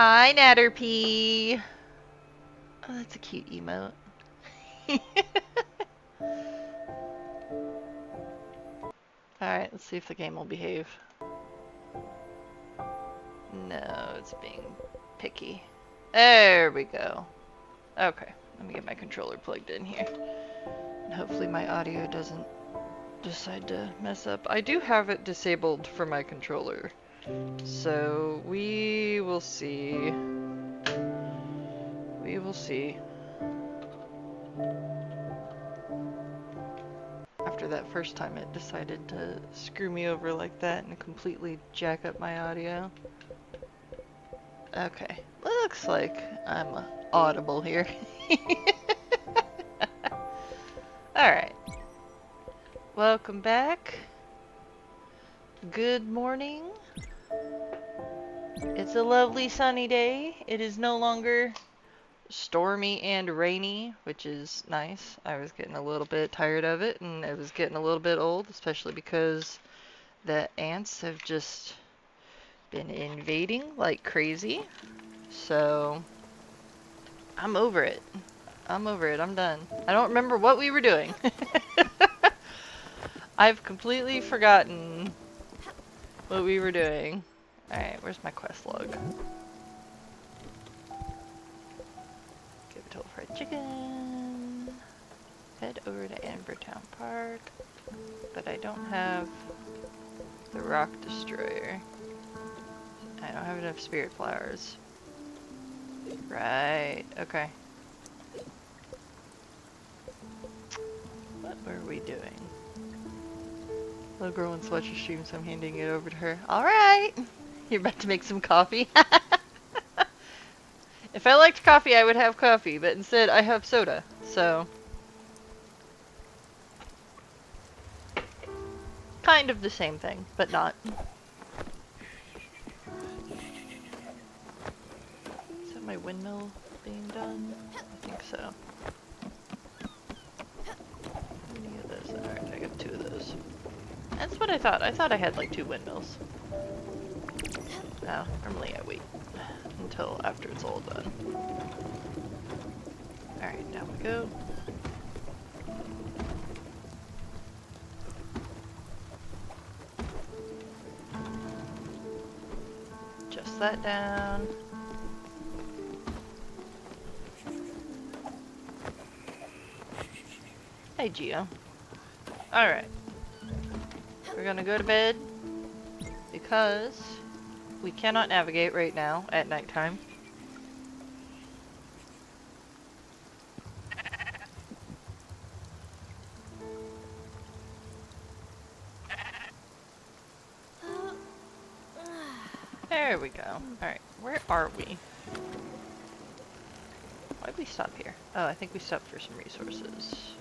Hi, Natterpie. Oh, that's a cute emote. Alright, let's see if the game will behave. No, it's being picky. There we go. Okay, let me get my controller plugged in here. And hopefully my audio doesn't decide to mess up. I do have it disabled for my controller. So we will see. We will see. After that first time it decided to screw me over like that and completely jack up my audio. Okay, looks like I'm audible here. Alright, welcome back. Good morning. It's a lovely sunny day. It is no longer stormy and rainy, which is nice. I was getting a little bit tired of it, and it was getting a little bit old, especially because the ants have just been invading like crazy. So, I'm over it. I'm over it. I'm done. I don't remember what we were doing. I've completely forgotten what we were doing. Alright, where's my quest log? Give it to fried chicken. Head over to Ambertown Park. But I don't have the rock destroyer. I don't have enough spirit flowers. Right, okay. What were we doing? Little girl wants to watch your stream, so I'm handing it over to her. Alright! You're about to make some coffee? If I liked coffee, I would have coffee, but instead I have soda, so... Kind of the same thing, but not. Is that my windmill being done? I think so. How many of those? Alright, I got 2 of those. That's what I thought. I thought I had like 2 windmills. No, normally I wait until after it's all done. Alright, down we go. Adjust that down. Hey, Geo. Alright. We're gonna go to bed because we cannot navigate right now at nighttime. There we go. Alright, where are we? Why'd we stop here? Oh, I think we stopped for some resources.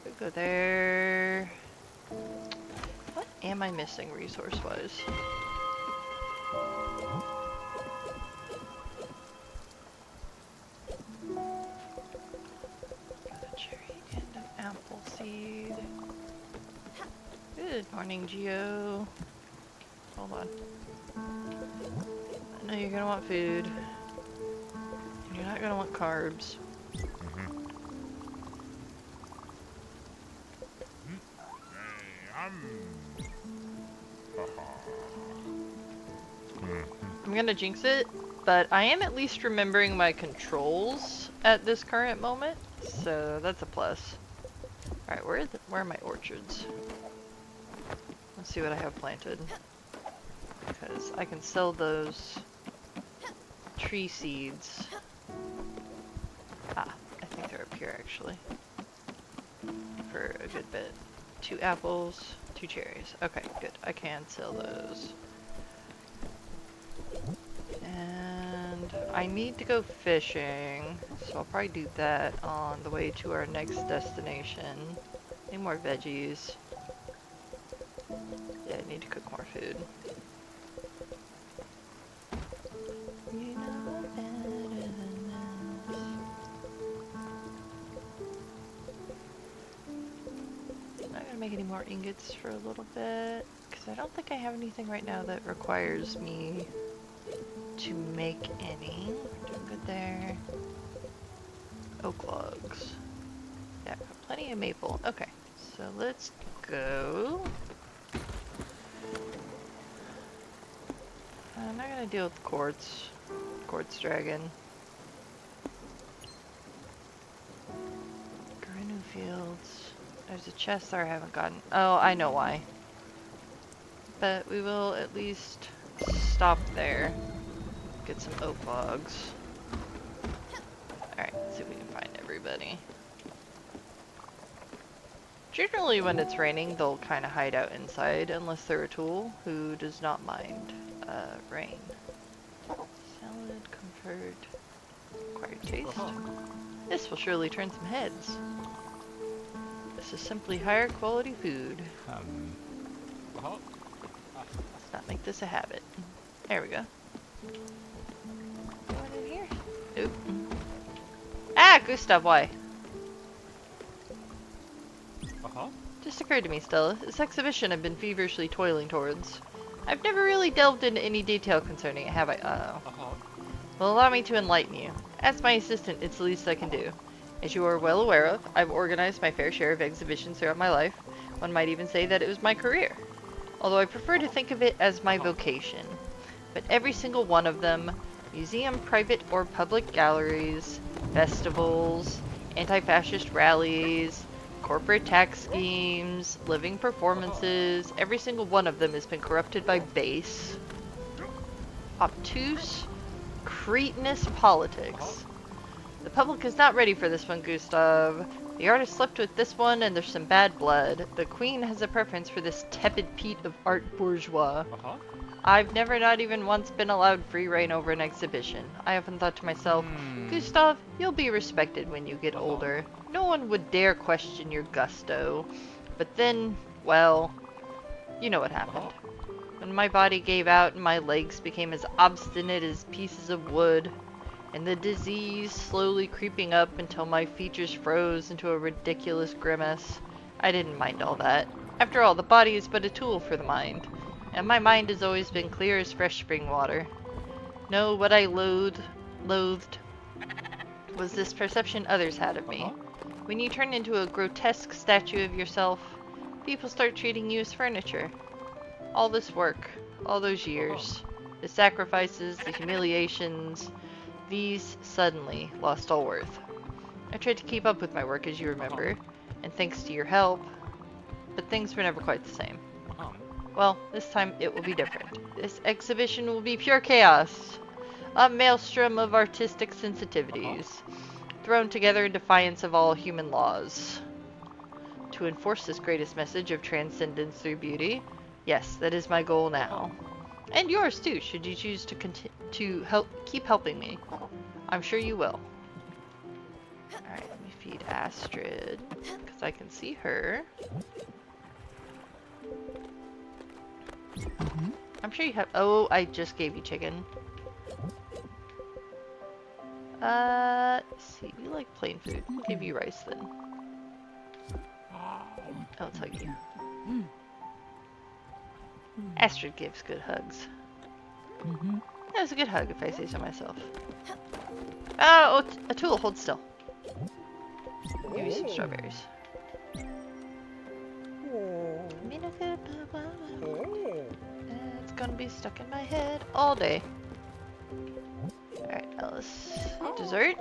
We'll go there. What am I missing resource-wise? Got a cherry and an apple seed. Good morning, Geo. Hold on. I know you're gonna want food. You're not gonna want carbs. I'm gonna jinx it, but I am at least remembering my controls at this current moment, so that's a plus. Alright, where are my orchards? Let's see what I have planted. Because I can sell those tree seeds. Ah, I think they're up here actually. For a good bit. 2 apples, 2 cherries. Okay, good. I can sell those. And I need to go fishing, so I'll probably do that on the way to our next destination. Need more veggies. Yeah, I need to cook more food. You know better than this. I'm not gonna make any more ingots for a little bit, because I don't think I have anything right now that requires me to make any. Doing good there. Oak logs. Yeah, plenty of maple. Okay, so let's go. I'm not gonna deal with quartz. Quartz dragon. Garenu fields. There's a chest there I haven't gotten. Oh, I know why. But we will at least stop there. Get some oak logs. Alright, let's see if we can find everybody. Generally when it's raining, they'll kind of hide out inside, unless they're a tool who does not mind rain. Salad, comfort, acquired taste. This will surely turn some heads. This is simply higher quality food. Let's not make this a habit. There we go. Anyone in here? Nope. Ah, Gustav, why? Just occurred to me, Stella. This exhibition I've been feverishly toiling towards. I've never really delved into any detail concerning it, have I? Uh-oh. Well, allow me to enlighten you. As my assistant, it's the least I can do. As you are well aware of, I've organized my fair share of exhibitions throughout my life. One might even say that it was my career. Although I prefer to think of it as my vocation. But every single one of them, museum, private or public galleries, festivals, anti-fascist rallies, corporate tax schemes, living performances, every single one of them has been corrupted by base, obtuse, cretinous politics. The public is not ready for this one, Gustav. The artist slept with this one and there's some bad blood. The queen has a preference for this tepid Pete of art bourgeois. I've never, not even once, been allowed free reign over an exhibition. I often thought to myself, Gustav, you'll be respected when you get older. No one would dare question your gusto. But then, well, you know what happened. When my body gave out and my legs became as obstinate as pieces of wood, and the disease slowly creeping up until my features froze into a ridiculous grimace, I didn't mind all that. After all, the body is but a tool for the mind. And my mind has always been clear as fresh spring water. No, what I loathed was this perception others had of me. When you turn into a grotesque statue of yourself, people start treating you as furniture. All this work, all those years, the sacrifices, the humiliations, these suddenly lost all worth. I tried to keep up with my work, as you remember, and thanks to your help, but things were never quite the same. Well, this time it will be different. This exhibition will be pure chaos. A maelstrom of artistic sensitivities, thrown together in defiance of all human laws. To enforce this greatest message of transcendence through beauty, yes, that is my goal now. And yours too, should you choose to keep helping me. I'm sure you will. Alright, let me feed Astrid, because I can see her. I'm sure you have. Oh, I just gave you chicken. Let's see. You like plain food. I'll give you rice then. I'll tell you. Astrid gives good hugs. That was a good hug, if I say so myself. Oh, a tool. Hold still. Give you some strawberries. It's gonna be stuck in my head all day. Alright, Alice. Dessert?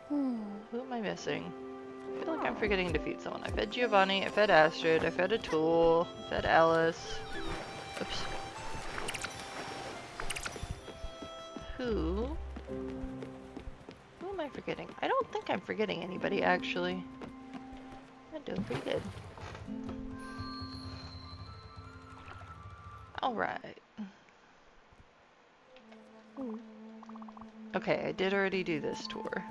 Who am I missing? I feel like I'm forgetting to feed someone. I fed Giovanni, I fed Astrid, I fed Atul, I fed Alice. Oops. Who am I forgetting? I don't think I'm forgetting anybody, actually. I'm doing pretty good. Alright. Okay, I did already do this tour.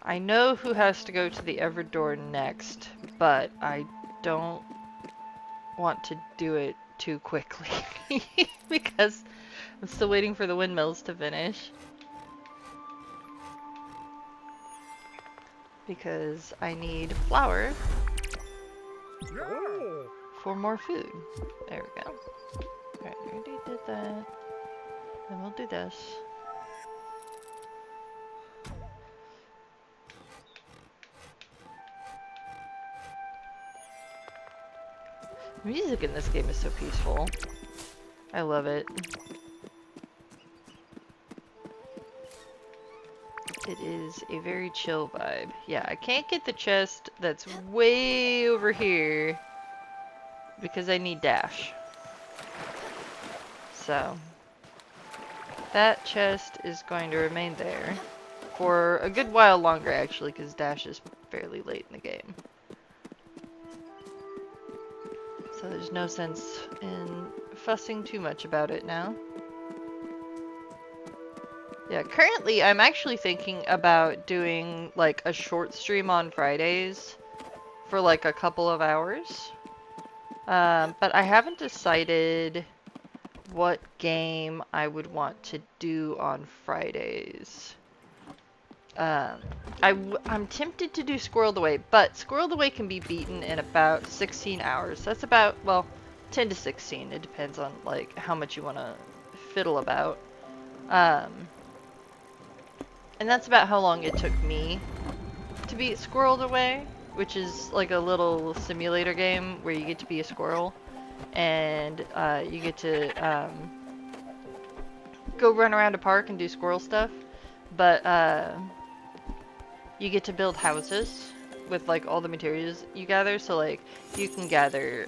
I know who has to go to the Everdor next, but I don't want to do it too quickly because I'm still waiting for the windmills to finish. Because I need flour for more food. There we go. Alright, we already did that. Then we'll do this. The music in this game is so peaceful. I love it. It is a very chill vibe. Yeah, I can't get the chest that's way over here because I need dash. So, that chest is going to remain there for a good while longer actually, because dash is fairly late in the game. So there's no sense in fussing too much about it now. Yeah, currently I'm actually thinking about doing like a short stream on Fridays for like a couple of hours. But I haven't decided what game I would want to do on Fridays. I'm tempted to do Squirreled Away, but Squirreled Away can be beaten in about 16 hours. That's about, well, 10 to 16. It depends on like how much you want to fiddle about. And that's about how long it took me to beat Squirreled Away, which is like a little simulator game where you get to be a squirrel and you get to go run around a park and do squirrel stuff, but you get to build houses with like all the materials you gather. So like you can gather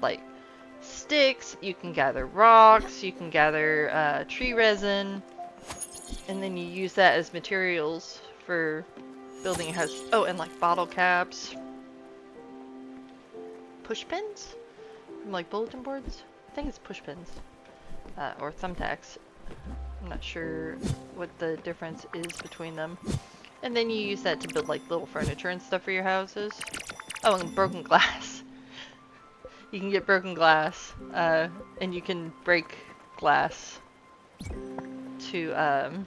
like sticks, you can gather rocks, you can gather tree resin, and then you use that as materials for building a house. Oh, and like bottle caps, push pins from like bulletin boards. I think it's push pins or thumbtacks. I'm not sure what the difference is between them. And then you use that to build like little furniture and stuff for your houses. Oh, and broken glass. You can get broken glass, and you can break glass to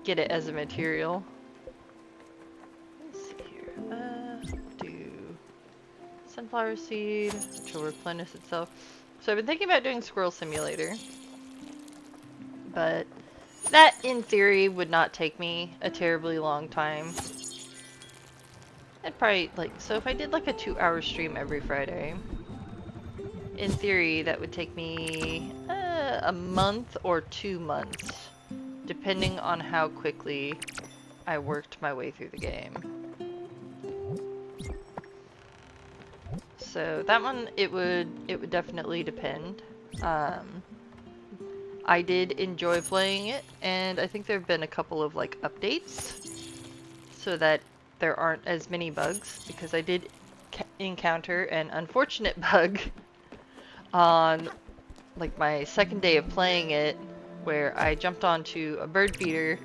get it as a material. Let's see here. Do sunflower seed, which will replenish itself. So I've been thinking about doing Squirrel Simulator, but that in theory would not take me a terribly long time. I'd probably like, so if I did like a 2-hour stream every Friday, in theory that would take me a month or 2 months, depending on how quickly I worked my way through the game. So that one, it would definitely depend. I did enjoy playing it, and I think there have been a couple of like updates so that there aren't as many bugs, because I did encounter an unfortunate bug on like my second day of playing it, where I jumped onto a bird feeder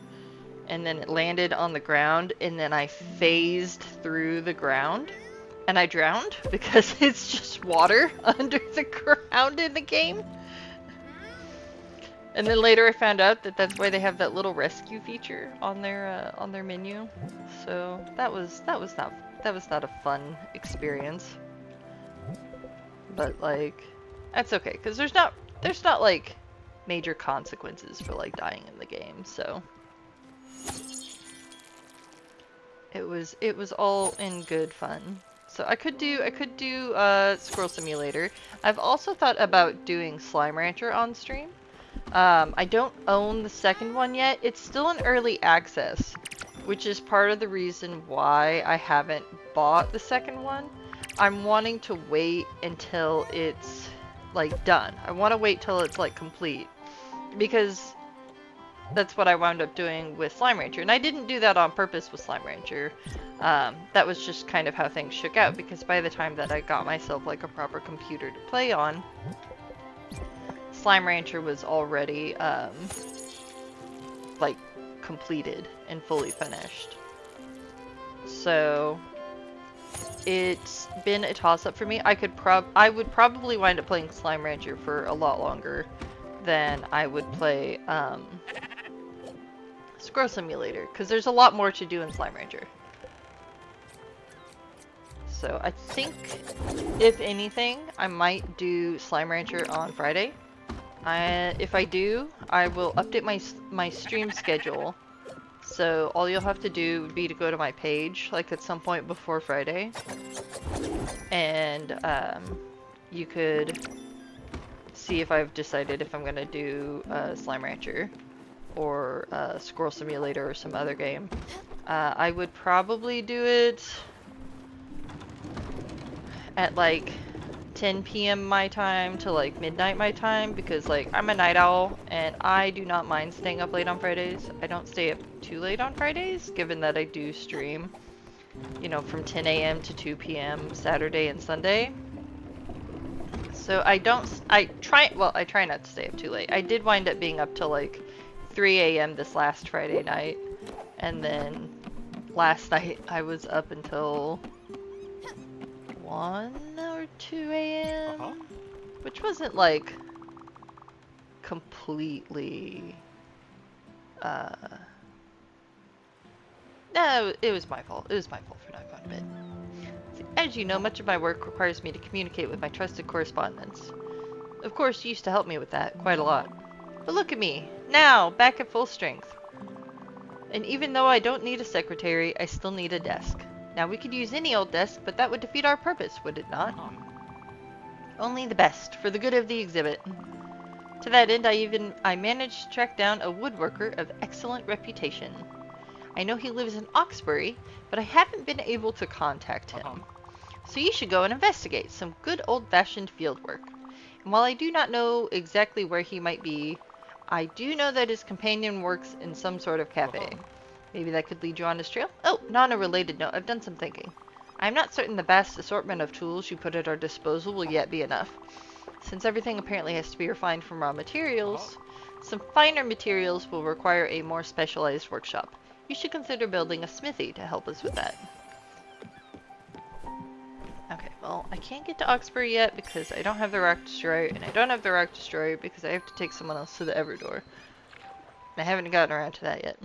and then it landed on the ground, and then I phased through the ground and I drowned because it's just water under the ground in the game. And then later I found out that that's why they have that little rescue feature on their menu. So that was not a fun experience. But like, that's okay, because there's not like major consequences for like dying in the game. So it was all in good fun. So I could do Squirrel Simulator. I've also thought about doing Slime Rancher on stream. I don't own the second one yet. It's still in early access, which is part of the reason why I haven't bought the second one. I'm wanting to wait until it's like done. I want to wait till it's like complete, because that's what I wound up doing with Slime Rancher. And I didn't do that on purpose with Slime Rancher. That was just kind of how things shook out, because by the time that I got myself like a proper computer to play on, Slime Rancher was already like completed and fully finished. So it's been a toss-up for me. I would probably wind up playing Slime Rancher for a lot longer than I would play Squirrel Simulator, because there's a lot more to do in Slime Rancher. So I think, if anything, I might do Slime Rancher on Friday. If I do, I will update my stream schedule. So all you'll have to do would be to go to my page, like at some point before Friday, and you could see if I've decided if I'm gonna do Slime Rancher or Squirrel Simulator or some other game. I would probably do it at like 10 p.m. my time to like midnight my time, because like I'm a night owl and I do not mind staying up late on Fridays. I don't stay up too late on Fridays, given that I do stream, you know, from 10 a.m. to 2 p.m. Saturday and Sunday. So I try not to stay up too late. I did wind up being up till like 3 a.m. this last Friday night, and then last night I was up until 1 or 2 a.m., which wasn't like completely, no, it was my fault. It was my fault for not going to bed. See, as you know, much of my work requires me to communicate with my trusted correspondents. Of course, you used to help me with that quite a lot. But look at me, now, back at full strength. And even though I don't need a secretary, I still need a desk. Now, we could use any old desk, but that would defeat our purpose, would it not? Only the best, for the good of the exhibit. To that end, I managed to track down a woodworker of excellent reputation. I know he lives in Oxbury, but I haven't been able to contact him. So you should go and investigate some good old-fashioned field work. And while I do not know exactly where he might be, I do know that his companion works in some sort of cafe. Maybe that could lead you on his trail? Oh, not on a related note, I've done some thinking. I'm not certain the vast assortment of tools you put at our disposal will yet be enough. Since everything apparently has to be refined from raw materials, some finer materials will require a more specialized workshop. You should consider building a smithy to help us with that. Okay, well, I can't get to Oxbury yet because I don't have the Rock Destroyer, and I don't have the Rock Destroyer because I have to take someone else to the Everdoor. I haven't gotten around to that yet.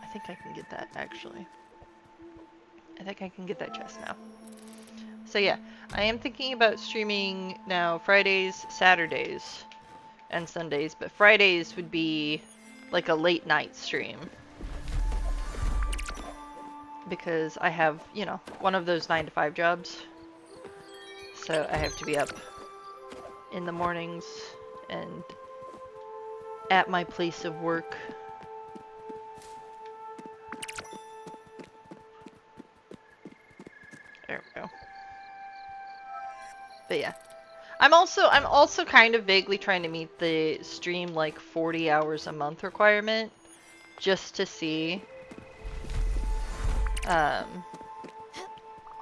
I think I can get that, actually. I think I can get that chest now. So yeah, I am thinking about streaming now Fridays, Saturdays, and Sundays, but Fridays would be like a late night stream. Because I have, you know, one of those 9-to-5 jobs. So I have to be up in the mornings and at my place of work. There we go. But yeah. I'm also kind of vaguely trying to meet the stream like 40 hours a month requirement just to see,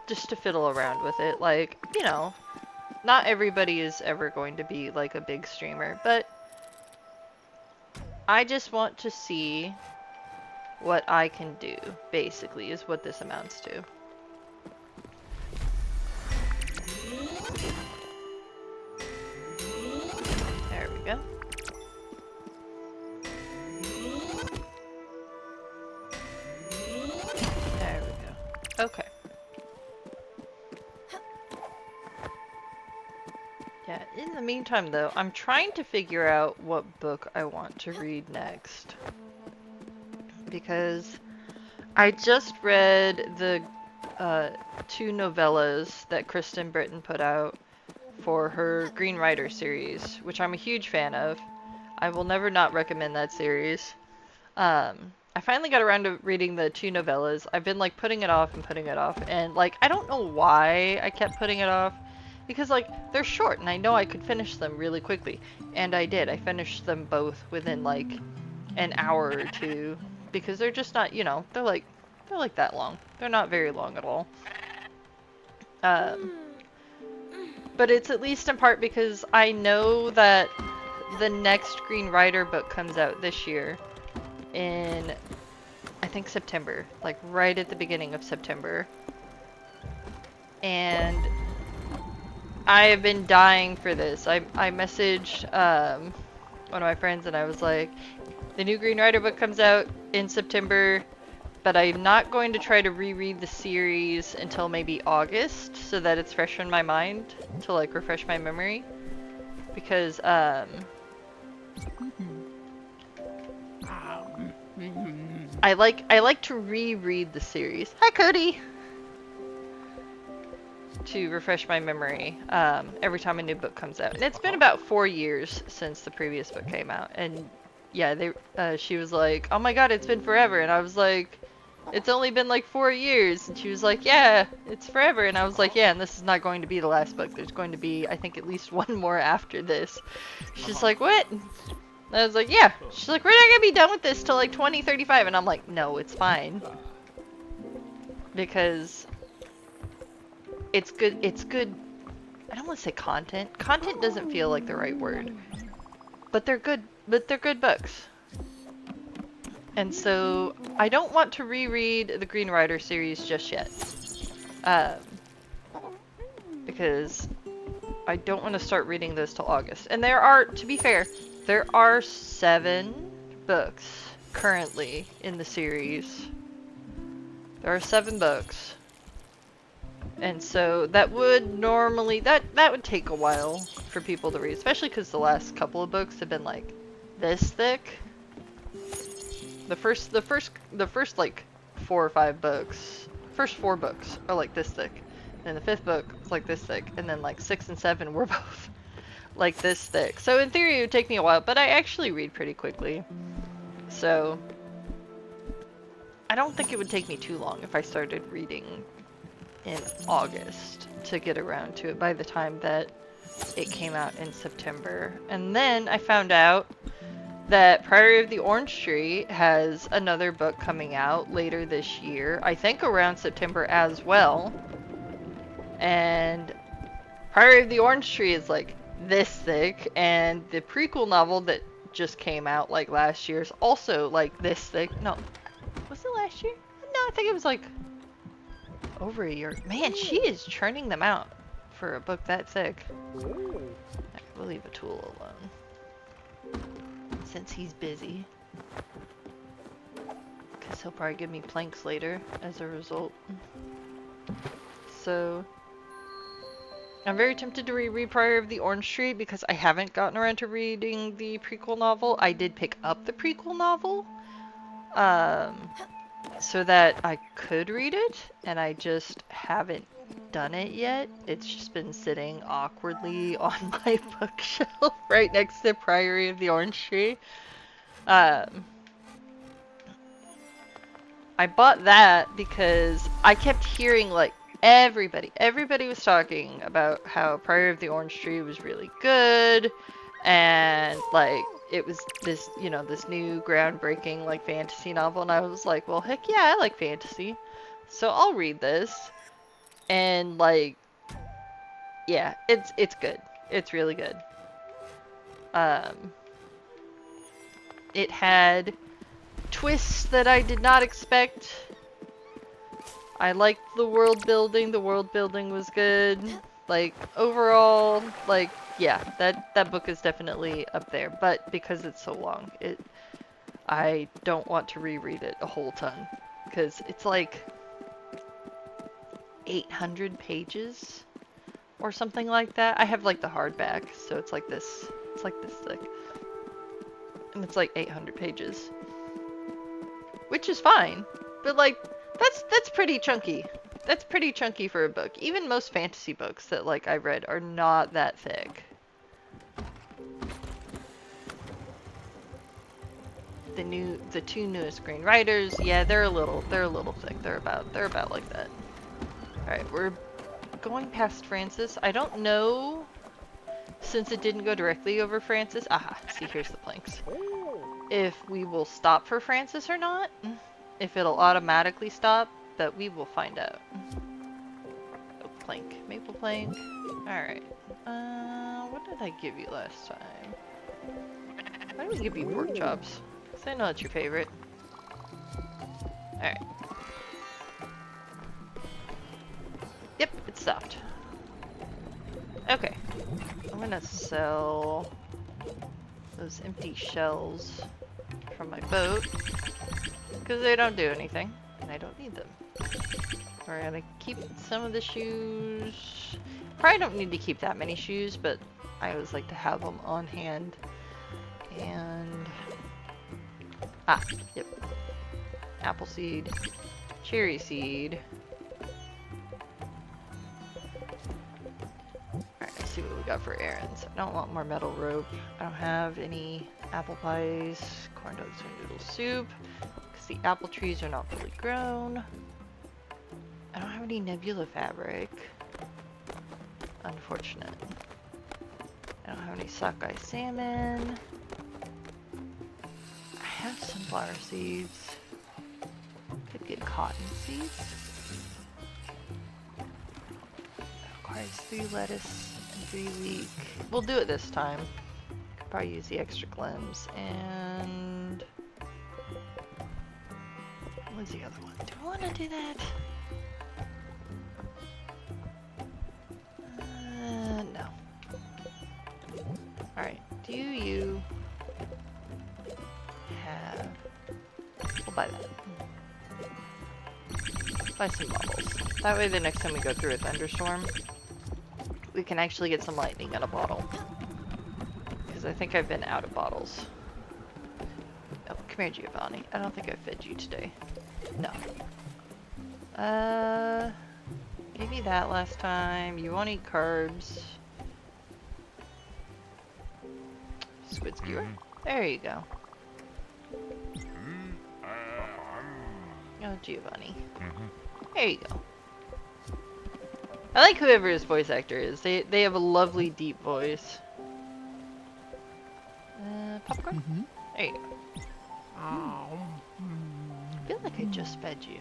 just to fiddle around with it. Like, you know, not everybody is ever going to be like a big streamer, but I just want to see what I can do, basically, is what this amounts to. There we go. There we go. Okay. Yeah, in the meantime though, I'm trying to figure out what book I want to read next. Because I just read the 2 novellas that Kristen Britton put out for her Green Rider series, which I'm a huge fan of. I will never not recommend that series. I finally got around to reading the 2 novellas. I've been like putting it off, and like I don't know why I kept putting it off, because like they're short and I know I could finish them really quickly, and I did. I finished them both within like an hour or two, because they're just not, you know, they're like that long. They're not very long at all. But it's at least in part because I know that the next Green Rider book comes out this year in, I think, September, like right at the beginning of September. And I have been dying for this. I messaged one of my friends and I was like, The new Green Rider book comes out in September, but I'm not going to try to reread the series until maybe August, so that it's fresh in my mind, to like refresh my memory. Because, I like to reread the series. Hi, Cody! To refresh my memory, every time a new book comes out. And it's been about 4 years since the previous book came out. And yeah, she was like, oh my god, it's been forever. And I was like, it's only been like 4 years. And she was like, yeah, it's forever. And I was like, yeah, and this is not going to be the last book. There's going to be, I think, at least one more after this. She's like, what? And I was like, yeah. She's like, we're not going to be done with this till like 2035. And I'm like, no, it's fine. Because it's good, I don't want to say content. Content doesn't feel like the right word. But they're good books. And so, I don't want to reread the Green Rider series just yet. Because I don't want to start reading those till August. And there are, to be fair, there are 7 books currently in the series. There are 7 books. And so that would normally, that would take a while for people to read, especially because the last couple of books have been like this thick. The first like 4 or 5 books, first 4 books are like this thick. And the 5th book is like this thick, and then like 6 and 7 were both like this thick. So in theory it would take me a while, but I actually read pretty quickly. So I don't think it would take me too long if I started reading in August to get around to it by the time that it came out in September. And then I found out that Priory of the Orange Tree has another book coming out later this year, I think around September as well. And Priory of the Orange Tree is like this thick, and the prequel novel that just came out like last year is also like this thick. No, was it last year? No, I think it was like over a year. Man, she is churning them out for a book that thick. We'll leave a tool alone since he's busy, because he'll probably give me planks later as a result. So I'm very tempted to reread Priory of the Orange Tree because I haven't gotten around to reading the prequel novel. I did pick up the prequel novel so that I could read it, and I just haven't done it yet. It's just been sitting awkwardly on my bookshelf right next to Priory of the Orange Tree. I bought that because I kept hearing like everybody was talking about how Priory of the Orange Tree was really good, and like it was this, you know, this new groundbreaking like fantasy novel, and I was like, well, heck yeah, I like fantasy, so I'll read this. And like, yeah, it's good. It's really good. It had twists that I did not expect. I liked the world building. The world building was good. Like, overall, like, yeah, that book is definitely up there. But because it's so long, I don't want to reread it a whole ton. Because it's like 800 pages or something like that. I have like the hardback, so it's like this thick. And it's like 800 pages. Which is fine. But like, that's pretty chunky. That's pretty chunky for a book. Even most fantasy books that like I've read are not that thick. The 2 newest Green Riders, yeah, they're a little thick. They're about like that. Alright, we're going past Francis. I don't know, since it didn't go directly over Francis. Aha, see, here's the planks. If we will stop for Francis or not. If it'll automatically stop, but we will find out. Oh, plank. Maple plank. Alright. What did I give you last time? Why did we give you pork chops? Because I know that's your favorite. Alright. Yep, it stopped. Okay. I'm gonna sell those empty shells from my boat. Because they don't do anything. And I don't need them. We're gonna keep some of the shoes. Probably don't need to keep that many shoes, but I always like to have them on hand. And... ah, yep. Apple seed. Cherry seed. Alright, let's see what we got for errands. I don't want more metal rope. I don't have any apple pies, corn dogs, or noodle soup. Because the apple trees are not fully grown. I don't have any nebula fabric. Unfortunate. I don't have any sockeye salmon. I have sunflower seeds. Could get cotton seeds. That requires 3 lettuce and 3 leek. We'll do it this time. Could probably use the extra glims. And... what's the other one? Do I want to do that? No. Alright, do you have... we'll buy that. Buy some bubbles. That way the next time we go through a thunderstorm, we can actually get some lightning in a bottle. Because I think I've been out of bottles. Oh, come here, Giovanni. I don't think I fed you today. No. Maybe that last time. You won't eat carbs. Squid skewer. There you go. Oh, Giovanni. There you go. I like whoever his voice actor is. They have a lovely deep voice. Popcorn? There you go. I feel like I just fed you.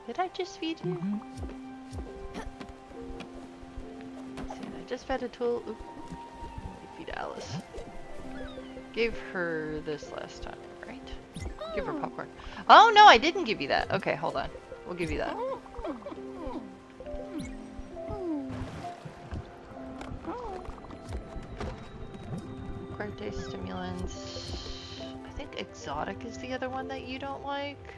Did I just feed you? Let's see, I just fed a tool. Oop. Let me feed Alice. Gave her this last time, right? Give her popcorn. Oh no, I didn't give you that. Okay, hold on. We'll give you that. Required taste stimulants. I think exotic is the other one that you don't like.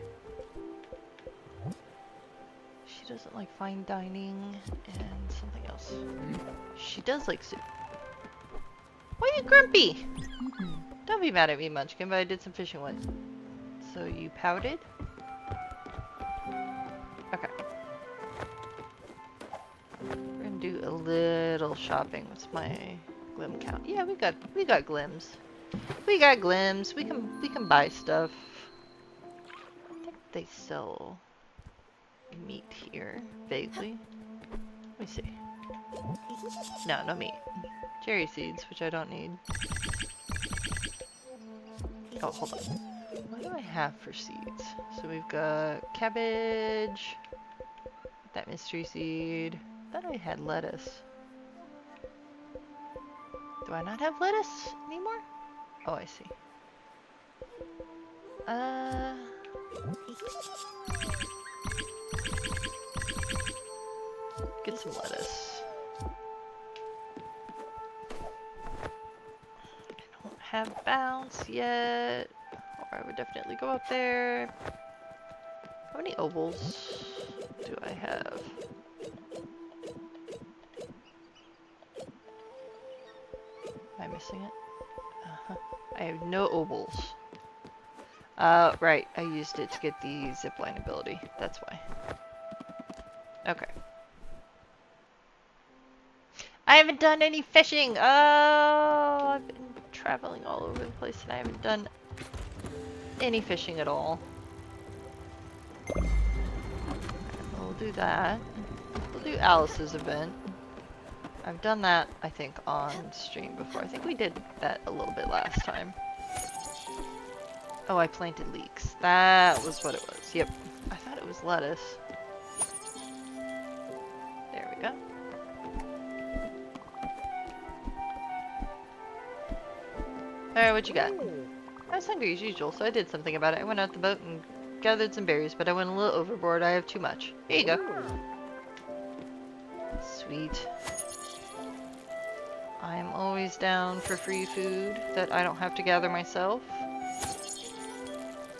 She doesn't like fine dining and something else. She does like soup. Why are you grumpy? Don't be mad at me, Munchkin, but I did some fishing once. So you pouted? Okay. We're gonna do a little shopping. What's my glim count? Yeah, we got glims. We got glims. We can buy stuff. I think they sell meat here, vaguely. Let me see. No, no meat. Cherry seeds, which I don't need. Oh, hold on. What do I have for seeds? So we've got cabbage, that mystery seed. I thought I had lettuce. Do I not have lettuce anymore? Oh, I see. Get some lettuce. I don't have bounce yet. Or I would definitely go up there. How many ovals do I have? Am I missing it? I have no ovals. Right. I used it to get the zipline ability. That's why. Okay. I haven't done any fishing! Oh, I've been traveling all over the place and I haven't done any fishing at all. We'll do that. We'll do Alice's event. I've done that, I think, on stream before. I think we did that a little bit last time. Oh, I planted leeks. That was what it was. Yep. I thought it was lettuce. There we go. Alright, what you got? I was hungry as usual, so I did something about it. I went out the boat and gathered some berries, but I went a little overboard. I have too much. Here you go. Sweet. I am always down for free food that I don't have to gather myself.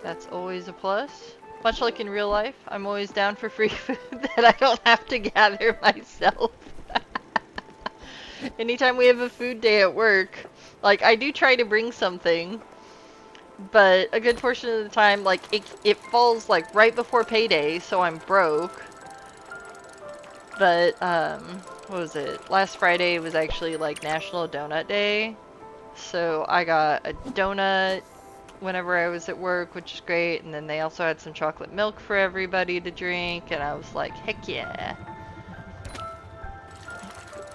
That's always a plus. Much like in real life, I'm always down for free food that I don't have to gather myself. Anytime we have a food day at work, like I do try to bring something, but a good portion of the time, like it falls like right before payday, so I'm broke. But what was it? Last Friday was actually like National Donut Day, so I got a donut whenever I was at work, which is great. And then they also had some chocolate milk for everybody to drink, and I was like, heck yeah.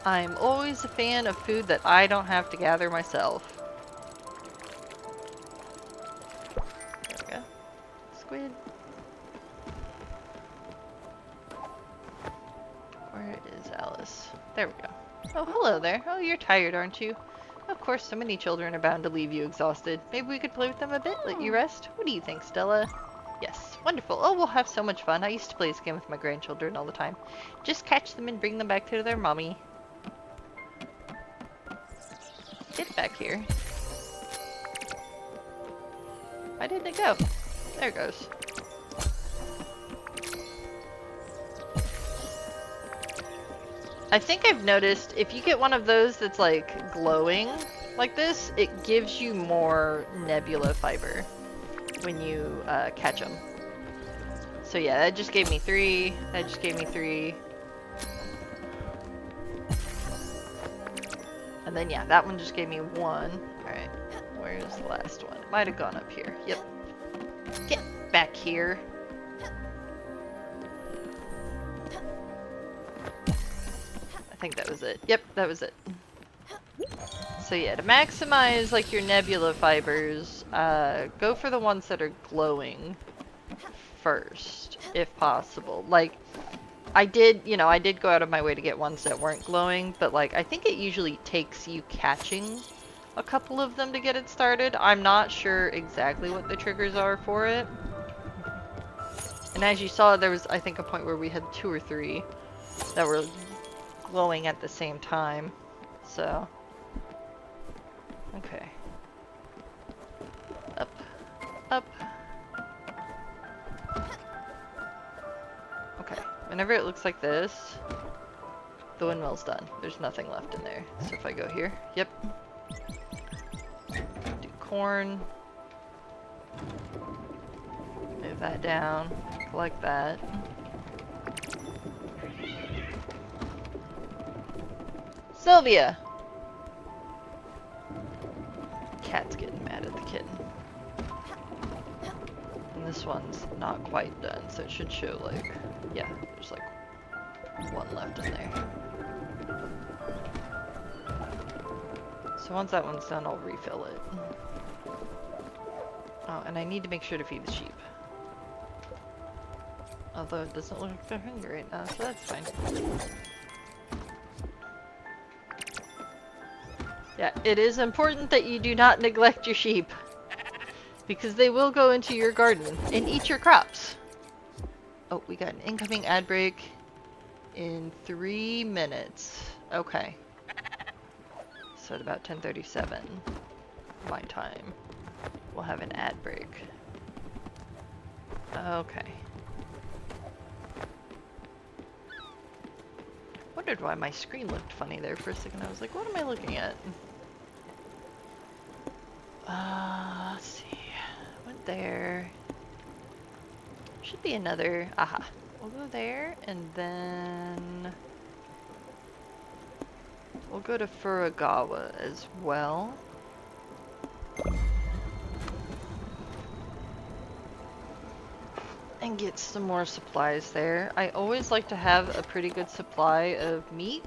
I'm always a fan of food that I don't have to gather myself. There we go. Squid. Where is Alice? There we go. Oh, hello there. Oh, you're tired, aren't you? Of course, so many children are bound to leave you exhausted. Maybe we could play with them a bit, let you rest? What do you think, Stella? Yes, wonderful. Oh, we'll have so much fun. I used to play this game with my grandchildren all the time. Just catch them and bring them back to their mommy. Get back here. Why didn't it go? There it goes. I think I've noticed if you get one of those that's like glowing like this, it gives you more nebula fiber when you catch them. So yeah, that just gave me 3. That just gave me 3. And then yeah, that one just gave me 1. Alright, where's the last one? It might have gone up here. Yep. Get back here. I think that was it. Yep, that was it. So yeah, to maximize like your nebula fibers, go for the ones that are glowing first, if possible. Like, I did go out of my way to get ones that weren't glowing, but like, I think it usually takes you catching a couple of them to get it started. I'm not sure exactly what the triggers are for it. And as you saw, there was, I think, a point where we had 2 or 3 that were glowing at the same time. So, okay. Up, up. Okay, whenever it looks like this, the windmill's done. There's nothing left in there. So if I go here, yep. Do corn. Move that down, collect that. Sylvia! Cat's getting mad at the kitten. And this one's not quite done, so it should show like, yeah, there's like 1 left in there. So once that one's done, I'll refill it. Oh, and I need to make sure to feed the sheep. Although it doesn't look like they're hungry right now, so that's fine. Yeah, it is important that you do not neglect your sheep, because they will go into your garden and eat your crops. Oh, we got an incoming ad break in 3 minutes. Okay. So at about 10:37 my time, we'll have an ad break. Okay. Wondered why my screen looked funny there for a second. I was like, what am I looking at? Let's see. Went there. Should be another. Aha. We'll go there and then we'll go to Furagawa as well. And get some more supplies there. I always like to have a pretty good supply of meat.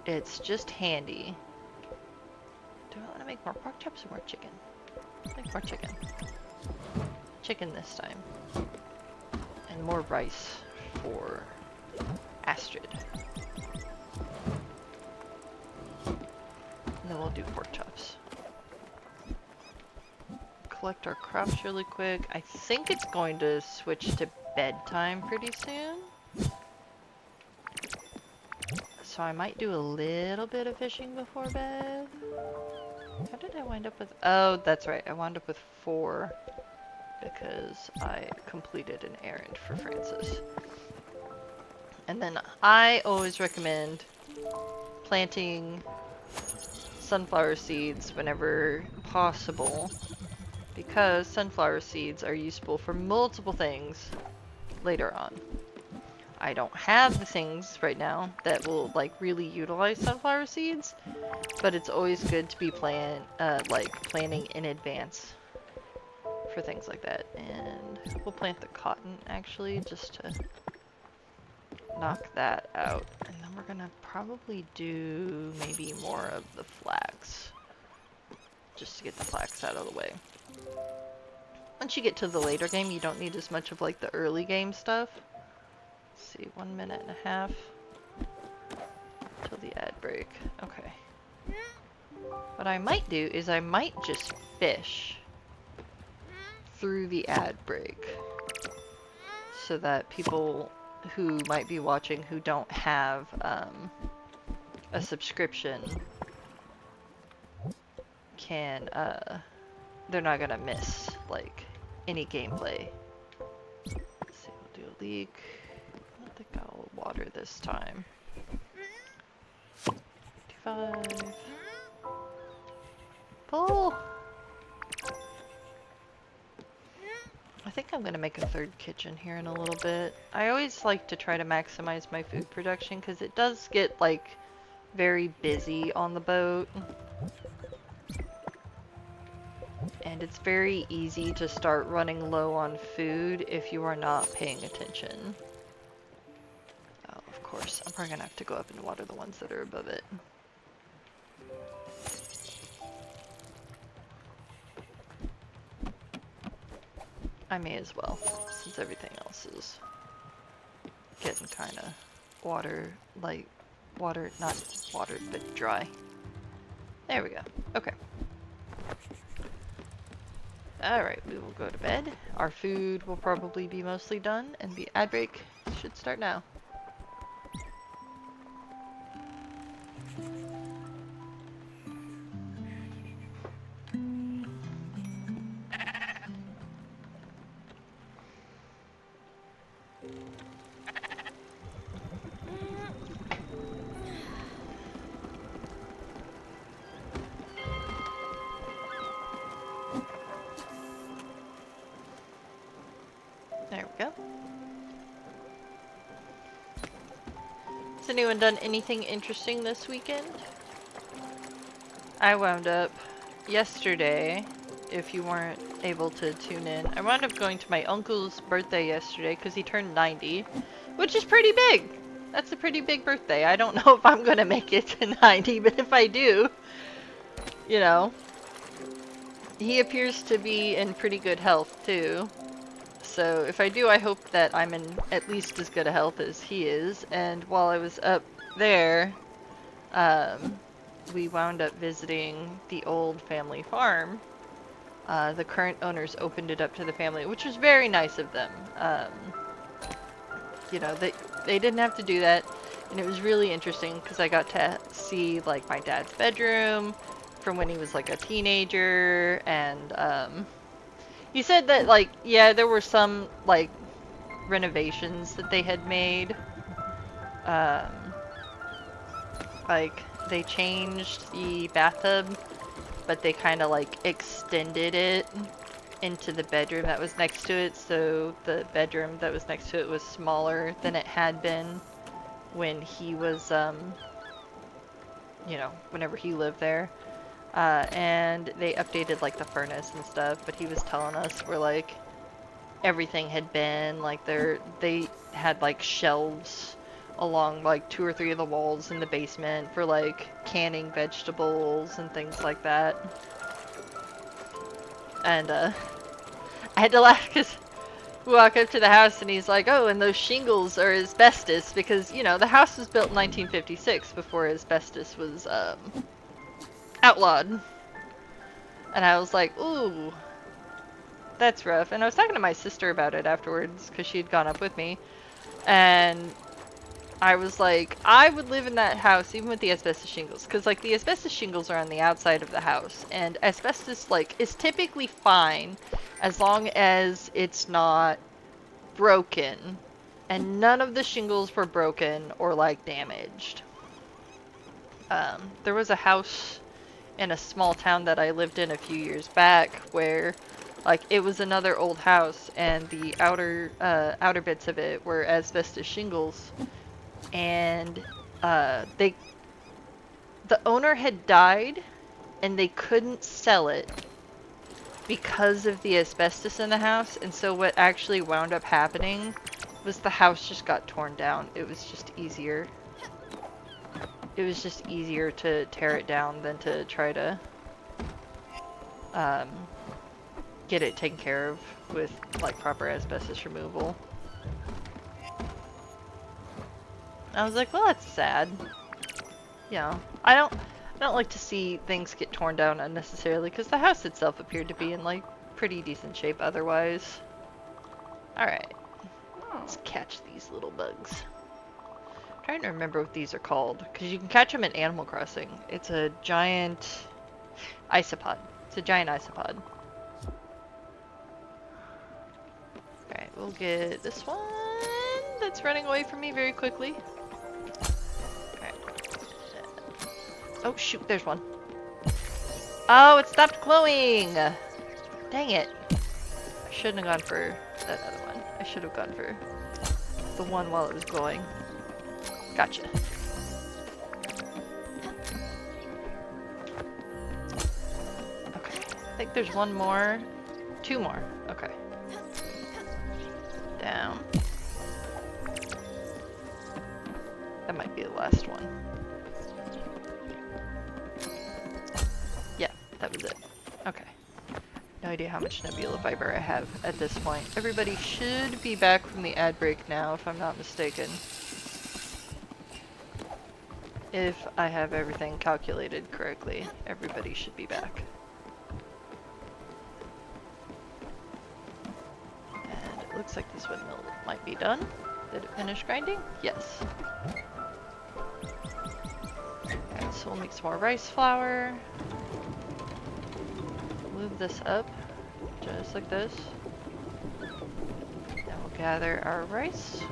It's just handy. Do I want to make more pork chops or more chicken? Make more chicken. Chicken this time. And more rice for Astrid. And then we'll do pork chops. Collect our crops really quick. I think it's going to switch to bedtime pretty soon. So I might do a little bit of fishing before bed. How did I wind up with... Oh, that's right. I wound up with 4 because I completed an errand for Francis. And then I always recommend planting sunflower seeds whenever possible, because sunflower seeds are useful for multiple things later on. I don't have the things right now that will like really utilize sunflower seeds, but it's always good to be planning in advance for things like that. And we'll plant the cotton actually just to knock that out. And then we're gonna probably do maybe more of the flax, just to get the flax out of the way. Once you get to the later game, you don't need as much of like the early game stuff. Let's see, 1.5 minutes till the ad break. Okay. What I might do is I might just fish through the ad break so that people who might be watching who don't have a subscription can they're not gonna miss like any gameplay. Let's see, we'll do a leak. I don't think I'll water this time. 55. Pull! I think I'm gonna make a 3rd kitchen here in a little bit. I always like to try to maximize my food production because it does get like very busy on the boat. And it's very easy to start running low on food if you are not paying attention. Oh, of course. I'm probably gonna have to go up and water the ones that are above it. I may as well, since everything else is getting kind of not watered, but dry. There we go. Okay. Alright, we will go to bed. Our food will probably be mostly done, and the ad break should start now. There we go. Has anyone done anything interesting this weekend? I wound up yesterday, if you weren't able to tune in, I wound up going to my uncle's birthday yesterday because he turned 90, which is pretty big. That's a pretty big birthday. I don't know if I'm gonna make it to 90, but if I do, you know, he appears to be in pretty good health too. So if I do, I hope that I'm in at least as good a health as he is. And while I was up there, we wound up visiting the old family farm. The current owners opened it up to the family, which was very nice of them. You know, they didn't have to do that, and it was really interesting because I got to see like my dad's bedroom from when he was like a teenager, and he said that like, yeah, there were some like renovations that they had made. Like they changed the bathtub, but they kind of like extended it into the bedroom that was next to it, so the bedroom that was next to it was smaller than it had been when he was, you know, whenever he lived there. And they updated like the furnace and stuff, but he was telling us where like everything had been, like they had like shelves along like 2 or 3 of the walls in the basement for like canning vegetables and things like that. And I had to laugh because we walk up to the house and he's like, oh, and those shingles are asbestos because, you know, the house was built in 1956 before asbestos was outlawed. And I was like, ooh, that's rough. And I was talking to my sister about it afterwards because she had gone up with me. And I was like, I would live in that house even with the asbestos shingles, because like the asbestos shingles are on the outside of the house, and asbestos like is typically fine as long as it's not broken, and none of the shingles were broken or like damaged. There was a house in a small town that I lived in a few years back where like it was another old house and the outer bits of it were asbestos shingles, and the owner had died and they couldn't sell it because of the asbestos in the house, and so what actually wound up happening was the house just got torn down. It was just easier. It was just easier to tear it down than to try to get it taken care of with like proper asbestos removal. I was like, well, that's sad. Yeah, I don't like to see things get torn down unnecessarily because the house itself appeared to be in like pretty decent shape otherwise. Alright, let's catch these little bugs. I'm trying to remember what these are called because you can catch them in Animal Crossing. It's a giant isopod. It's a giant isopod. Alright, we'll get this one that's running away from me very quickly. Alright. Oh shoot, there's one. Oh, it stopped glowing! Dang it. I shouldn't have gone for that other one. I should have gone for the one while it was glowing. Gotcha. Okay. I think there's one more. Two more. Okay. Down. That might be the last one. Yeah, that was it. Okay. No idea how much Nebula Fiber I have at this point. Everybody should be back from the ad break now, if I'm not mistaken. If I have everything calculated correctly, everybody should be back. And it looks like this windmill might be done. Did it finish grinding? Yes. Okay, so we'll make some more rice flour. Move this up, just like this. Then we'll gather our rice.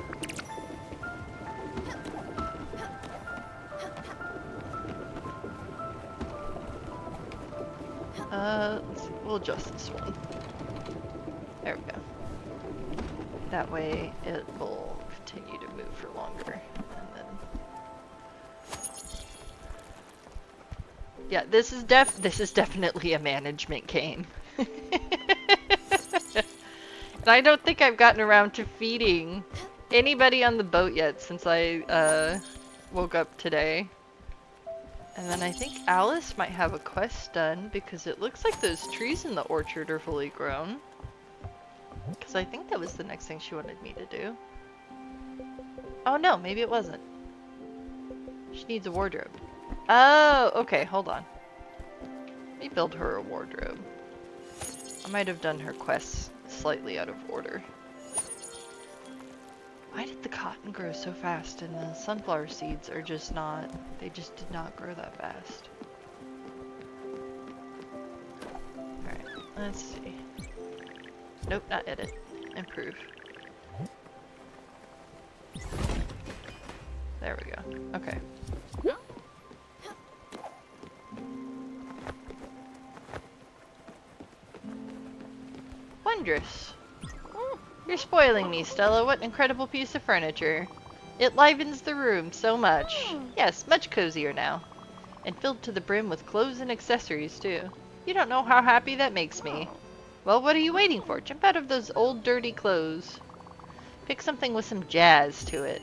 Let's see, we'll adjust this one. There we go. That way it will continue to move for longer. And then... Yeah, this is definitely a management game. And I don't think I've gotten around to feeding anybody on the boat yet since I woke up today. And then I think Alice might have a quest done because it looks like those trees in the orchard are fully grown. Because I think that was the next thing she wanted me to do. Oh no, maybe it wasn't. She needs a wardrobe. Oh, okay, hold on. Let me build her a wardrobe. I might have done her quests slightly out of order. Why did the cotton grow so fast and the sunflower seeds are just not, they just did not grow that fast. Alright, let's see. Nope, not edit. Improve. There we go. Okay. Wondrous. You're spoiling me, Stella. What an incredible piece of furniture. It livens the room so much. Yes, much cozier now. And filled to the brim with clothes and accessories, too. You don't know how happy that makes me. Well, what are you waiting for? Jump out of those old dirty clothes. Pick something with some jazz to it.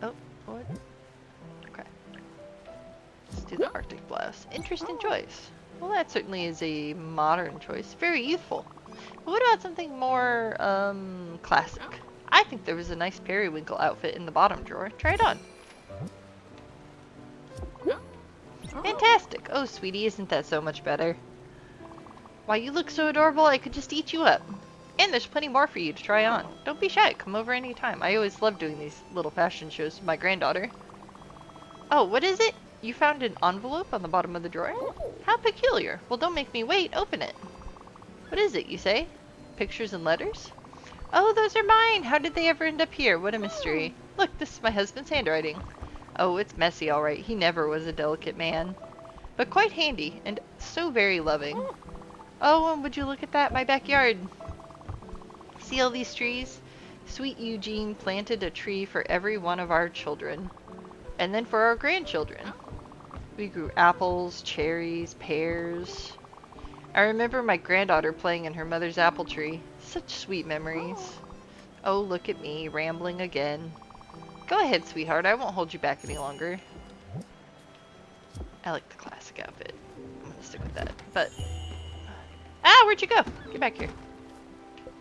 Oh, what? Okay. Let's do the Arctic Blast. Interesting choice. Well, that certainly is a modern choice. Very youthful. But what about something more, classic? I think there was a nice periwinkle outfit in the bottom drawer. Try it on. Fantastic. Oh, sweetie, isn't that so much better? Why, you look so adorable, I could just eat you up. And there's plenty more for you to try on. Don't be shy, come over anytime. I always love doing these little fashion shows with my granddaughter. Oh, what is it? You found an envelope on the bottom of the drawer? How peculiar. Well, don't make me wait. Open it. What is it, you say? Pictures and letters? Oh, those are mine! How did they ever end up here? What a mystery. Look, this is my husband's handwriting. Oh, it's messy, all right. He never was a delicate man. But quite handy, and so very loving. Oh, and would you look at that, my backyard. See all these trees? Sweet Eugene planted a tree for every one of our children. And then for our grandchildren. We grew apples, cherries, pears. I remember my granddaughter playing in her mother's apple tree. Such sweet memories. Oh, look at me, rambling again. Go ahead, sweetheart. I won't hold you back any longer. I like the classic outfit. I'm gonna stick with that. But... Ah, where'd you go? Get back here.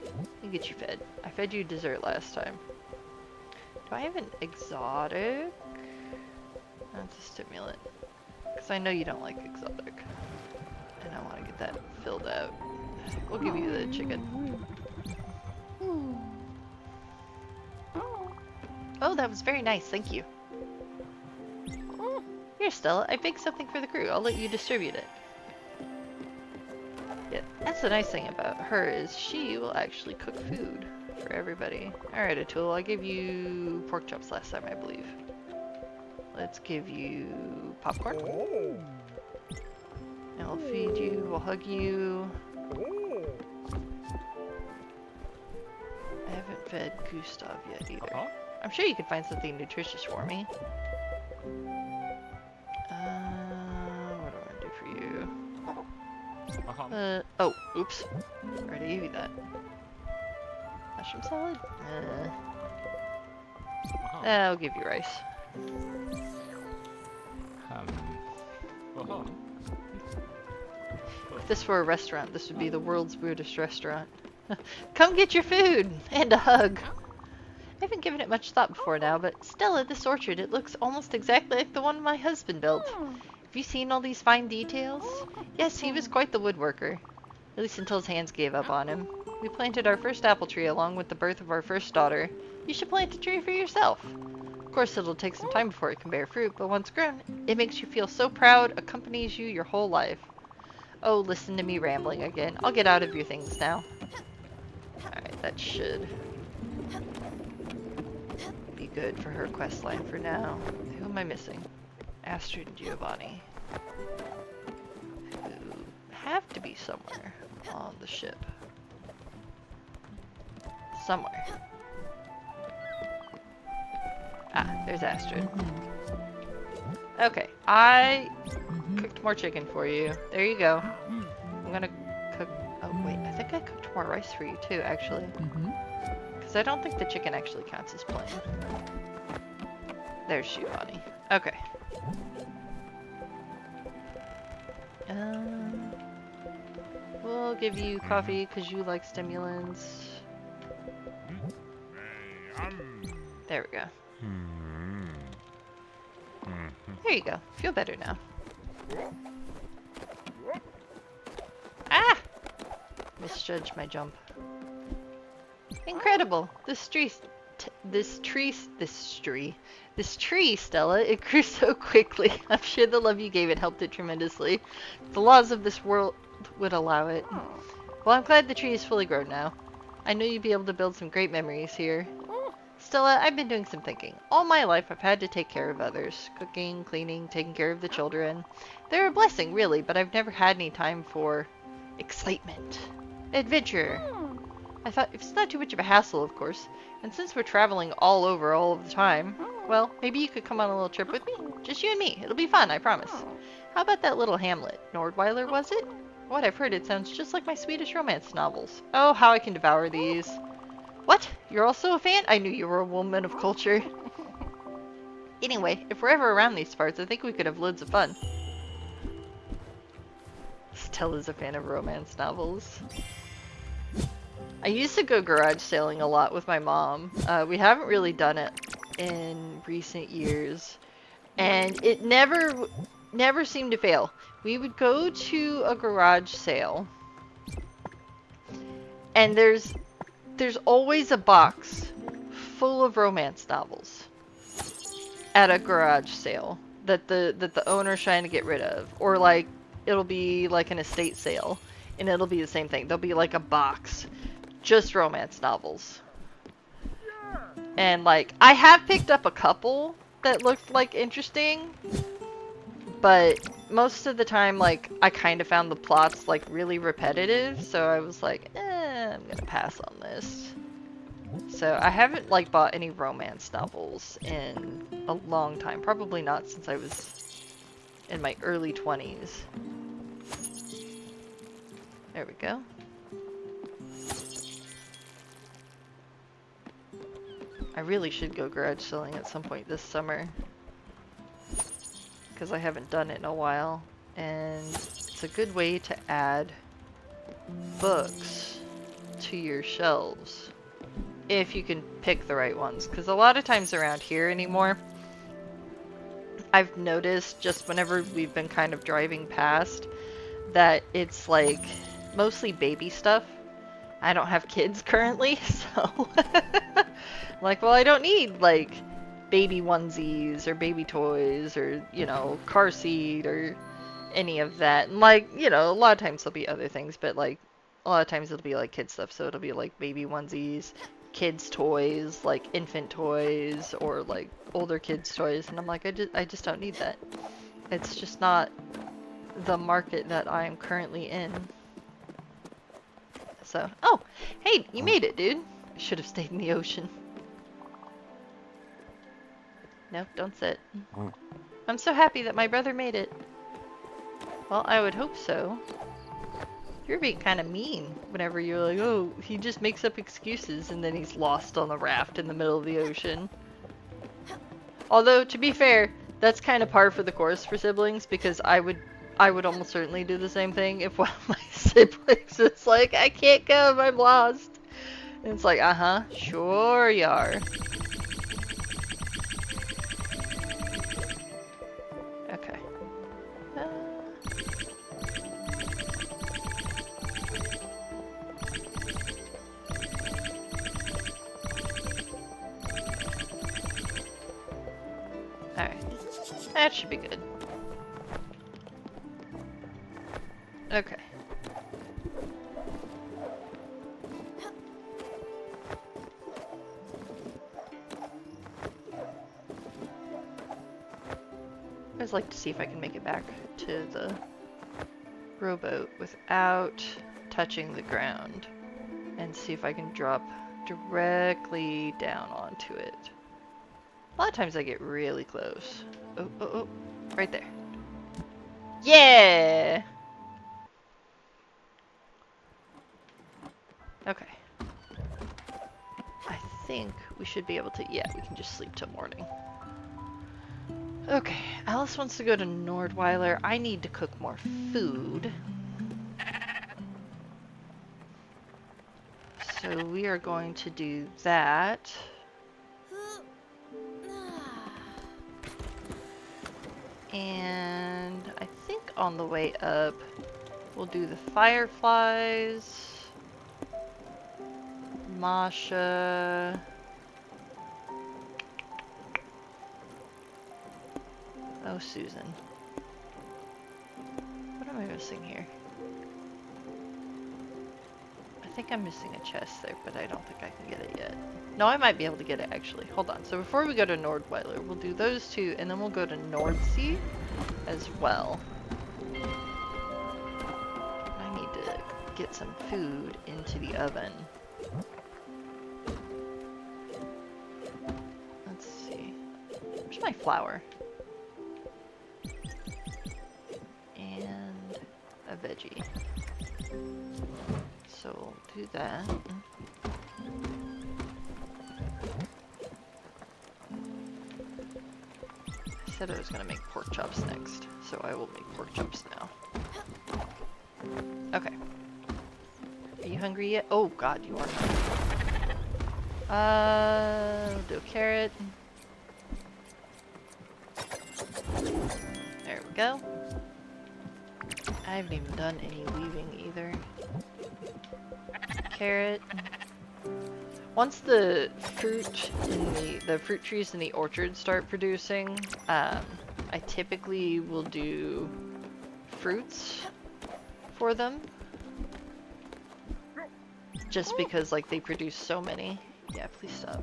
Let me get you fed. I fed you dessert last time. Do I have an exotic? That's a stimulant. Because I know you don't like exotic. And I want to get that filled out. We'll give you the chicken. Oh, that was very nice. Thank you. Here, Stella. I baked something for the crew. I'll let you distribute it. Yeah, that's the nice thing about her is she will actually cook food for everybody. Alright, Atul. I gave you pork chops last time, I believe. Let's give you popcorn. And we'll feed you, we'll hug you. I haven't fed Gustav yet either. I'm sure you could find something nutritious for me. What do I want to do for you? Oh, oops. Already gave you that. Mushroom salad? I'll give you rice. If this were a restaurant, this would be the world's weirdest restaurant. Come get your food! And a hug! I haven't given it much thought before now, but Stella, this orchard, it looks almost exactly like the one my husband built. Have you seen all these fine details? Yes, he was quite the woodworker. At least until his hands gave up on him. We planted our first apple tree along with the birth of our first daughter. You should plant a tree for yourself. Of course, it'll take some time before it can bear fruit, but once grown, it makes you feel so proud, accompanies you your whole life. Oh, listen to me rambling again. I'll get out of your things now. Alright, that should be good for her quest line for now. Who am I missing? Astrid and Giovanni. Who have to be somewhere on the ship. Somewhere. Ah, there's Astrid. Okay, I cooked more chicken for you. There you go. I'm gonna cook... Oh, wait, I think I cooked more rice for you too, actually. Because I don't think the chicken actually counts as plain. There's Giovanni. Okay. We'll give you coffee because you like stimulants. There we go. There you go. Feel better now. Ah! Misjudged my jump. Incredible! This tree, Stella, it grew so quickly. I'm sure the love you gave it helped it tremendously. The laws of this world would allow it. Well, I'm glad the tree is fully grown now. I know you'd be able to build some great memories here. Stella, I've been doing some thinking. All my life I've had to take care of others. Cooking, cleaning, taking care of the children. They're a blessing, really, but I've never had any time for excitement. Adventure. I thought, if it's not too much of a hassle, of course, and since we're traveling all over all of the time, well, maybe you could come on a little trip with me. Just you and me. It'll be fun, I promise. How about that little hamlet? Nordweiler, was it? What I've heard, it sounds just like my Swedish romance novels. Oh, how I can devour these. What? You're also a fan? I knew you were a woman of culture. Anyway, if we're ever around these parts, I think we could have loads of fun. Stella's a fan of romance novels. I used to go garage sailing a lot with my mom. We haven't really done it in recent years. And it never seemed to fail. We would go to a garage sale. And there's always a box full of romance novels at a garage sale that the owner's trying to get rid of, or like it'll be like an estate sale, and it'll be the same thing. There'll be like a box, just romance novels. And like I have picked up a couple that looked like interesting, but most of the time like I kind of found the plots like really repetitive, so I was like, I'm gonna pass on this. So I haven't like bought any romance novels in a long time. Probably not since I was in my early 20s. There we go. I really should go garage selling at some point this summer, because I haven't done it in a while, and it's a good way to add books to your shelves. If you can pick the right ones, because a lot of times around here anymore, I've noticed just whenever we've been kind of driving past that it's like mostly baby stuff. I don't have kids currently, so I'm like, well, I don't need like baby onesies or baby toys or, you know, car seat or any of that. And like, you know, a lot of times there'll be other things, but like a lot of times it'll be like kid stuff, so it'll be like baby onesies, kids toys, like infant toys, or like older kids toys, and I'm like, I just don't need that. It's just not the market that I am currently in. So, oh, hey, you made it, dude. I should have stayed in the ocean. Nope, don't sit. I'm so happy that my brother made it. Well, I would hope so. You're being kind of mean whenever you're like, oh, he just makes up excuses and then he's lost on the raft in the middle of the ocean. Although, to be fair, that's kind of par for the course for siblings, because I would almost certainly do the same thing if one of my siblings is like, I can't come, I'm lost. And it's like, sure you are. Okay. Alright. That should be good. Okay. I always like to see if I can make it back to the rowboat without touching the ground, and see if I can drop directly down onto it. A lot of times I get really close. Oh, right there. Yeah! Okay. I think we should be able to, yeah, we can just sleep till morning. Okay, Alice wants to go to Nordweiler. I need to cook more food. So we are going to do that. And I think on the way up, we'll do the fireflies. Masha. Oh, Susan. What am I missing here? I think I'm missing a chest there, but I don't think I can get it yet. No, I might be able to get it actually. Hold on. So before we go to Nordweiler, we'll do those two, and then we'll go to Nordsea as well. I need to get some food into the oven. Let's see. Where's my flour? And a veggie. So we'll do that. I said I was going to make pork chops next, so I will make pork chops now. Okay. Are you hungry yet? Oh god, you are hungry. Do a carrot. There we go. I haven't even done any weaving either. carrot. Once the fruit in the fruit trees in the orchard start producing, I typically will do fruits for them. Just because like they produce so many. Yeah, please stop.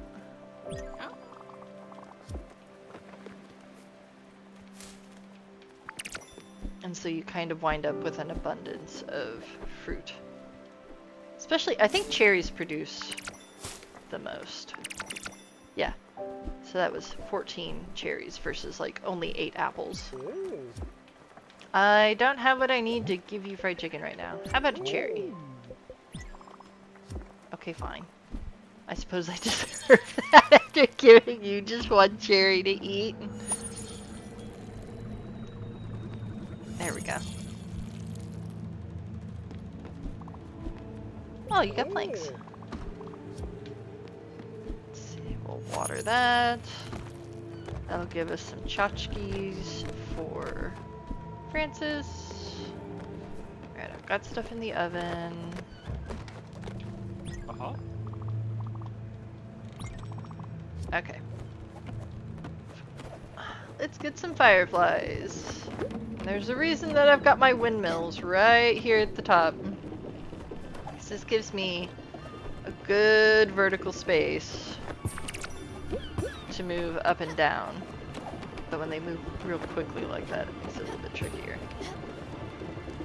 And so you kind of wind up with an abundance of fruit. Especially, I think cherries produce the most. Yeah. So that was 14 cherries versus like only 8 apples. I don't have what I need to give you fried chicken right now. How about a cherry? Okay, fine. I suppose I deserve that after giving you just one cherry to eat. There we go. Oh, you got planks. Let's see, we'll water that. That'll give us some tchotchkes for Francis. Alright, I've got stuff in the oven. Okay. Let's get some fireflies. There's a reason that I've got my windmills right here at the top. This gives me a good vertical space to move up and down. But when they move real quickly like that, it makes it a little bit trickier.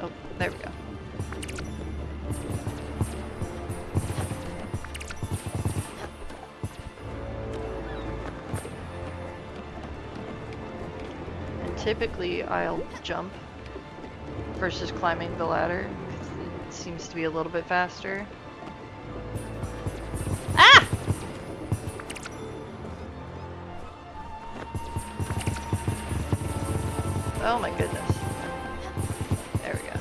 Oh, there we go. And typically I'll jump versus climbing the ladder. It seems to be a little bit faster. Ah! Oh my goodness. There we go.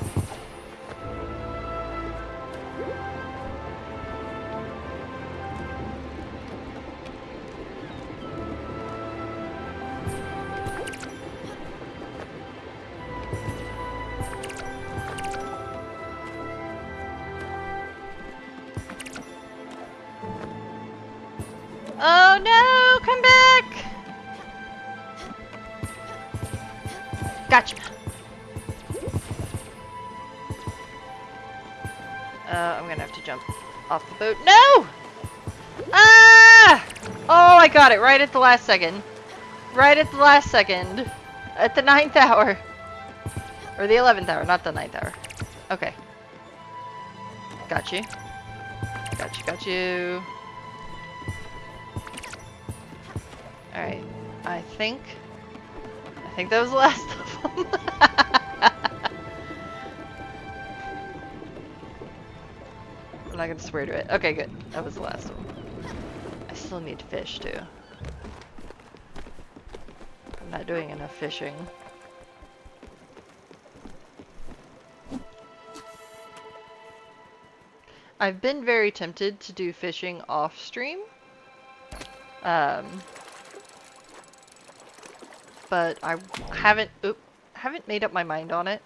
Oh no! Come back! Gotcha! I'm gonna have to jump off the boat. No! Ah! Oh, I got it right at the last second. Right at the last second. At the 9th hour. Or the 11th hour, not the 9th hour. Okay. Got you. Got you, got you. Alright. I think that was the last of them. I'm not gonna swear to it. Okay, good. That was the last one. I still need fish, too. I'm not doing enough fishing. I've been very tempted to do fishing off stream. But I haven't made up my mind on it.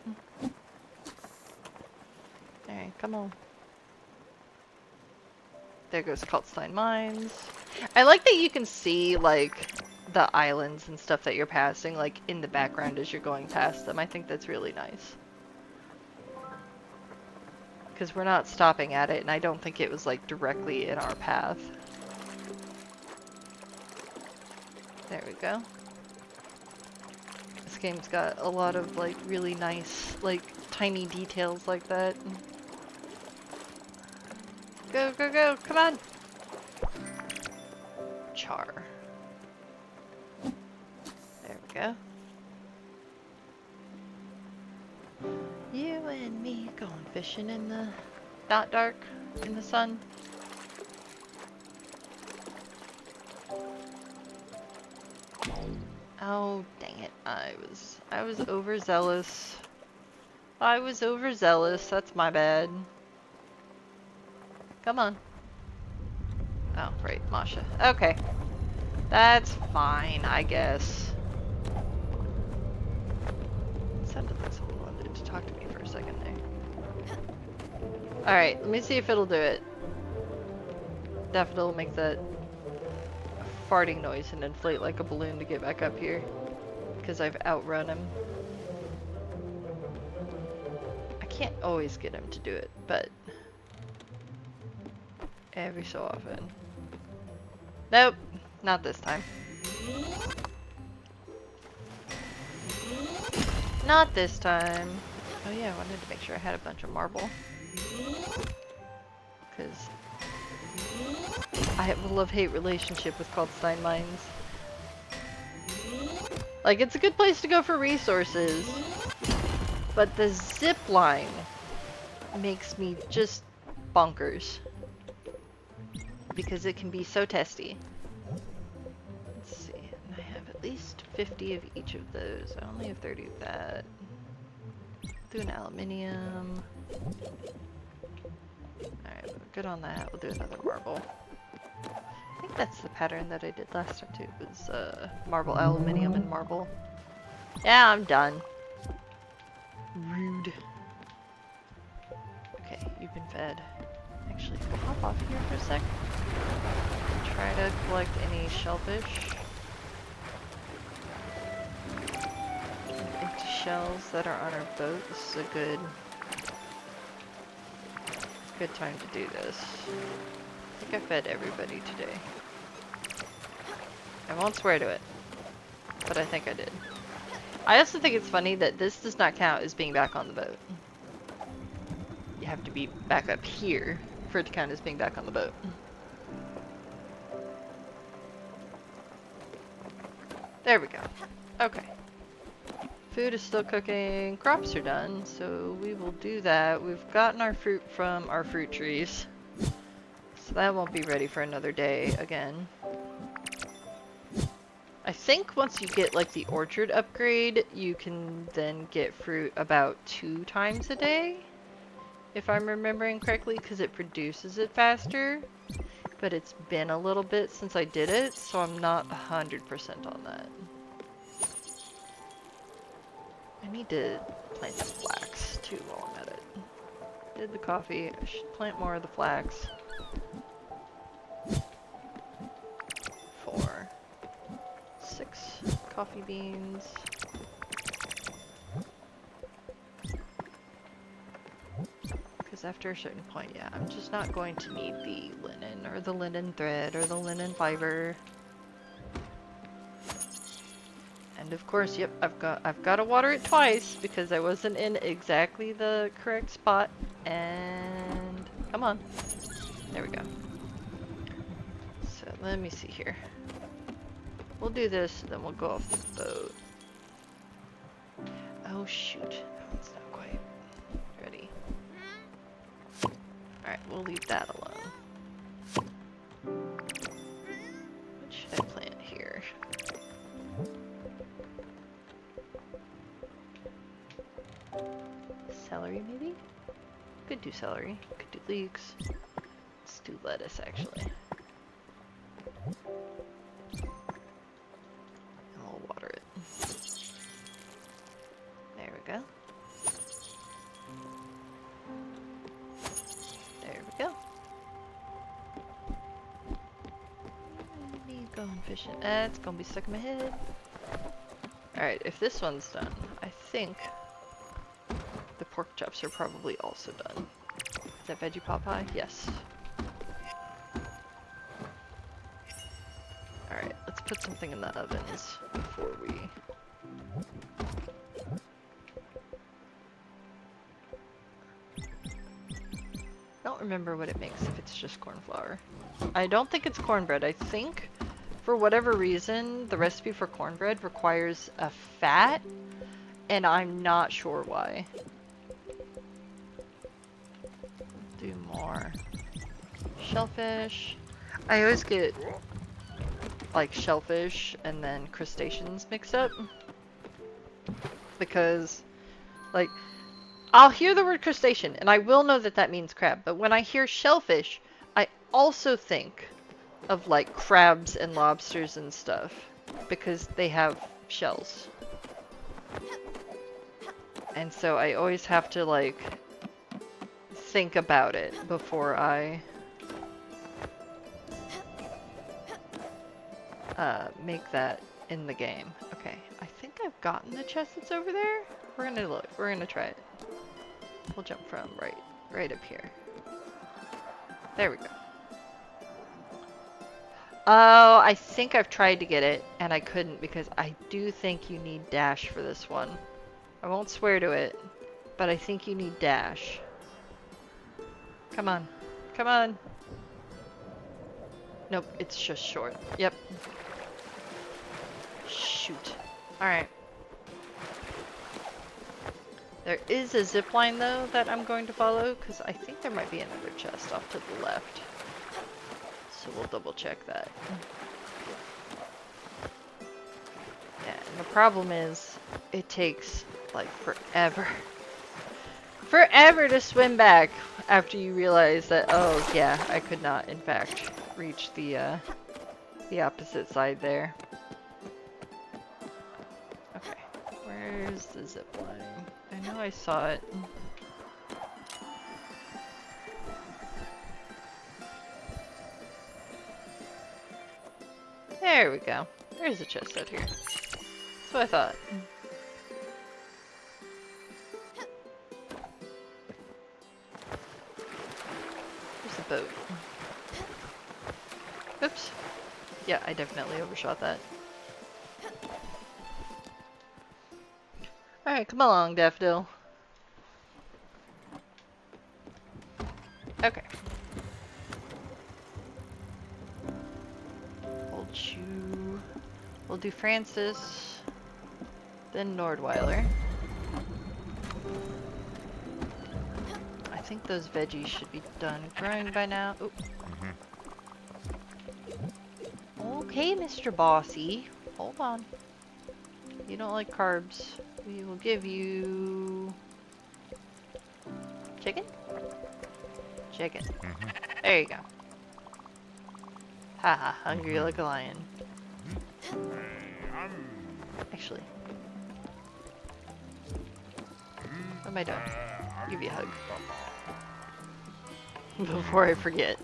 Alright, come on. There goes Kaltstein Mines. I like that you can see, like, the islands and stuff that you're passing, like, in the background as you're going past them. I think that's really nice. Because we're not stopping at it, and I don't think it was, like, directly in our path. There we go. This game's got a lot of, like, really nice, like, tiny details like that. Go, go, go! Come on! Char. There we go. You and me going fishing in the not dark, in the sun. Oh, dang it. I was overzealous. I was overzealous. That's my bad. Come on. Oh, right, Masha. Okay. That's fine, I guess. It sounded like someone wanted to talk to me for a second there. Alright, let me see if it'll do it. Daffodil will make that farting noise and inflate like a balloon to get back up here. Because I've outrun him. I can't always get him to do it, but every so often. Nope, not this time. Not this time. Oh yeah, I wanted to make sure I had a bunch of marble. Because I have a love-hate relationship with Kaldstein Mines. Like, it's a good place to go for resources, but the zip line makes me just bonkers. Because it can be so testy. Let's see, I have at least 50 of each of those. I only have 30 of that. Do an aluminium. Alright, we're good on that. We'll do another marble. I think that's the pattern that I did last time too, was marble, aluminium, and marble. Yeah, I'm done. Rude. Okay, you've been fed. Actually, hop off here for a sec. Try to collect any shellfish. Empty shells that are on our boat. This is a good time to do this. I think I fed everybody today. I won't swear to it, but I think I did. I also think it's funny that this does not count as being back on the boat. You have to be back up here for it to count as being back on the boat. There we go. Okay. Food is still cooking. Crops are done, so we will do that. We've gotten our fruit from our fruit trees. So that won't be ready for another day again. I think once you get like the orchard upgrade, you can then get fruit about 2 times a day. If I'm remembering correctly, because it produces it faster. But it's been a little bit since I did it, so I'm not 100% on that. I need to plant some flax too while I'm at it. Did the coffee, I should plant more of the flax. 4, 6 coffee beans. Because after a certain point, yeah, I'm just not going to need the linen or the linen thread or the linen fiber. And of course, yep, I've got to water it twice because I wasn't in exactly the correct spot. And come on, there we go. So let me see here. We'll do this, then we'll go off the boat. Oh shoot, that one's not quite ready. Alright, we'll leave that alone. What should I plant here? Celery, maybe? Could do celery. Could do leeks. Let's do lettuce, actually. And we'll water it. There we go. There we go. Let me go and fish it. It's gonna be stuck in my head. Alright, if this one's done, I think the pork chops are probably also done. Is that veggie pot pie? Yes. Alright, let's put something in the ovens before we... I don't remember what it makes if it's just corn flour. I don't think it's cornbread. I think, for whatever reason, the recipe for cornbread requires a fat, and I'm not sure why. Do more shellfish. I always get like shellfish and then crustaceans mixed up because like I'll hear the word crustacean and I will know that that means crab, but when I hear shellfish I also think of like crabs and lobsters and stuff because they have shells, and so I always have to like think about it before I make that in the game. Okay, I think I've gotten the chest that's over there. We're gonna look. We're gonna try it. We'll jump from right up here. There we go. Oh, I think I've tried to get it, and I couldn't because I do think you need dash for this one. I won't swear to it, but I think you need dash. Come on. Come on. Nope, it's just short. Yep. Shoot. Alright. There is a zip line though that I'm going to follow because I think there might be another chest off to the left. So we'll double check that. Yeah, and the problem is it takes like forever. Forever to swim back after you realize that, oh yeah, I could not in fact reach the opposite side there. Okay, where's the zip line? I know I saw it. There we go. There's a chest out here. That's what I thought. There's a boat. Oops. Yeah, I definitely overshot that. Alright, come along, Daffodil. Okay. We'll do Francis, then Nordweiler. I think those veggies should be done growing by now. Ooh. Okay, Mr. Bossy. Hold on. You don't like carbs. We will give you... chicken? Chicken. There you go. Haha, hungry like a lion. Actually. What am I doing? I'll give you a hug. Before I forget.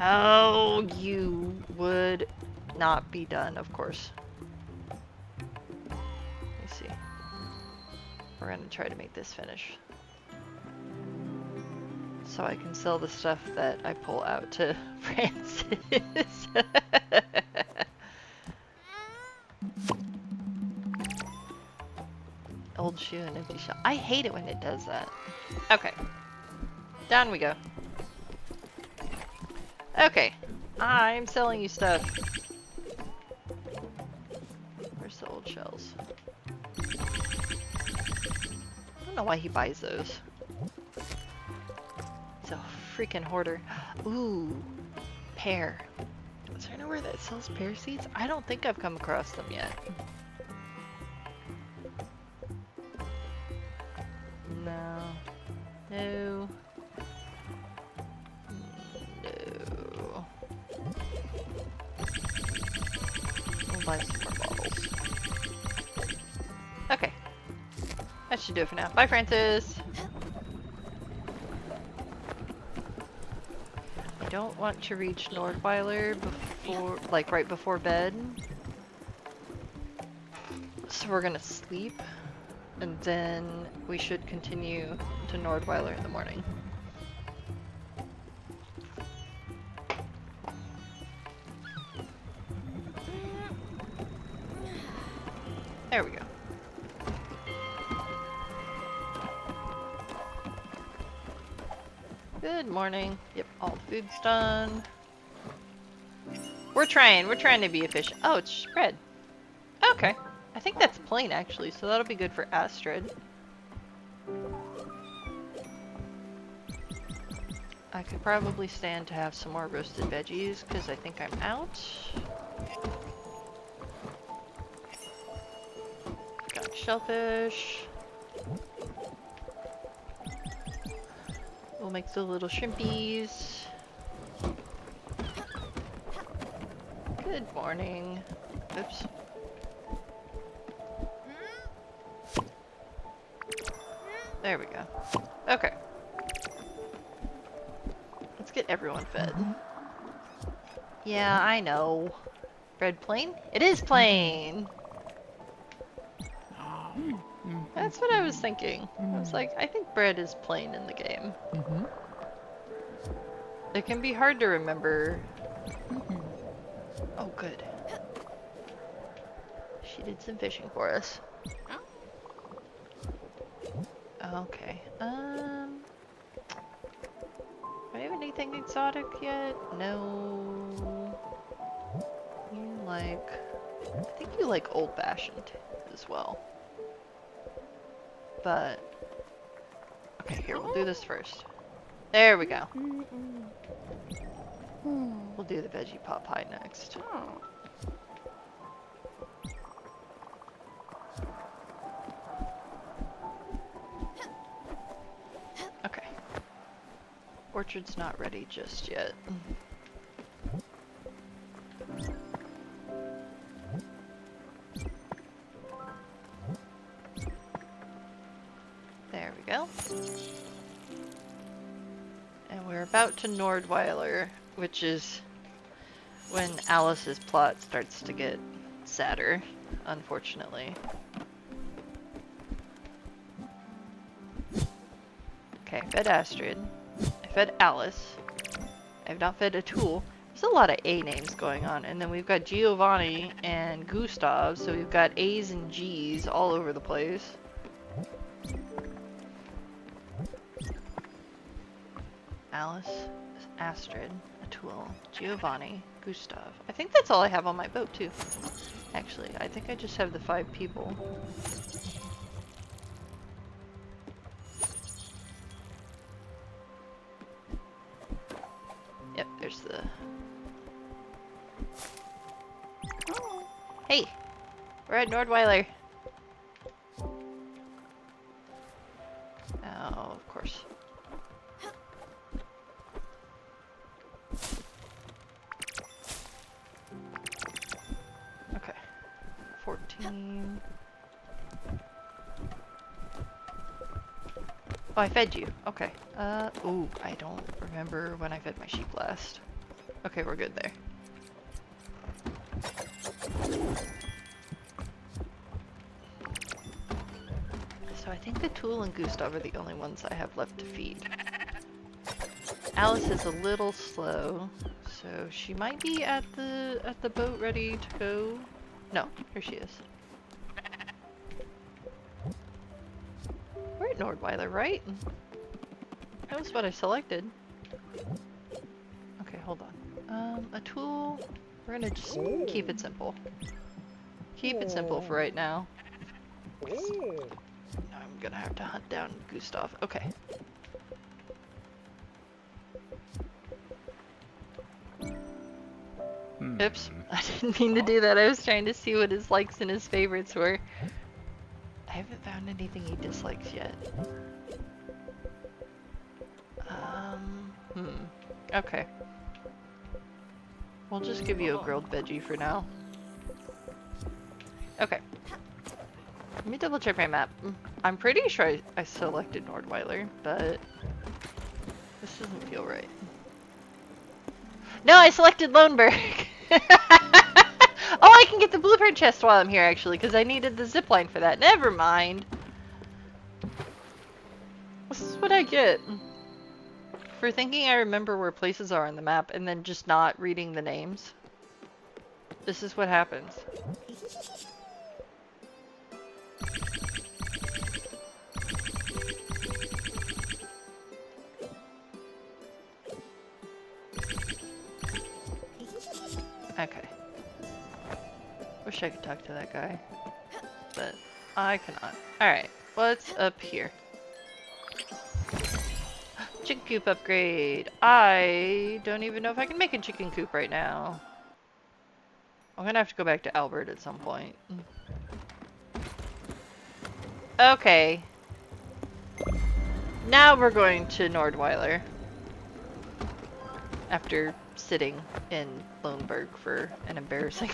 Oh, you would not be done, of course. Let me see. We're gonna try to make this finish. So I can sell the stuff that I pull out to Francis. Old shoe and empty shell. I hate it when it does that. Okay. Down we go. Okay. I'm selling you stuff. Where's the old shells? I don't know why he buys those. He's a freaking hoarder. Ooh. Pear. Is there anywhere that sells pear seeds? I don't think I've come across them yet. No. No. No. We'll buy some more bottles. Okay. That should do it for now. Bye, Francis! I don't want to reach Nordweiler before, like, right before bed. So we're gonna sleep. And then we should continue to Nordweiler in the morning. There we go. Good morning. Yep, all the food's done. We're trying to be efficient. Oh, it's spread. Okay. I think that's plain actually, so that'll be good for Astrid. I could probably stand to have some more roasted veggies because I think I'm out. Got shellfish. We'll make the little shrimpies. Good morning. Oops. There we go. Okay. Let's get everyone fed. Yeah, I know. Bread plain? It is plain! That's what I was thinking. I was like, I think bread is plain in the game. It can be hard to remember. Oh, good. She did some fishing for us. Okay. Do I have anything exotic yet? No. You like... I think you like old-fashioned as well. But... Okay, here, we'll do this first. There we go. We'll do the veggie pot pie next. Okay. Orchard's not ready just yet. There we go. And we're about to Nordweiler, which is when Alice's plot starts to get sadder, unfortunately. Okay, I fed Astrid. I fed Alice. I have not fed Atul. There's a lot of A names going on. And then we've got Giovanni and Gustav, so we've got A's and G's all over the place. Alice, Astrid, Atul, Giovanni, Gustav. I think that's all I have on my boat, too. Actually, I think I just have the 5 people. Yep, there's the... Hey! We're at Nordweiler! Oh, of course. Okay. 14... Oh, I fed you. Okay. Ooh, I don't remember when I fed my sheep last. Okay, we're good there. So I think Atul and Gustav are the only ones I have left to feed. Alice is a little slow, so she might be at the boat ready to go. No, here she is. We're at Nordweiler, right? That was what I selected. Okay, hold on. Atul, we're gonna just keep it simple. Keep it simple for right now. I'm gonna have to hunt down Gustav. Okay. Oops, I didn't mean to do that. I was trying to see what his likes and his favorites were. I haven't found anything he dislikes yet. Okay. We'll just give you a grilled veggie for now. Okay. Let me double check my map. I'm pretty sure I selected Nordweiler, but this doesn't feel right. No, I selected Loneberg! Oh, I can get the blueprint chest while I'm here, actually, because I needed the zipline for that. Never mind. This is what I get for thinking I remember where places are on the map and then just not reading the names. This is what happens. Okay. Wish I could talk to that guy, but I cannot. Alright, what's up here? Chicken coop upgrade. I don't even know if I can make a chicken coop right now. I'm gonna have to go back to Albert at some point. Okay. Now we're going to Nordweiler. After sitting in Loneberg for an embarrassing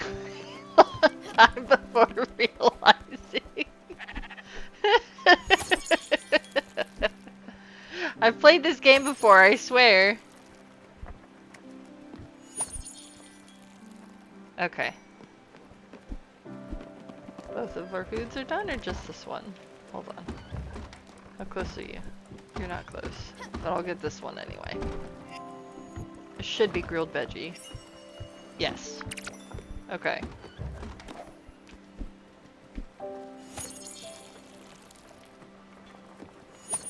long time before realizing. I've played this game before, I swear. Okay. Both of our foods are done, or just this one? Hold on. How close are you? You're not close. But I'll get this one anyway. It should be grilled veggie. Yes. Okay.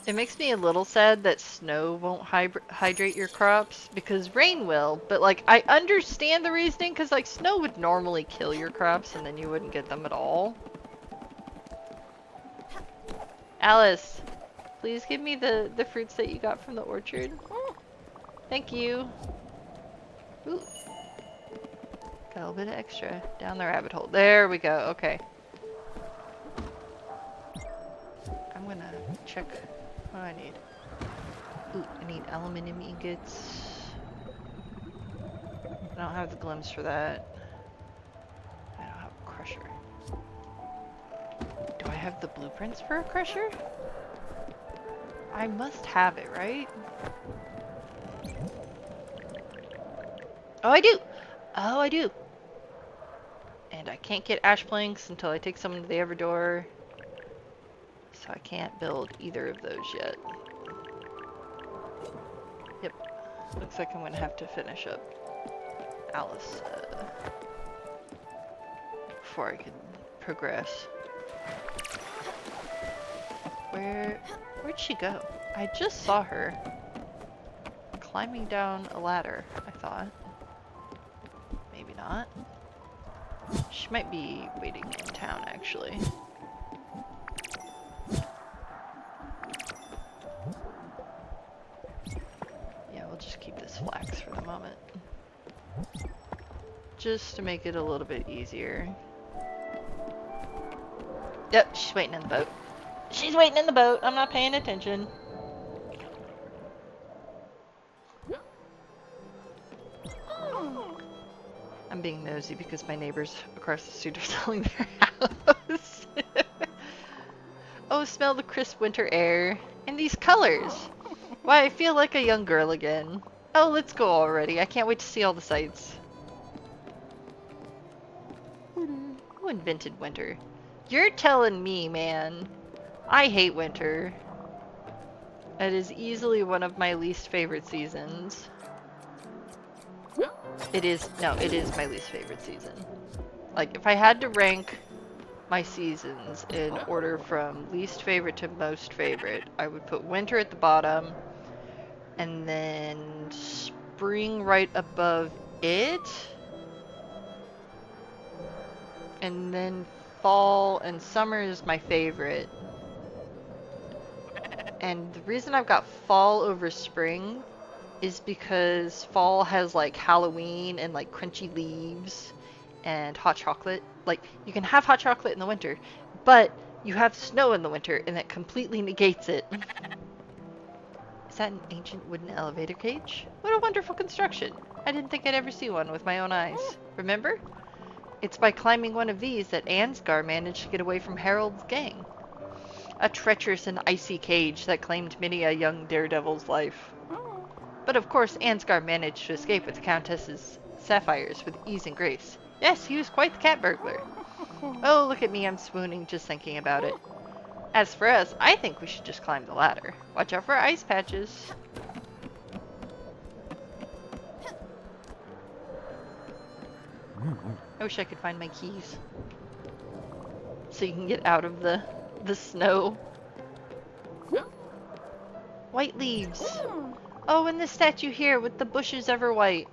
It makes me a little sad that snow won't hydrate your crops, because rain will, but like, I understand the reasoning, because like, snow would normally kill your crops and then you wouldn't get them at all. Alice, please give me the fruits that you got from the orchard. Thank you. Ooh. Got a little bit of extra down the rabbit hole. There we go, okay. I'm gonna check what I need. Ooh, I need aluminum ingots. I don't have the glims for that. I don't have a crusher. Do I have the blueprints for a crusher? I must have it, right? Oh, I do! Oh, I do! And I can't get ash planks until I take someone to the Everdor. So I can't build either of those yet. Yep. Looks like I'm gonna have to finish up Alice before I can progress. Where'd she go? I just saw her climbing down a ladder, I thought. Maybe not. She might be waiting in town, actually. Yeah, we'll just keep this flax for the moment. Just to make it a little bit easier. Yep, she's waiting in the boat. She's waiting in the boat. I'm not paying attention. I'm being nosy because my neighbors across the street are selling their house. Oh, smell the crisp winter air. And these colors. Why, I feel like a young girl again. Oh, let's go already. I can't wait to see all the sights. Who invented winter? You're telling me, man. I hate winter. It is easily one of my least favorite seasons. It is my least favorite season. Like, if I had to rank my seasons in order from least favorite to most favorite, I would put winter at the bottom, and then spring right above it, and then fall and summer is my favorite. And the reason I've got fall over spring is because fall has like Halloween and like crunchy leaves and hot chocolate. Like, you can have hot chocolate in the winter, but you have snow in the winter and that completely negates it. Is that an ancient wooden elevator cage? What a wonderful construction. I didn't think I'd ever see one with my own eyes. Remember? It's by climbing one of these that Ansgar managed to get away from Harold's gang. A treacherous and icy cage that claimed many a young daredevil's life. But of course, Ansgar managed to escape with the Countess's sapphires with ease and grace. Yes, he was quite the cat burglar. Oh, look at me, I'm swooning just thinking about it. As for us, I think we should just climb the ladder. Watch out for ice patches. I wish I could find my keys. So you can get out of the snow. White leaves. Oh, and the statue here with the bushes ever white.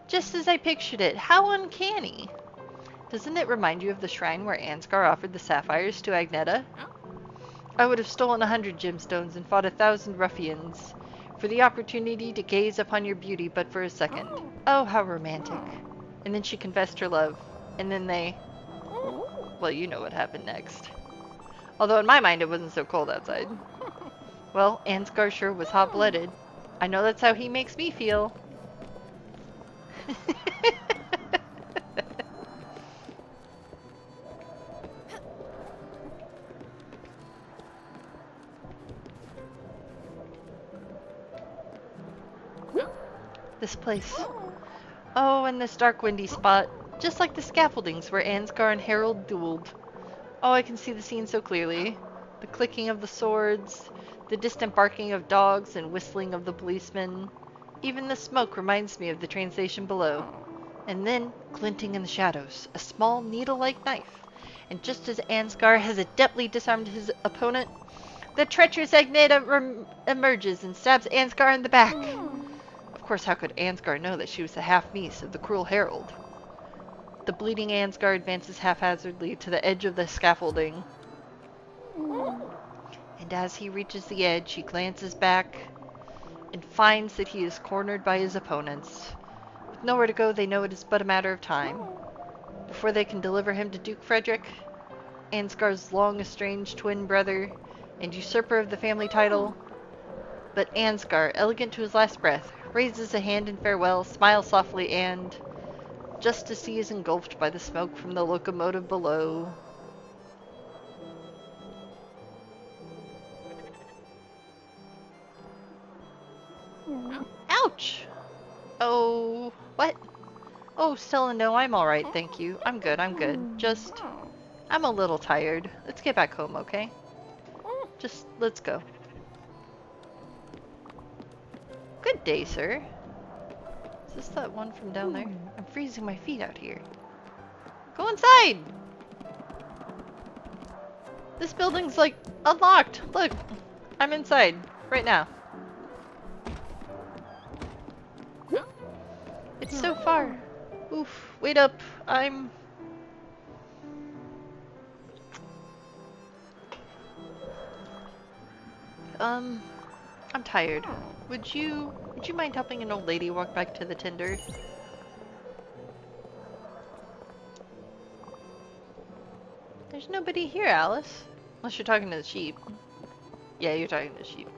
Just as I pictured it. How uncanny. Doesn't it remind you of the shrine where Ansgar offered the sapphires to Agneta? I would have stolen 100 gemstones and fought 1,000 ruffians for the opportunity to gaze upon your beauty but for a second. Oh, how romantic. And then she confessed her love. And then they... Well, you know what happened next. Although in my mind it wasn't so cold outside. Well, Ansgar sure was hot-blooded. I know that's how he makes me feel. This place. Oh, and this dark windy spot. just like the scaffoldings where Ansgar and Harold dueled. Oh, I can see the scene so clearly. The clicking of the swords, the distant barking of dogs and whistling of the policemen. Even the smoke reminds me of the train station below. And then, glinting in the shadows, a small needle-like knife. And just as Ansgar has adeptly disarmed his opponent, the treacherous Agneta emerges and stabs Ansgar in the back. Of course, how could Ansgar know that she was the half-niece of the cruel Harold? The bleeding Ansgar advances haphazardly to the edge of the scaffolding. And as he reaches the edge, he glances back and finds that he is cornered by his opponents. With nowhere to go, they know it is but a matter of time. Before they can deliver him to Duke Frederick, Ansgar's long-estranged twin brother and usurper of the family title. But Ansgar, elegant to his last breath, raises a hand in farewell, smiles softly, and, just as he is engulfed by the smoke from the locomotive below... Ouch! Oh, what? Oh, Stella, no, I'm alright, thank you. I'm good, I'm good. Just, I'm a little tired. Let's get back home, okay? Just, let's go. Good day, sir. Is this that one from down there? I'm freezing my feet out here. Go inside! This building's, like, unlocked. Look, I'm inside, right now. It's so far. Oof, wait up. I'm tired. Would you mind helping an old lady walk back to the tender? There's nobody here, Alice. Unless you're talking to the sheep. Yeah, you're talking to the sheep.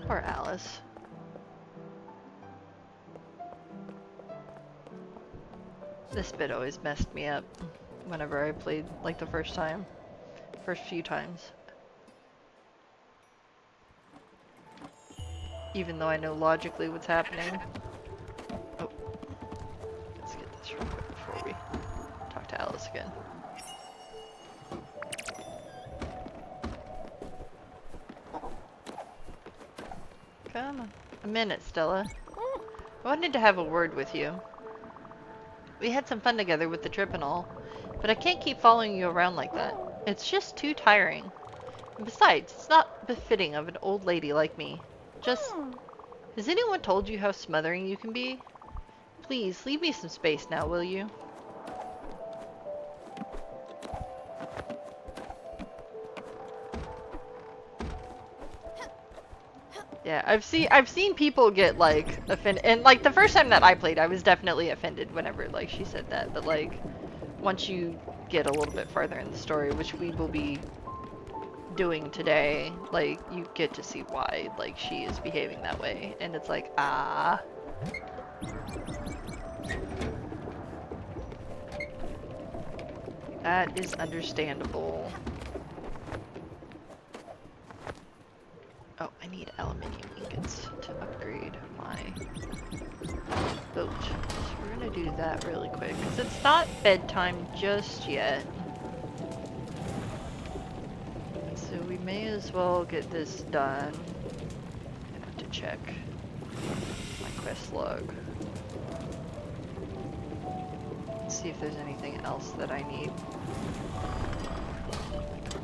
Poor Alice. This bit always messed me up whenever I played, like, the first few times. Even though I know logically what's happening. Oh. Let's get this real quick before we talk to Alice again. Come on. A minute, Stella. I wanted to have a word with you. We had some fun together with the trip and all, but I can't keep following you around like that. It's just too tiring. And besides, it's not befitting of an old lady like me. Just... Has anyone told you how smothering you can be? Please, leave me some space now, will you? Yeah, I've seen people get, like, offended, and, like, the first time that I played, I was definitely offended whenever, like, she said that, but, like, once you get a little bit farther in the story, which we will be doing today, like, you get to see why, like, she is behaving that way, and it's like, ah. That is understandable. Oh, I need aluminium ingots to upgrade my boat. So we're gonna do that really quick, because it's not bedtime just yet. So we may as well get this done. I have to check my quest log. See if there's anything else that I need.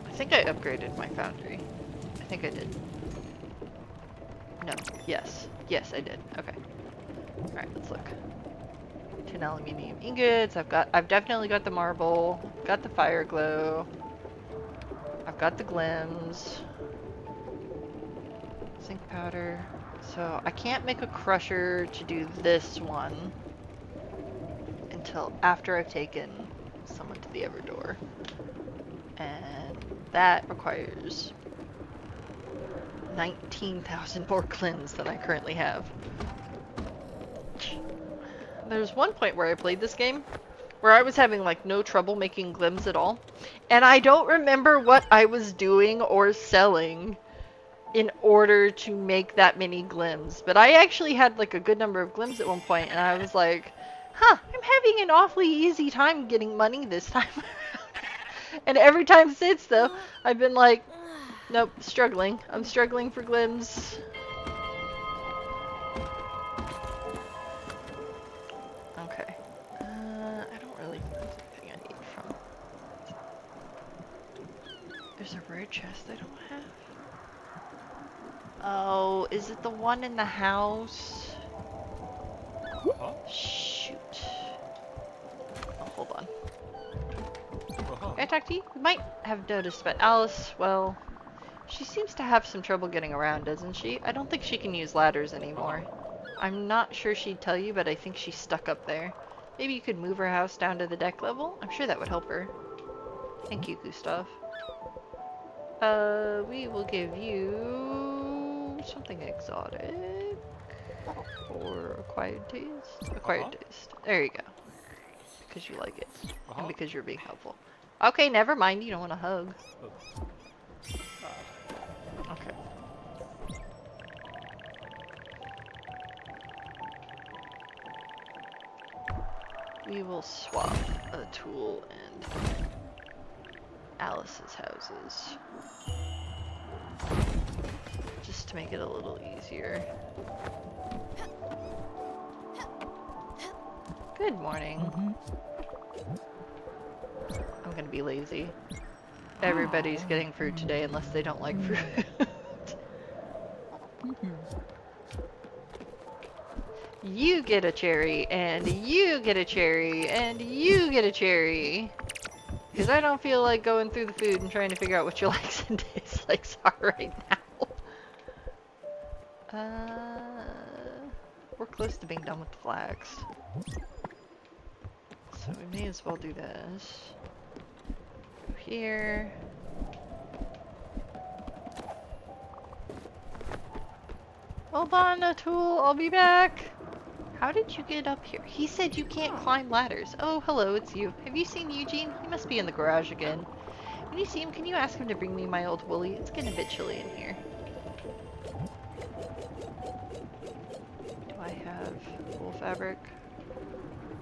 I think I upgraded my foundry. I think I did. No. Yes. Yes, I did. Okay. Alright, let's look. 10 aluminium ingots. I've definitely got the marble. Got the fire glow. I've got the glims. Zinc powder. So I can't make a crusher to do this one until after I've taken someone to the Everdor. And that requires 19,000 more glims than I currently have. There's one point where I played this game where I was having like no trouble making glims at all, and I don't remember what I was doing or selling in order to make that many glims. But I actually had like a good number of glims at one point, and I was like, huh, I'm having an awfully easy time getting money this time. And every time since, though, I've been like, nope, struggling. I'm struggling for glims. Okay. I don't really think there's anything I need from... There's a rare chest I don't have. Oh, is it the one in the house? Huh? Shoot. Oh, hold on. Uh-huh. Can I talk to you? You might have noticed, but Alice, well, she seems to have some trouble getting around, doesn't she? I don't think she can use ladders anymore. I'm not sure she'd tell you, but I think she's stuck up there. Maybe you could move her house down to the deck level? I'm sure that would help her. Thank you, Gustav. We will give you something exotic. Or acquired taste? Acquired taste. There you go. Because you like it. And because you're being helpful. Okay, never mind. You don't want a hug. Okay. We will swap a tool and Alice's houses. Just to make it a little easier. Good morning. I'm gonna be lazy. Everybody's getting fruit today unless they don't like fruit. You get a cherry, and you get a cherry, and you get a cherry. Because I don't feel like going through the food and trying to figure out what your likes and dislikes are right now. We're close to being done with the flags. So we may as well do this. Go here. Hold on, a tool, I'll be back. How did you get up here? He said you can't climb ladders. Oh, hello, it's you. Have you seen Eugene? He must be in the garage again. When you see him, can you ask him to bring me my old woolly? It's getting a bit chilly in here. Do I have wool fabric?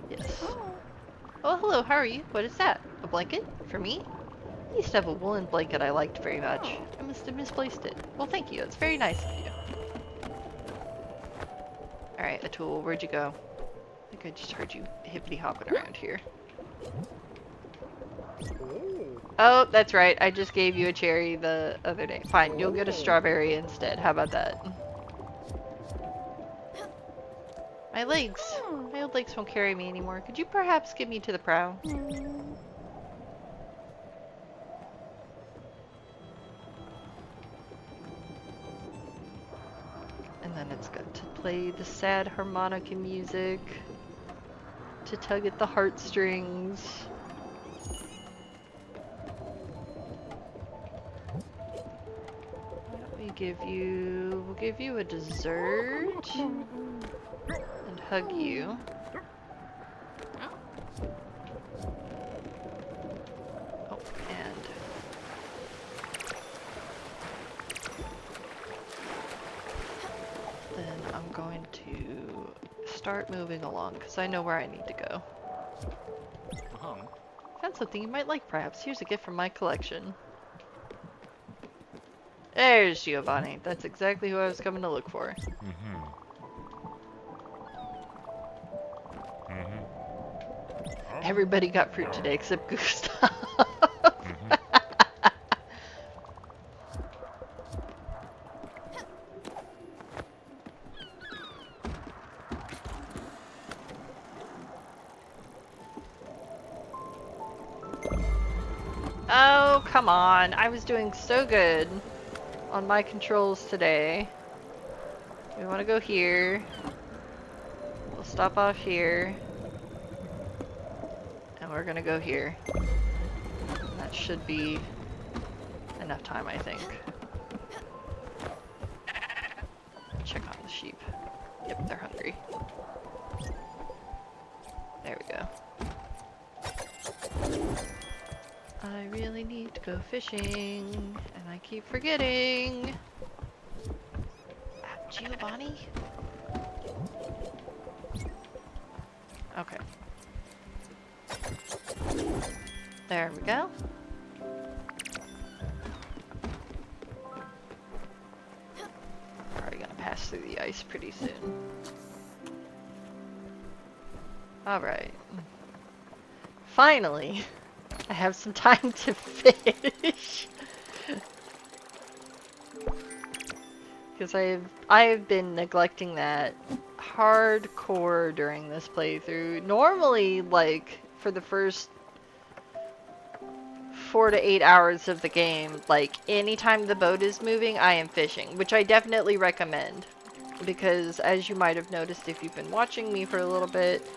Yes. Oh, hello, how are you? What is that? A blanket? For me? I used to have a woolen blanket I liked very much. I must have misplaced it. Well, thank you. It's very nice of you. Alright, Atul, where'd you go? I think I just heard you hippity-hopping around here. Oh, that's right. I just gave you a cherry the other day. Fine, you'll get a strawberry instead. How about that? My legs. My old legs won't carry me anymore. Could you perhaps get me to the prow? And then it's got to play the sad harmonica music to tug at the heartstrings. Why don't we we'll give you a dessert and hug you. Oh, and then I'm going to start moving along because I know where I need to go. Found something you might like, perhaps. Here's a gift from my collection. There's Giovanni. That's exactly who I was coming to look for. Everybody got fruit today except Gustav. Oh, come on. I was doing so good on my controls today. We want to go here. We'll stop off here. And we're gonna go here. And that should be enough time, I think. Check on the sheep. Yep, they're hungry. There we go. I really need to go fishing, and I keep forgetting. Giovanni? Okay. There we go. Probably gonna pass through the ice pretty soon. Alright. Finally, I have some time to fish. Because I've been neglecting that hardcore during this playthrough. Normally, like, for the first 4 to 8 hours of the game, like, anytime the boat is moving, I am fishing, which I definitely recommend. Because, as you might have noticed if you've been watching me for a little bit,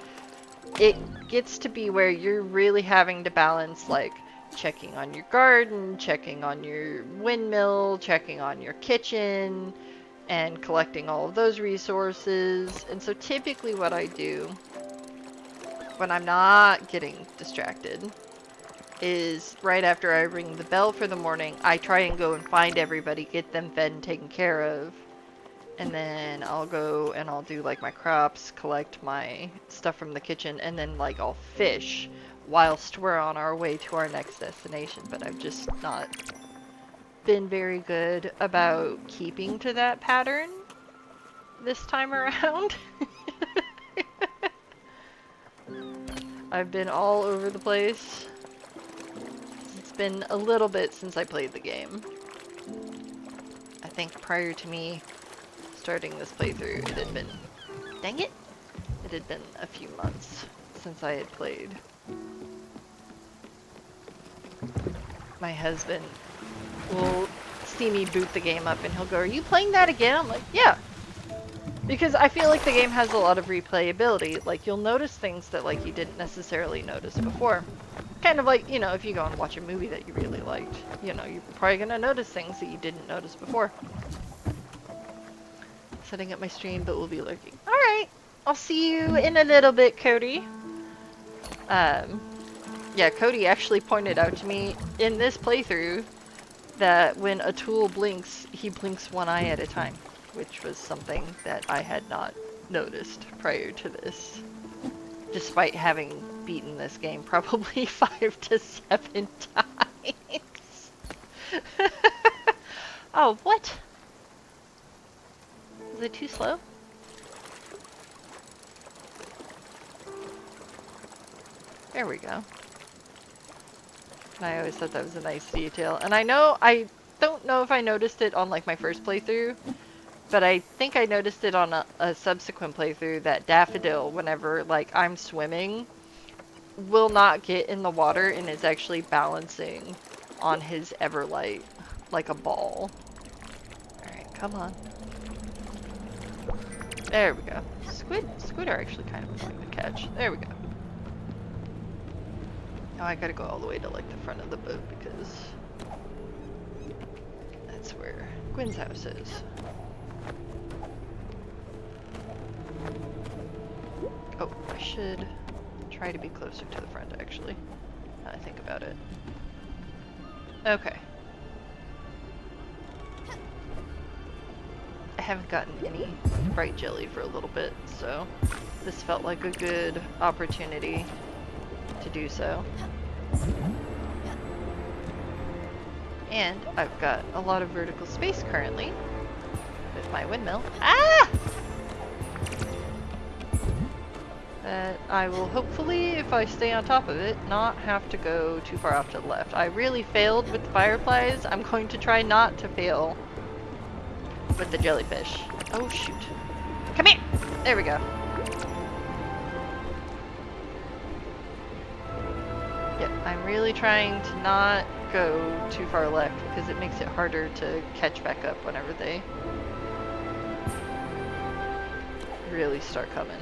it gets to be where you're really having to balance, like, checking on your garden, checking on your windmill, checking on your kitchen, and collecting all of those resources. And so typically what I do when I'm not getting distracted is right after I ring the bell for the morning, I try and go and find everybody, get them fed and taken care of. And then I'll go and I'll do like my crops, collect my stuff from the kitchen, and then like I'll fish whilst we're on our way to our next destination. But I've just not been very good about keeping to that pattern this time around. I've been all over the place. It's been a little bit since I played the game. I think prior to me starting this playthrough, it had been, dang it, it had been a few months since I had played. My husband will see me boot the game up and he'll go, "Are you playing that again?" I'm like, "Yeah." Because I feel like the game has a lot of replayability. Like, you'll notice things that, like, you didn't necessarily notice before. Kind of like, you know, if you go and watch a movie that you really liked, you know, you're probably gonna notice things that you didn't notice before. Setting up my stream, but we'll be lurking. Alright, I'll see you in a little bit, Cody. Yeah, Cody actually pointed out to me in this playthrough that when a tool blinks, he blinks one eye at a time, which was something that I had not noticed prior to this, despite having beaten this game probably 5 to 7 times. Oh, what? Is it too slow? There we go. And I always thought that was a nice detail. And I don't know if I noticed it on like my first playthrough, but I think I noticed it on a subsequent playthrough that Daffodil, whenever like I'm swimming, will not get in the water and is actually balancing on his Everlight like a ball. Alright, come on. There we go. Squid are actually kind of annoying to catch. There we go. Now I gotta go all the way to like the front of the boat because that's where Gwen's house is. Oh, I should try to be closer to the front actually, now I think about it. Okay. I haven't gotten any bright jelly for a little bit, so this felt like a good opportunity to do so. And I've got a lot of vertical space currently with my windmill. Ah! That I will hopefully, if I stay on top of it, not have to go too far off to the left. I really failed with the fireflies. I'm going to try not to fail with the jellyfish. Oh shoot. Come here! There we go. Yep, I'm really trying to not go too far left because it makes it harder to catch back up whenever they really start coming.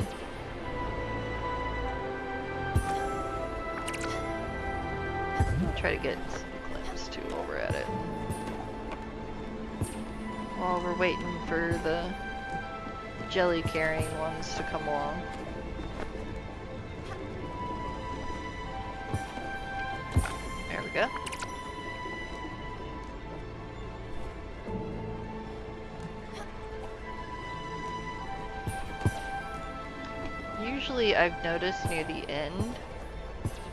I'll try to get some clams too while we're at it. While we're waiting for the jelly carrying ones to come along. There we go. usually I've noticed near the end,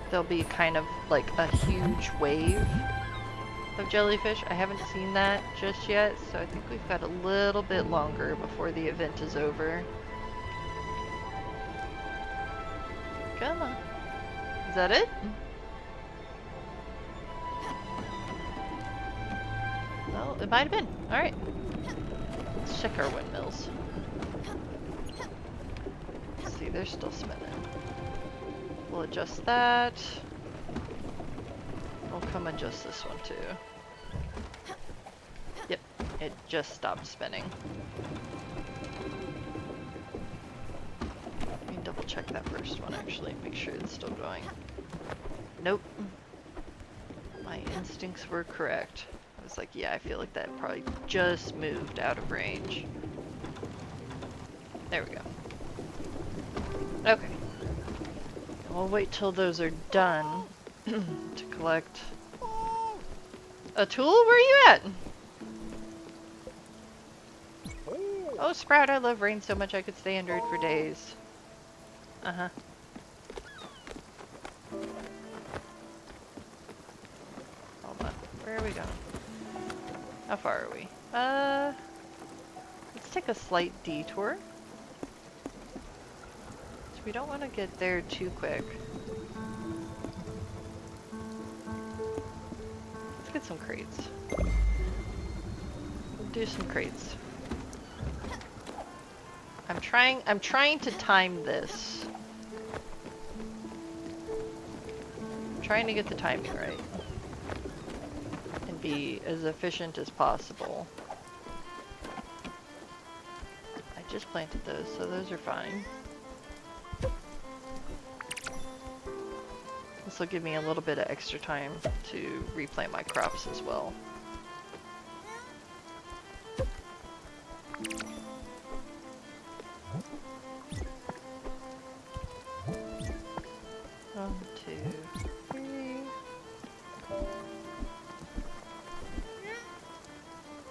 there'll be kind of like a huge wave of jellyfish. I haven't seen that just yet, so I think we've got a little bit longer before the event is over. Come on. Is that it? Well, it might have been. Alright. Let's check our windmills. Let's see, they're still spinning. We'll adjust that. We'll come adjust this one too. Yep, it just stopped spinning. Let me double check that first one actually, make sure it's still going. Nope. My instincts were correct. I was like, yeah, I feel like that probably just moved out of range. There we go. Okay. We'll wait till those are done to collect a tool. Where are you at? Oh, Sprout, I love rain so much I could stay under it for days. Uh-huh. Hold on. Where are we going? How far are we? Let's take a slight detour. So we don't want to get there too quick. Let's get some crates. We'll do some crates. I'm trying to time this. I'm trying to get the timing right. And be as efficient as possible. I just planted those, so those are fine. This will give me a little bit of extra time to replant my crops as well. One, two, three.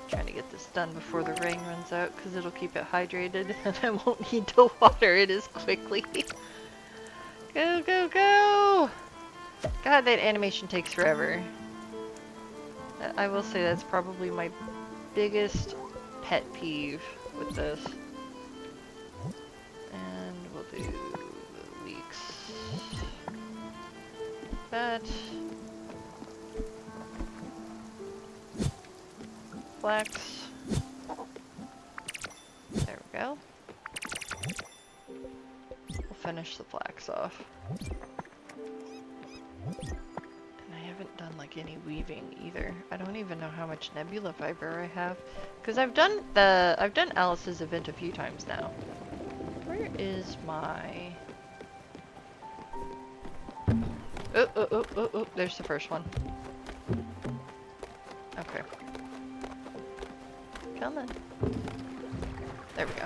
Trying to get this done before the rain runs out because it'll keep it hydrated and I won't need to water it as quickly. Go, go, go! God, that animation takes forever. I will say that's probably my biggest pet peeve with this. And we'll do the leeks. That. Flax. There we go. We'll finish the flax off. And I haven't done like any weaving either. I don't even know how much nebula fiber I have. Because I've done Alice's event a few times now. Where is my... Oh, there's the first one. Okay. Come on. There we go.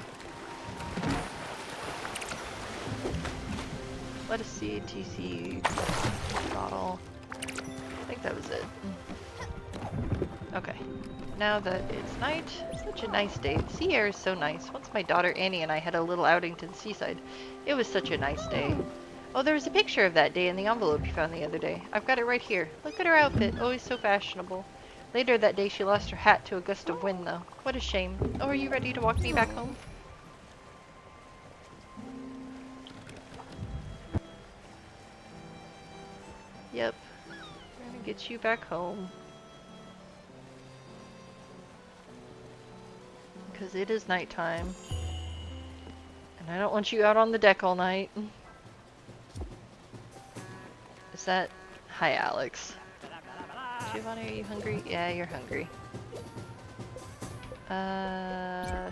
Let us see TC bottle. I think that was it. Okay. Now that it's night, such a nice day. The sea air is so nice. Once my daughter Annie and I had a little outing to the seaside. It was such a nice day. Oh, there was a picture of that day in the envelope you found the other day. I've got it right here. Look at her outfit. Always so fashionable. Later that day, she lost her hat to a gust of wind, though. What a shame. Oh, are you ready to walk me back home? Yep. We're gonna get you back home. Because it is nighttime. And I don't want you out on the deck all night. Is that... Hi, Alex. Giovanni, are you hungry? Yeah, you're hungry.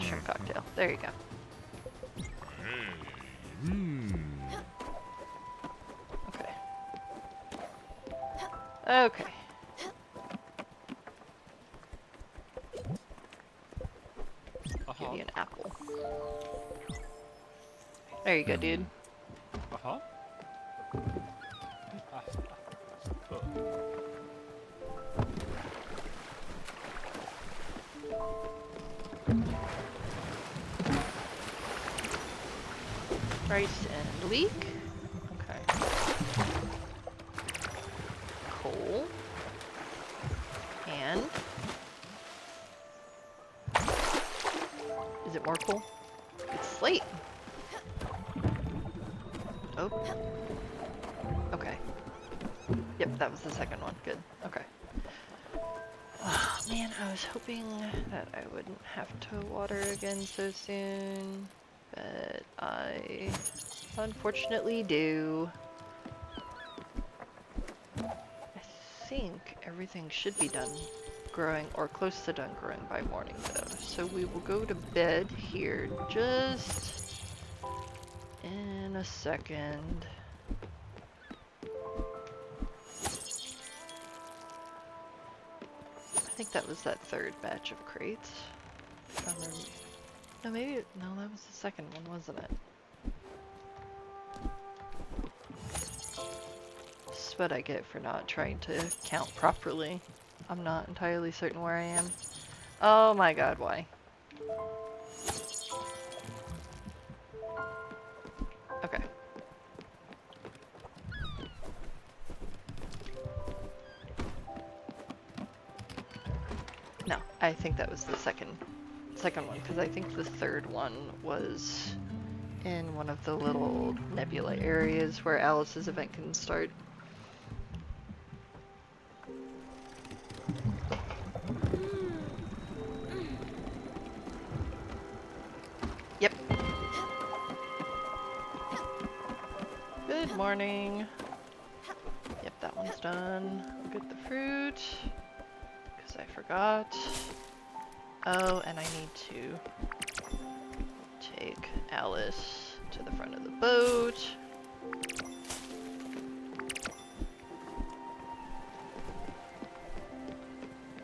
Shrimp cocktail. There you go. Okay. Okay. Give you an apple. There you go, dude. Rice and leak. Okay. Coal. And is it more coal? It's slate. Oh. Okay. Yep, that was the second one. Good. Okay. Oh, man, I was hoping that I wouldn't have to water again so soon, but I unfortunately do. I think everything should be done growing or close to done growing by morning though. So we will go to bed here just in a second. I think that was that third batch of crates. No, maybe, no, that was the second one, wasn't it? This is what I get for not trying to count properly. I'm not entirely certain where I am. Oh my god, why? Okay. No, I think that was the second one, because I think the third one was in one of the little nebula areas where Alice's event can start. Yep. Good morning. Yep, that one's done. We'll get the fruit, because I forgot. Oh, and I need to take Alice to the front of the boat.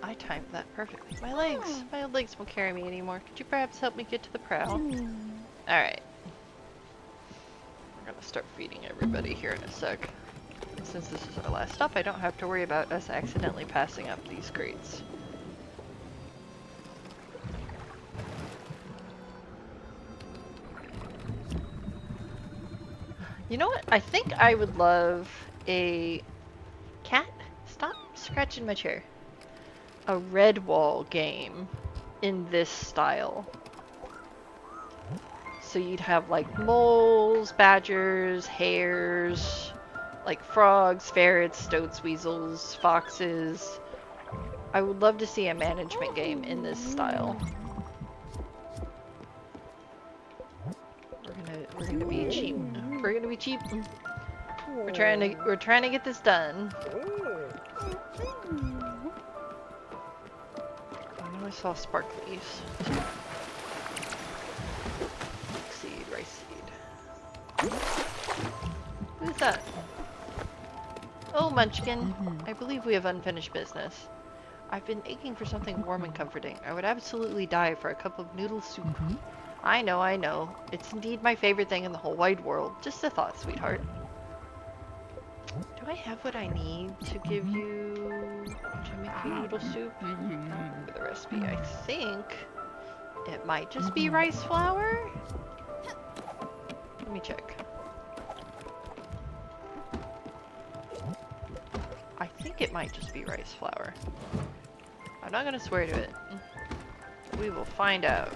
I timed that perfectly. My legs won't carry me anymore. Could you perhaps help me get to the prow? Alright. We're gonna start feeding everybody here in a sec. Since this is our last stop, I don't have to worry about us accidentally passing up these crates. You know what? I think I would love a cat. Stop scratching my chair. A Redwall game in this style. So you'd have like moles, badgers, hares, like frogs, ferrets, stoats, weasels, foxes. I would love to see a management game in this style. We're gonna be cheap. We're gonna be cheap. We're trying to get this done. I know I saw sparklies. Seed, rice seed. Who's that? Oh, Munchkin. I believe we have unfinished business. I've been aching for something warm and comforting. I would absolutely die for a cup of noodle soup. I know, I know. It's indeed my favorite thing in the whole wide world. Just a thought, sweetheart. Do I have what I need to give you to make you noodle soup? I don't remember the recipe. I think it might just be rice flour. Let me check. I think it might just be rice flour. I'm not gonna swear to it. We will find out.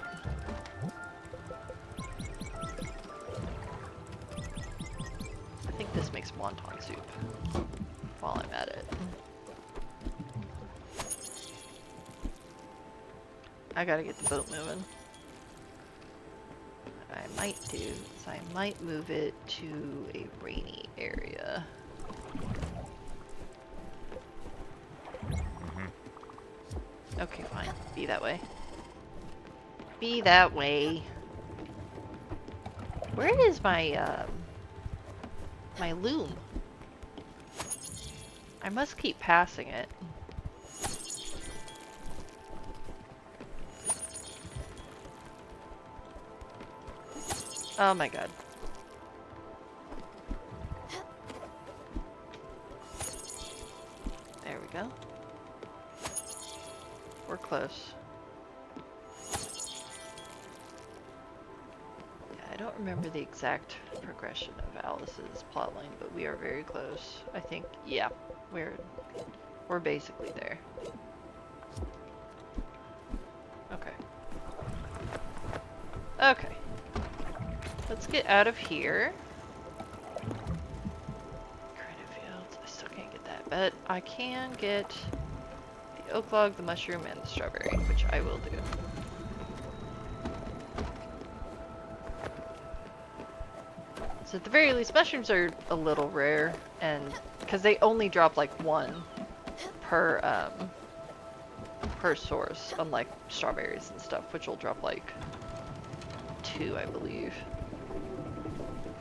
I think this makes wonton soup while I'm at it. I gotta get the boat moving. What I might do is I might move it to a rainy area. Okay, fine. Be that way. Be that way. Where is my, my loom? I must keep passing it. Oh my god. There we go. We're close. Yeah, I don't remember the exact progression of Alice's plotline, but we are very close. I think, yeah, we're basically there. Okay. Okay. Let's get out of here. Credit fields. I still can't get that, but I can get the oak log, the mushroom, and the strawberry, which I will do. So at the very least, mushrooms are a little rare, and because they only drop like one per source, unlike strawberries and stuff, which will drop like 2, I believe.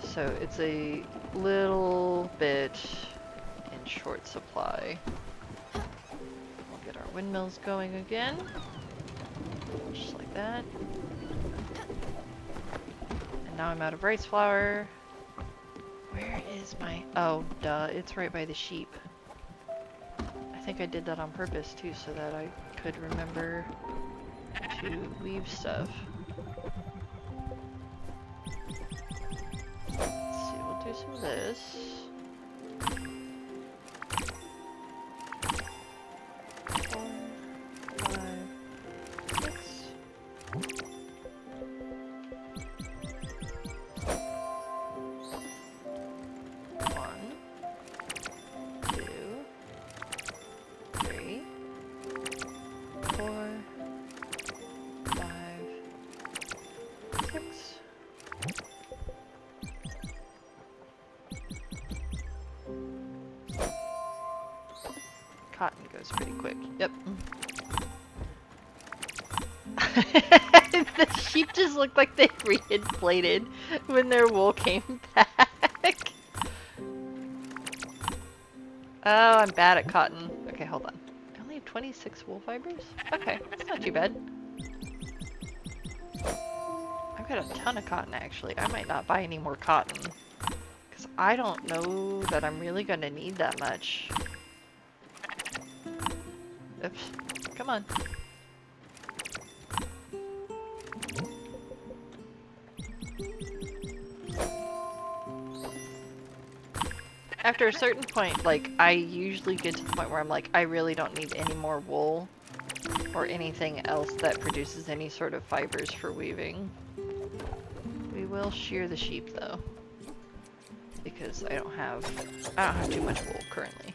So it's a little bit in short supply. We'll get our windmills going again, just like that. And now I'm out of rice flour. Where is my... Oh, duh, it's right by the sheep. I think I did that on purpose too, so that I could remember to weave stuff. Let's see, we'll do some of this. 4, 5, 6. Cotton goes pretty quick. Yep. The sheep just looked like they reinflated when their wool came back. Oh, I'm bad at cotton. Okay, hold on. I only have 26 wool fibers? Okay, that's not too bad. I've got a ton of cotton, actually. I might not buy any more cotton, because I don't know that I'm really going to need that much. Oops. Come on. After a certain point, like, I usually get to the point where I'm like, I really don't need any more wool or anything else that produces any sort of fibers for weaving. We will shear the sheep, though, because I don't have too much wool currently.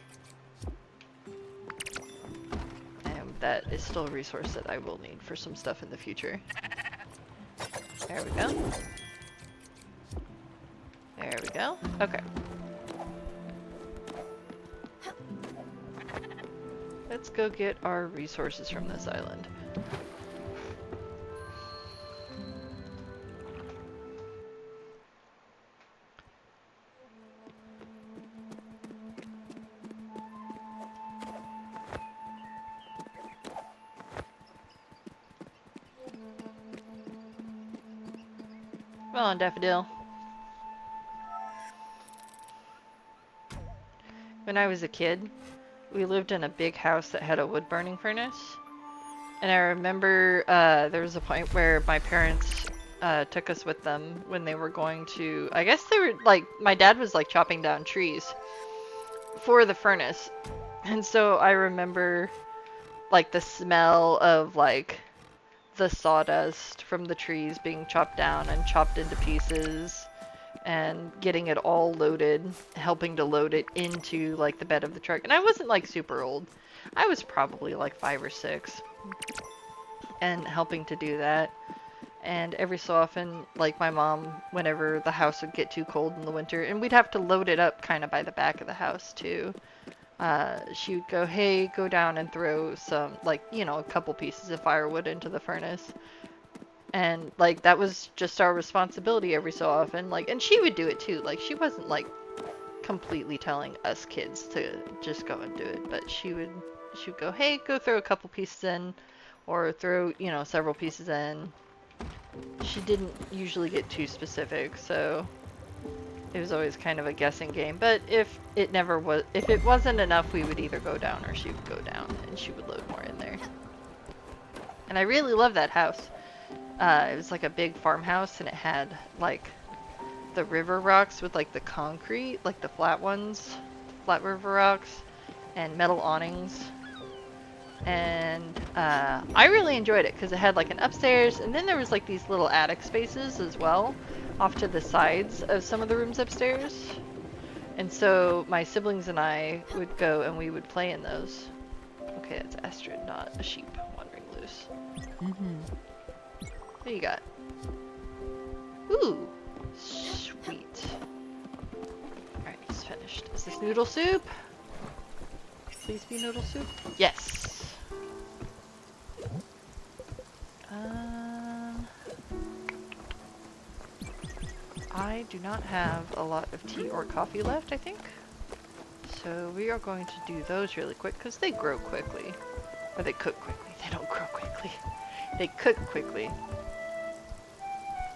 And that is still a resource that I will need for some stuff in the future. There we go. There we go. Okay. Let's go get our resources from this island. Come on, Daffodil. When I was a kid, we lived in a big house that had a wood burning furnace. And I remember there was a point where my parents took us with them when they were going to, I guess they were like, my dad was like chopping down trees for the furnace. And so I remember like the smell of like the sawdust from the trees being chopped down and chopped into pieces, and getting it all loaded, helping to load it into like the bed of the truck. And I wasn't like super old. I was probably like 5 or 6, and helping to do that. And every so often, like my mom, whenever the house would get too cold in the winter, and we'd have to load it up kind of by the back of the house too. She would go, hey, go down and throw some, like, you know, a couple pieces of firewood into the furnace. And, like, that was just our responsibility every so often. Like, and she would do it too. Like, she wasn't, like, completely telling us kids to just go and do it. But she would go, hey, go throw a couple pieces in. Or throw, you know, several pieces in. She didn't usually get too specific, so it was always kind of a guessing game. But if it wasn't enough, we would either go down or she would go down, and she would load more in there. And I really love that house. It was like a big farmhouse, and it had like the river rocks with like the concrete, like the flat ones, flat river rocks, and metal awnings. And I really enjoyed it because it had like an upstairs, and then there was like these little attic spaces as well off to the sides of some of the rooms upstairs. And so my siblings and I would go and we would play in those. Okay, that's Astrid, not a sheep wandering loose. What do you got? Ooh, sweet. Alright, it's finished. Is this noodle soup? Please be noodle soup. Yes. I do not have a lot of tea or coffee left, I think. So we are going to do those really quick because they grow quickly. Or they cook quickly. They don't grow quickly. They cook quickly.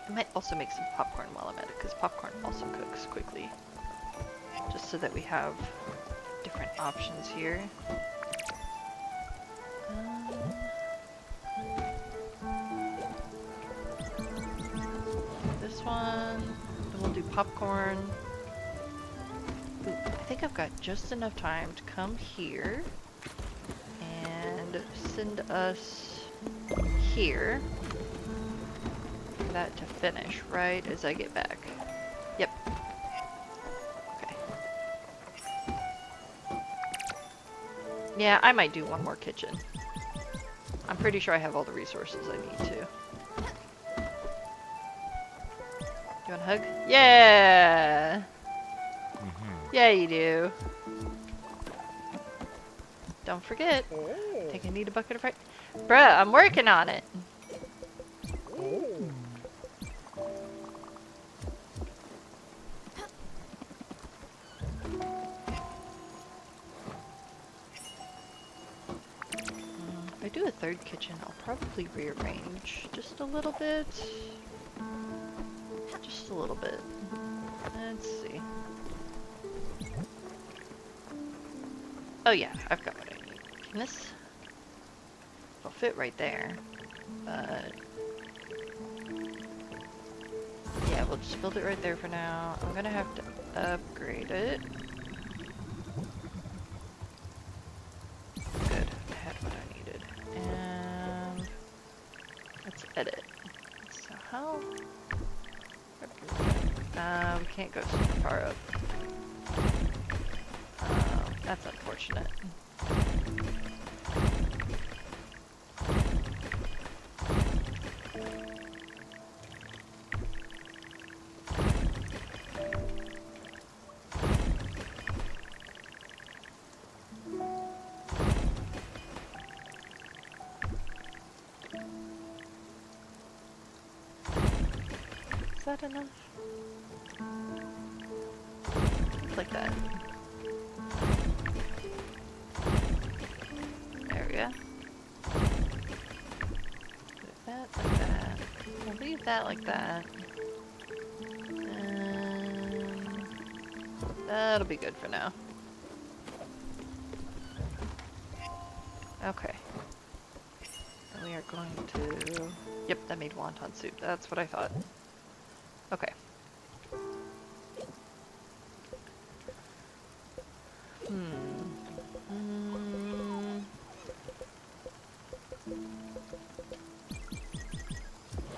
I might also make some popcorn while I'm at it because popcorn also cooks quickly. Just so that we have different options here. This one. Then we'll do popcorn. Ooh, I think I've got just enough time to come here and send us here for that to finish right as I get back. Yep. Okay. Yeah, I might do one more kitchen. I'm pretty sure I have all the resources I need to. You want a hug? Yeah! Yeah, you do. Don't forget. I think I need a bucket of rice. Bruh, I'm working on it. If I do a third kitchen, I'll probably rearrange just a little bit. Just a little bit. Let's see. Oh yeah, I've got what I need. Can this? It'll fit right there. But yeah, we'll just build it right there for now. I'm gonna have to upgrade it. Good, I had what I needed. And let's edit. So how? We can't go so far up. That's unfortunate. Is that enough? Like that. There we go. Put that like that. We'll leave that like that. And that'll be good for now. Okay. And we are going to... Yep, that made wonton soup. That's what I thought. Okay.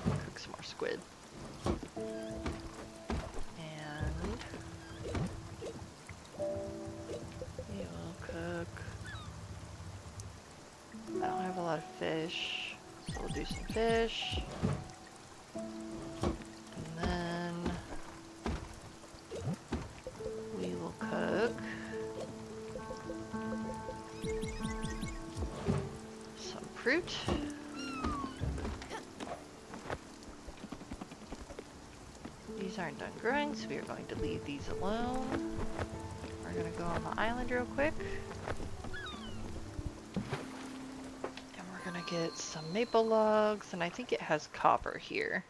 Cook some more squid. And we will cook. I don't have a lot of fish, so we'll do some fish. And then we will cook some fruit. These aren't done growing, so we are going to leave these alone. We're going to go on the island real quick. And we're going to get some maple logs, and I think it has copper here.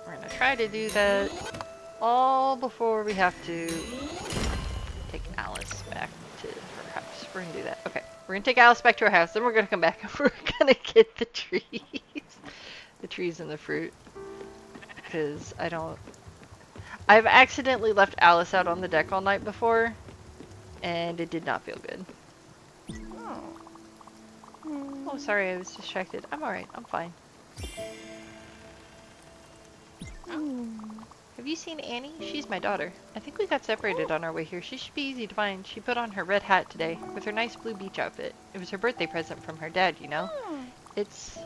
We're going to try to do that all before we have to take Alice back to her house. We're going to do that. Okay, we're going to take Alice back to her house, then we're going to come back and we're going to get the trees. The trees and the fruit. because I don't... I've accidentally left Alice out on the deck all night before, and it did not feel good. Oh, sorry, I was distracted. I'm alright, I'm fine. Have you seen Annie? She's my daughter. I think we got separated on our way here. She should be easy to find. She put on her red hat today, with her nice blue beach outfit. It was her birthday present from her dad, you know? It's...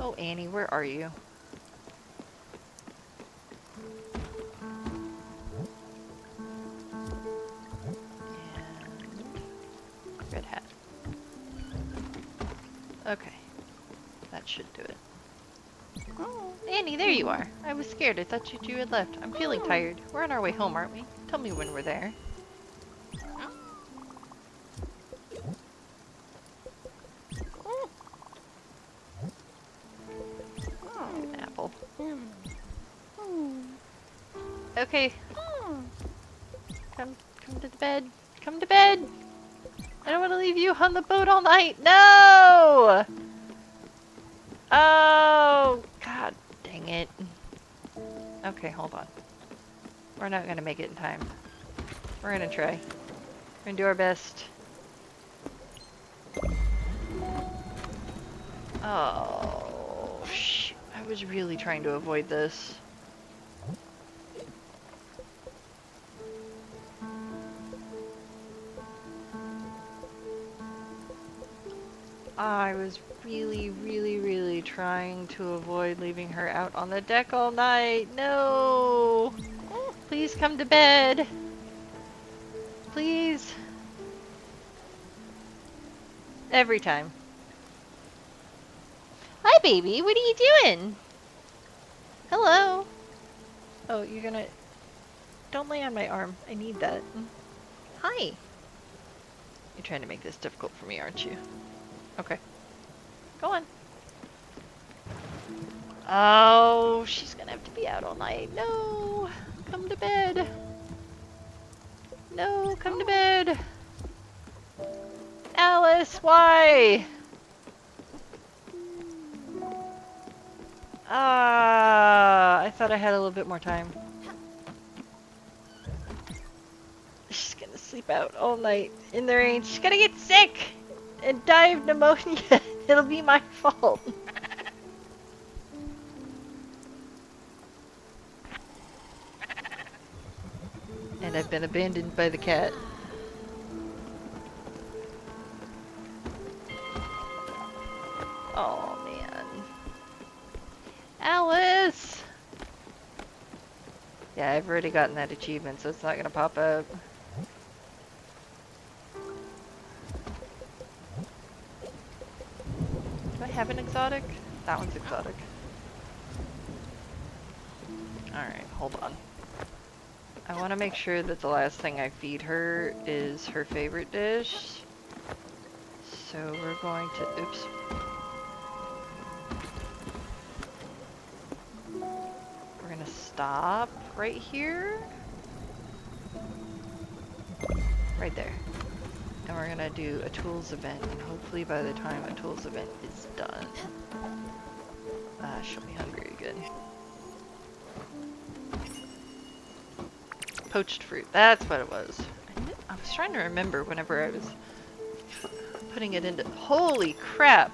Oh, Annie, where are you? And... red hat. Okay. That should do it. Annie, there you are. I was scared. I thought you had left. I'm feeling tired. We're on our way home, aren't we? Tell me when we're there. An apple. Okay. Come to the bed. Come to bed. I don't want to leave you on the boat all night. No! Oh, God dang it. Okay, hold on. We're not gonna make it in time. We're gonna try. We're gonna do our best. Oh, shoot. I was really trying to avoid this. I was really trying to avoid leaving her out on the deck all night. No! Please come to bed. Please. Every time. Hi, baby. What are you doing? Hello. Oh, you're gonna... Don't lay on my arm. I need that. Hi. You're trying to make this difficult for me, aren't you? Okay. Go on. Oh, she's gonna have to be out all night. No! Come to bed. No, come to bed. Alice, why? I thought I had a little bit more time. She's gonna sleep out all night in the rain. She's gonna get sick and die of pneumonia. It'll be my fault. And I've been abandoned by the cat. Oh, man. Alice! Yeah, I've already gotten that achievement, so it's not gonna pop up. Do I have an exotic? That one's exotic. Alright, hold on. I want to make sure that the last thing I feed her is her favorite dish. So we're going to... Oops. We're going to stop right here. Right there. And we're going to do a tools event. And hopefully by the time a tools event is done... she'll be hungry again. Poached fruit. That's what it was. I was trying to remember whenever I was putting it into... Holy crap!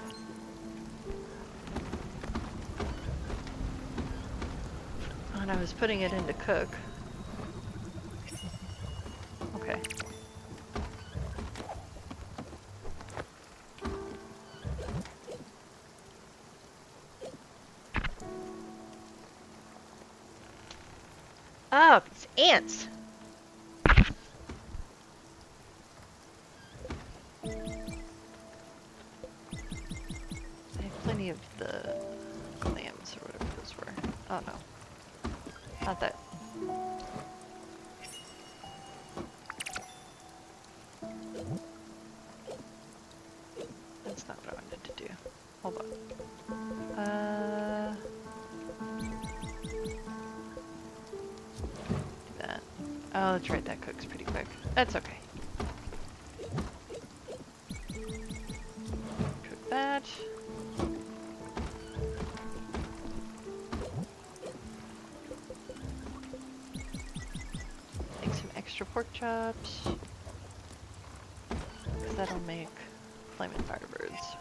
When I was putting it into cook. Okay. Oh, it's ants! I have plenty of the clams or whatever those were. Oh no. Not that. That's not what I wanted to do. Hold on. Oh, that's right, that cooks pretty quick. That's okay. Cook that. pork chops. 'Cause that'll make flaming firebirds.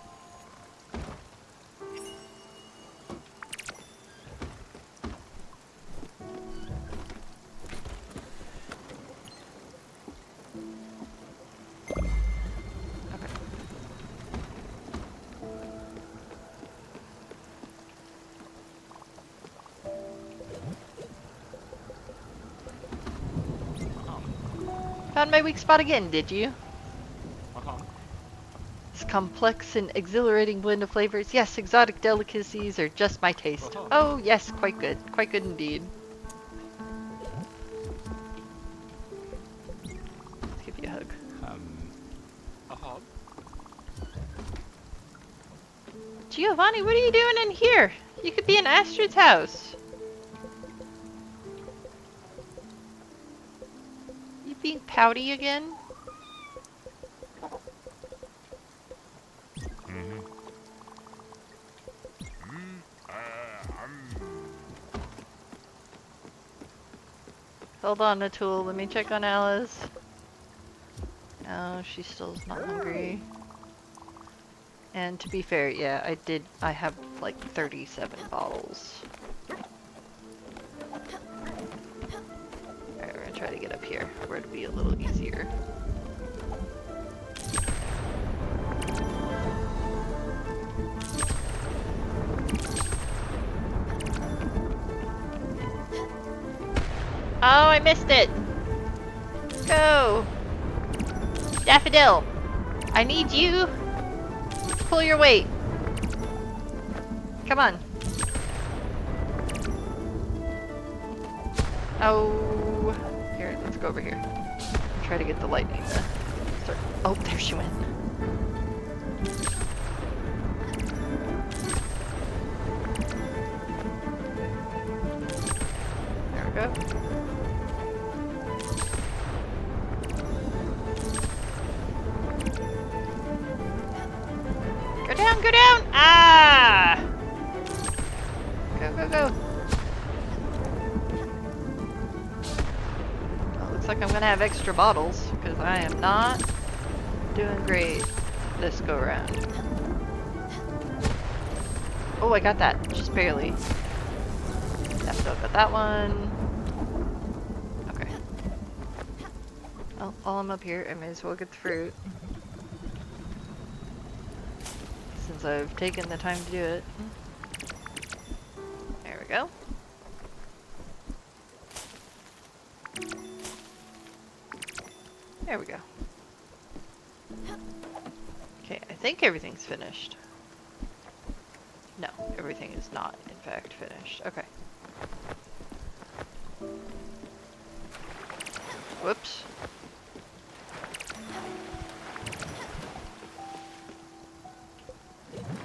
Found my weak spot again, did you? Uh-huh. This complex and exhilarating blend of flavors. Yes, exotic delicacies are just my taste. Uh-huh. Oh, yes, quite good. Quite good indeed. Let's give you a hug. A hub? Giovanni, what are you doing in here? You could be in Astrid's house. You being pouty again? Mm-hmm. Hold on, Natul. Let me check on Alice. No, she still is not hungry. And to be fair, yeah, I have like 37 bottles. Alright, we're gonna try to get up here, where it'll be a little easier. Oh, I missed it! Go! Daffodil! I need you! Pull your weight! Come on! Oh! Here, let's go over here. Try to get the lightning to start. Oh, there she went. There we go. Go down, go down! Ah! Go, go, go. Well, looks like I'm gonna have extra bottles, because I am not doing great this go round. Oh, I got that. Just barely. Still got that one. Okay. Well, while I'm up here, I may as well get the fruit. Since I've taken the time to do it. There we go. There we go. Okay, I think everything's finished. No, everything is not, in fact, finished. Okay. Whoops.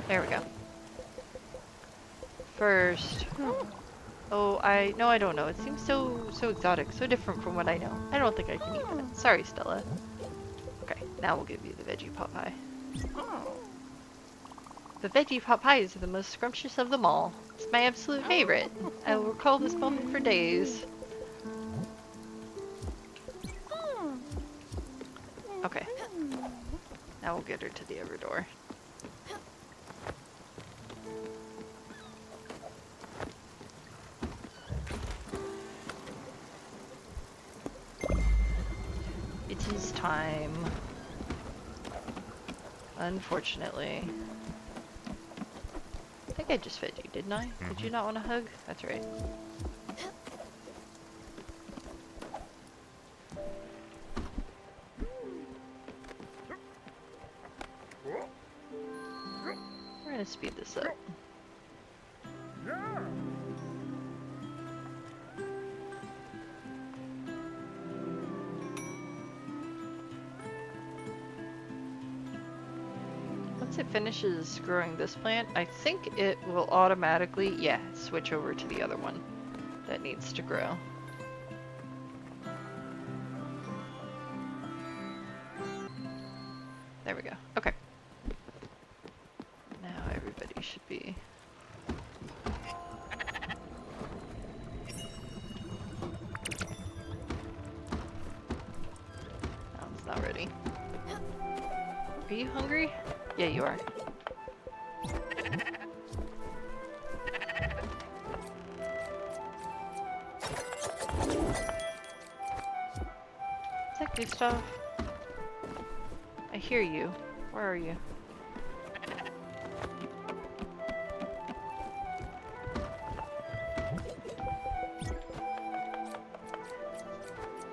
There we go. First. Oh, no, I don't know. It seems so exotic, so different from what I know. I don't think I can eat that. Sorry, Stella. Okay, now we'll give you the veggie pot pie. The veggie pot pies are the most scrumptious of them all. It's my absolute favorite. I will recall this moment for days. Okay. Now we'll get her to the other door. It is time. Unfortunately. I think I just fed you, didn't I? Did you not want a hug? That's right. We're gonna speed this up. Once it finishes growing this plant, I think it will automatically, yeah, switch over to the other one that needs to grow. There we go. Okay. Now everybody should be... Are you hungry? Yeah, you are. Is that Gustav? I hear you. Where are you?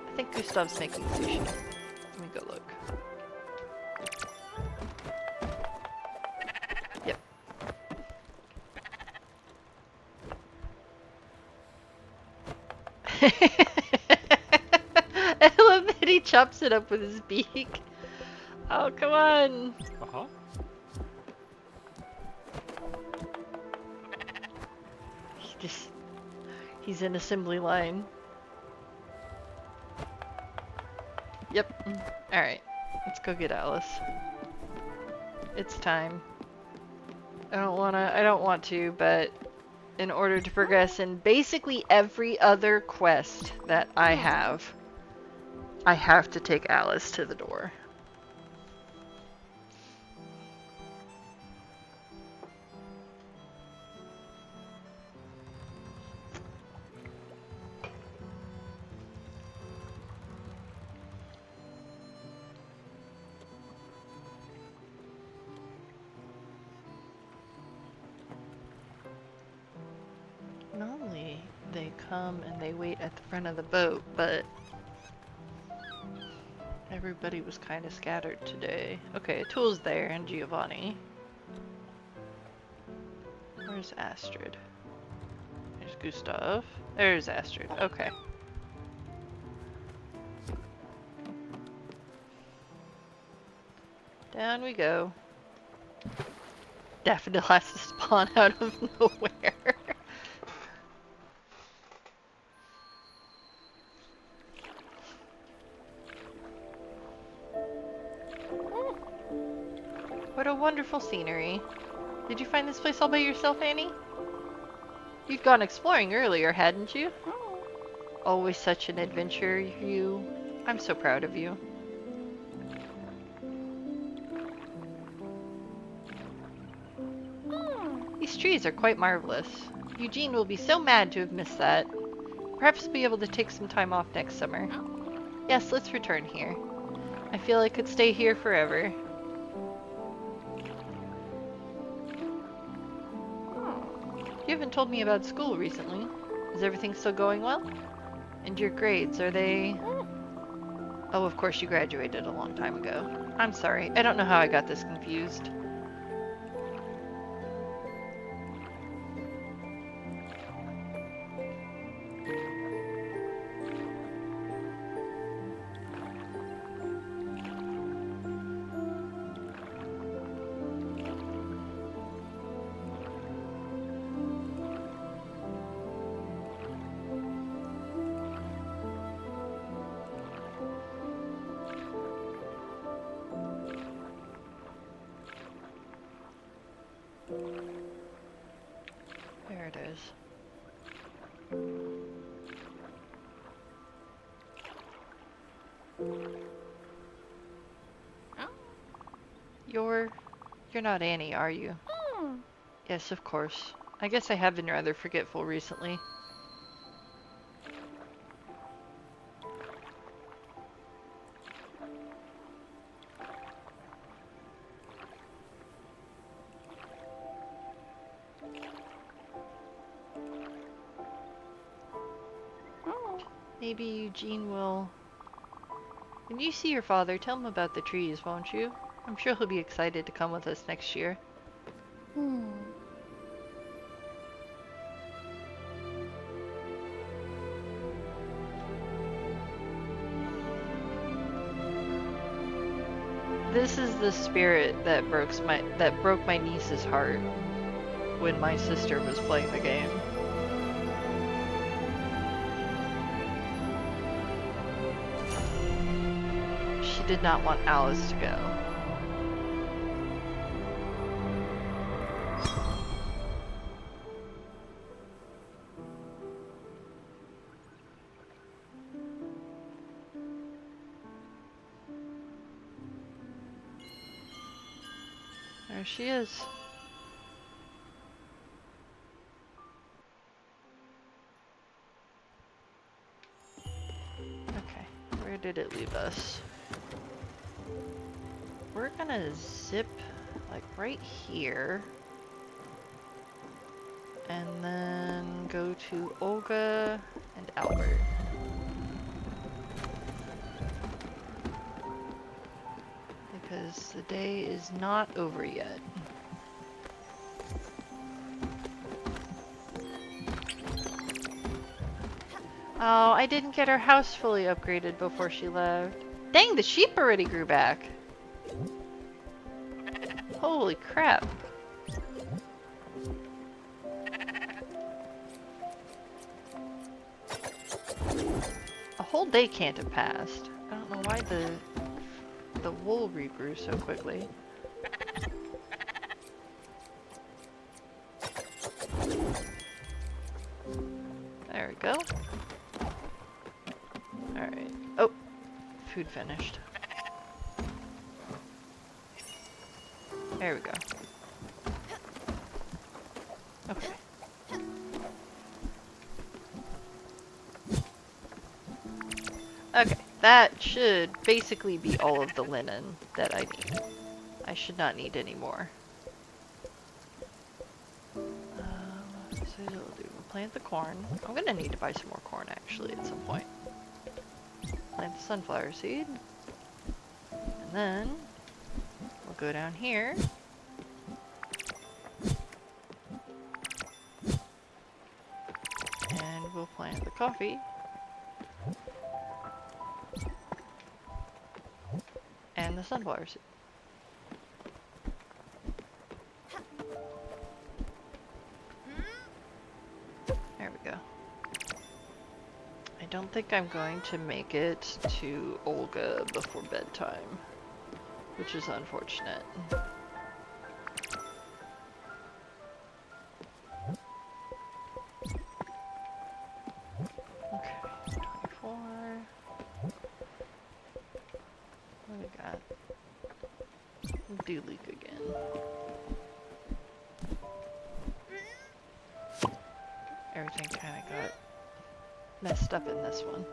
I think Gustav's making sushi. Let me go look. Yep. I love that he chops it up with his beak. Oh, come on. Uh-huh. He's in assembly line. Yep. Alright. Let's go get Alice. It's time. I don't want to, but in order to progress in basically every other quest that I have to take Alice to the door. Normally they come and they wait at the front of the boat, but everybody was kind of scattered today. Okay, Tool's there and Giovanni. Where's Astrid? There's Gustav. There's Astrid. Okay. Down we go. Daffodil has to spawn out of nowhere. What a wonderful scenery. Did you find this place all by yourself, Annie? You'd gone exploring earlier, hadn't you? Always such an adventurer, you. I'm so proud of you. These trees are quite marvelous. Eugene will be so mad to have missed that. Perhaps be able to take some time off next summer. Yes, let's return here. I feel I could stay here forever. You haven't told me about school recently. Is everything still going well? And your grades, are they... Oh, of course you graduated a long time ago. I'm sorry, I don't know how I got this confused. There it is. You're not Annie, are you? Yes, of course. I guess I have been rather forgetful recently. Maybe Eugene will... When you see your father, tell him about the trees, won't you? I'm sure he'll be excited to come with us next year. This is the spirit that broke my niece's heart when my sister was playing the game. She did not want Alice to go. There she is. Okay, where did it leave us? We're gonna zip like right here. And then go to Olga and Albert. Because the day is not over yet. Oh, I didn't get her house fully upgraded before she left. Dang, the sheep already grew back. Holy crap. A whole day can't have passed. I don't know why the wool regrew so quickly. There we go. Alright. Oh! Food finished. There we go. Okay. Okay, that should basically be all of the linen that I need. I should not need any more. So we'll do, we'll plant the corn. I'm gonna need to buy some more corn actually at some point. Plant the sunflower seed. And then we'll go down here. And we'll plant the coffee. And the sunflower seed. There we go. I don't think I'm going to make it to Olga before bedtime, which is unfortunate. Okay, 24. What do we got? Do leak again. Everything kind of got messed up in this one.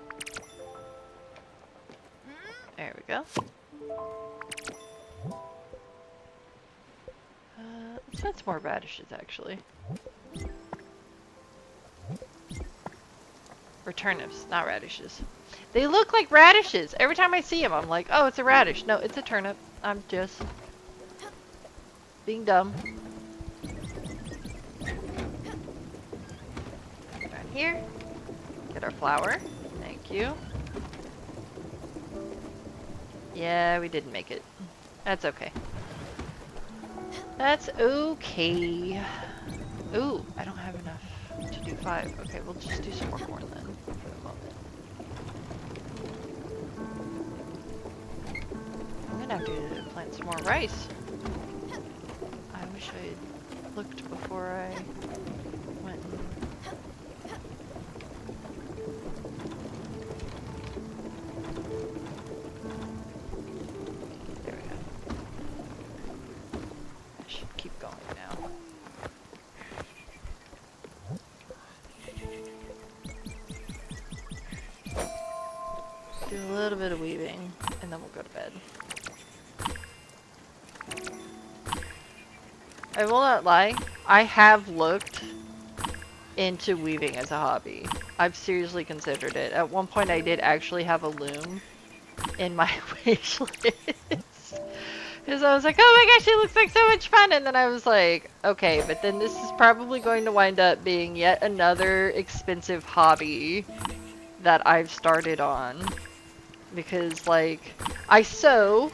There we go. Let's add some more radishes actually. Or turnips, not radishes. They look like radishes. Every time I see them, I'm like, oh, it's a radish. No, it's a turnip. I'm just being dumb. Down here. Get our flour. Thank you. Yeah, we didn't make it. That's okay. That's okay. Ooh, I don't have enough to do 5. Okay, we'll just do some more corn then for the moment. I'm gonna have to plant some more rice. I wish I had looked before I went and... There we go. I should keep going now. Do a little bit of weaving, and then we'll go to bed. I will not lie, I have looked into weaving as a hobby. I've seriously considered it. At one point I did actually have a loom in my wish list. Because I was like, oh my gosh, it looks like so much fun! And then I was like, okay, but then this is probably going to wind up being yet another expensive hobby that I've started on. Because, like, I sew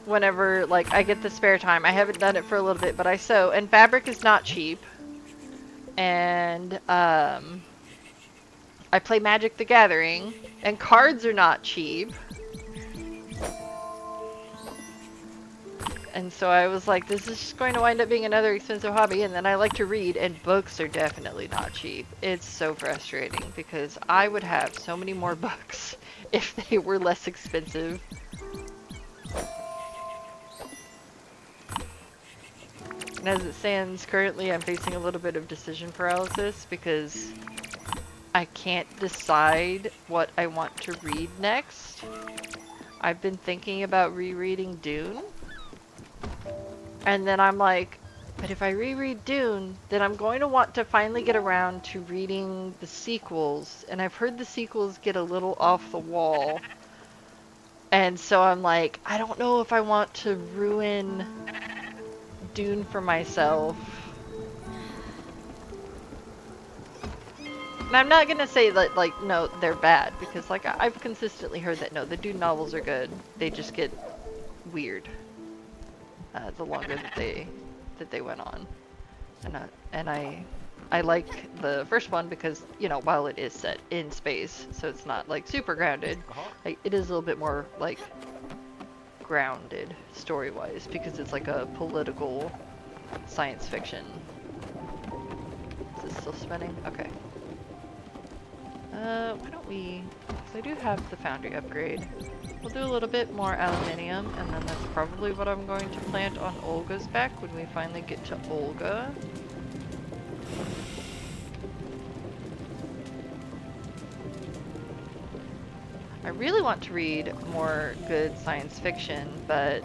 whenever, like, I get the spare time. I haven't done it for a little bit, but I sew. And fabric is not cheap. And, I play Magic the Gathering. And cards are not cheap. And so I was like, this is just going to wind up being another expensive hobby. And then I like to read, and books are definitely not cheap. It's so frustrating because I would have so many more books if they were less expensive. And as it stands currently, I'm facing a little bit of decision paralysis because I can't decide what I want to read next. I've been thinking about rereading Dune. And then I'm like, but if I reread Dune, then I'm going to want to finally get around to reading the sequels. And I've heard the sequels get a little off the wall. And so I'm like, I don't know if I want to ruin Dune for myself. And I'm not gonna say that, like, no, they're bad, because, like, I've consistently heard that, no, the Dune novels are good. They just get weird the longer that they went on. And I like the first one because, you know, while it is set in space, so it's not, like, super grounded, like, it is a little bit more, like, grounded story-wise, because it's, like, a political science fiction. Is this still spinning? Okay. Why don't we, because I do have the foundry upgrade. We'll do a little bit more aluminium, and then that's probably what I'm going to plant on Olga's back when we finally get to Olga. I really want to read more good science fiction, but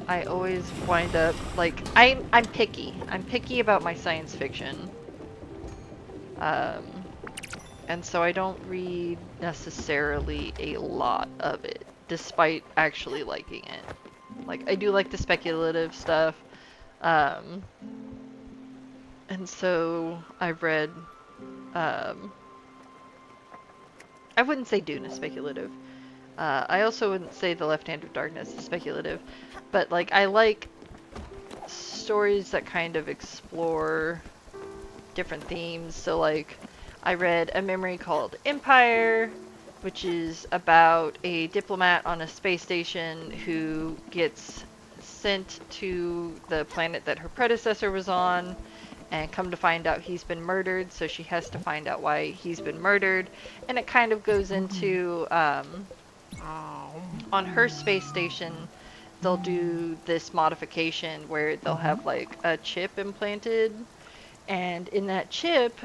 I always wind up, like, I'm picky. I'm picky about my science fiction. And so I don't read necessarily a lot of it, despite actually liking it. Like, I do like the speculative stuff. And so I've read, I wouldn't say Dune is speculative. I also wouldn't say The Left Hand of Darkness is speculative. But, like, I like stories that kind of explore different themes. So, like, I read a memory called Empire, which is about a diplomat on a space station who gets sent to the planet that her predecessor was on, and come to find out he's been murdered, so she has to find out why he's been murdered. And it kind of goes into, on her space station, they'll do this modification where they'll have, like, a chip implanted, and in that chip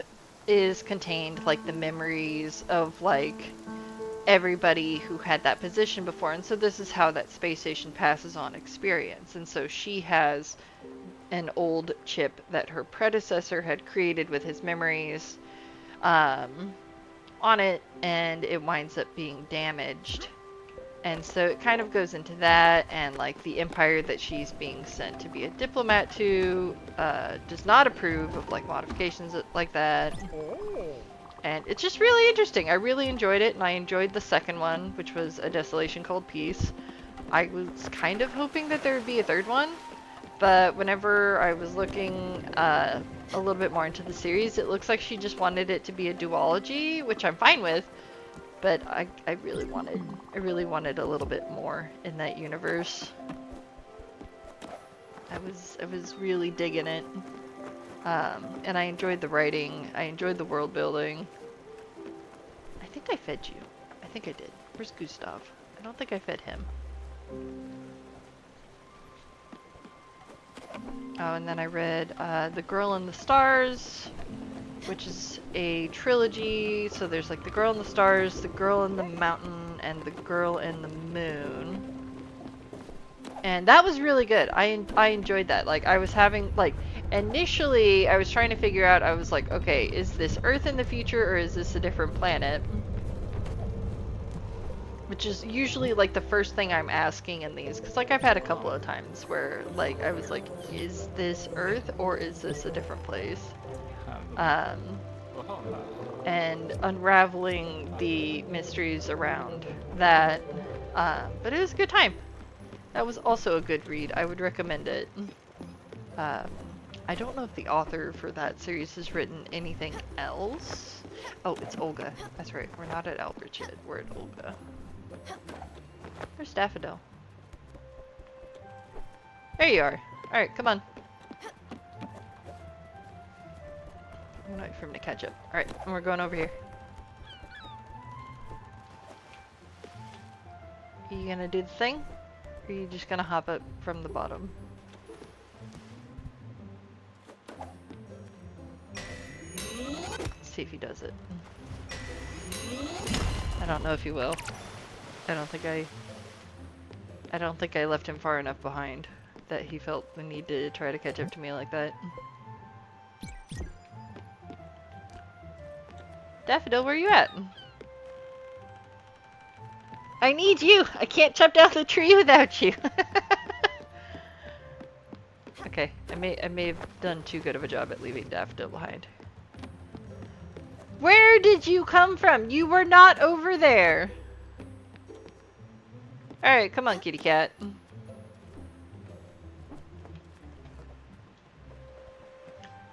is contained, like, the memories of, like, everybody who had that position before. And so this is how that space station passes on experience. And so she has an old chip that her predecessor had created with his memories on it, and it winds up being damaged. And so it kind of goes into that, and, like, the empire that she's being sent to be a diplomat to does not approve of, like, modifications like that. And it's just really interesting. I really enjoyed it, and I enjoyed the second one, which was A Desolation Called Peace. I was kind of hoping that there would be a third one, but whenever I was looking a little bit more into the series, it looks like she just wanted it to be a duology, which I'm fine with. But I really wanted a little bit more in that universe. I was really digging it. And I enjoyed the writing. I enjoyed the world building. I think I fed you. I think I did. Where's Gustav? I don't think I fed him. Oh, and then I read The Girl in the Stars, which is a trilogy. So there's, like, The Girl in the Stars, The Girl in the Mountain, and The Girl in the Moon. And that was really good. I enjoyed that. Like, I was having, like, initially I was trying to figure out, I was like, okay, is this Earth in the future or is this a different planet? Which is usually, like, the first thing I'm asking in these, because, like, I've had a couple of times where, like, I was like, is this Earth or is this a different place? And unraveling the mysteries around that. But it was a good time. That was also a good read. I would recommend it. I don't know if the author for that series has written anything else. Oh, it's Olga. That's right. We're not at Albert yet. We're at Olga. Where's Daffodil? There you are. Alright, come on. I'm waiting for him to catch up. Alright, and we're going over here. Are you gonna do the thing? Or are you just gonna hop up from the bottom? Let's see if he does it. I don't know if he will. I don't think I left him far enough behind that he felt the need to try to catch up to me like that. Daffodil, where are you at? I need you! I can't jump down the tree without you! Okay, I may have done too good of a job at leaving Daffodil behind. Where did you come from? You were not over there! Alright, come on, kitty cat.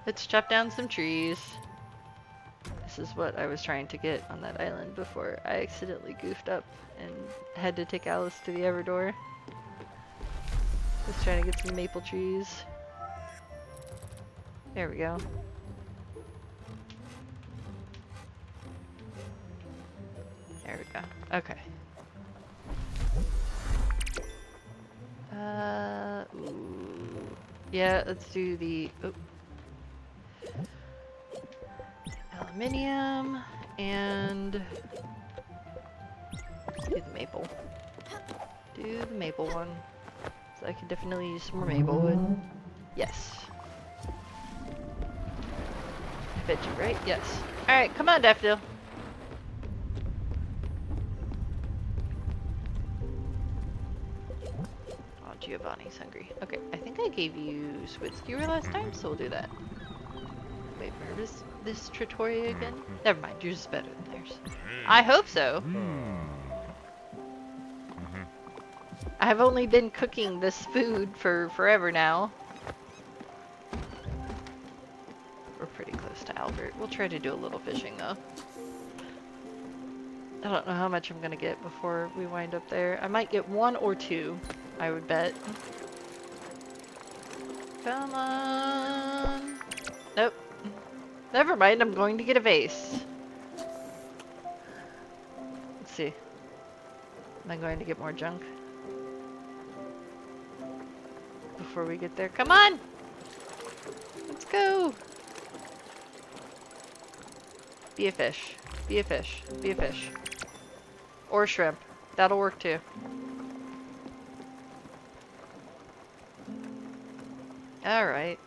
Let's chop down some trees. This is what I was trying to get on that island before I accidentally goofed up and had to take Alice to the Everdor. Just trying to get some maple trees. There we go. There we go. Okay. Ooh. Yeah, let's do the aluminium and do the maple. Do the maple one. So I can definitely use some more maple wood. Yes. I bet you right? Yes. Alright, come on, Daffodil. Oh, Giovanni's hungry. Okay, I think I gave you squid skewer last time, so we'll do that. Wait, where is this Trattoria again? Never mind, yours is better than theirs. I hope so. I've only been cooking this food for forever now. We're pretty close to Albert. We'll try to do a little fishing though. I don't know how much I'm gonna get before we wind up there. I might get 1 or 2, I would bet. Come on. Nope. Never mind, I'm going to get a vase. Let's see. Am I going to get more junk? Before we get there. Come on! Let's go! Be a fish. Be a fish. Be a fish. Or shrimp. That'll work too. Alright.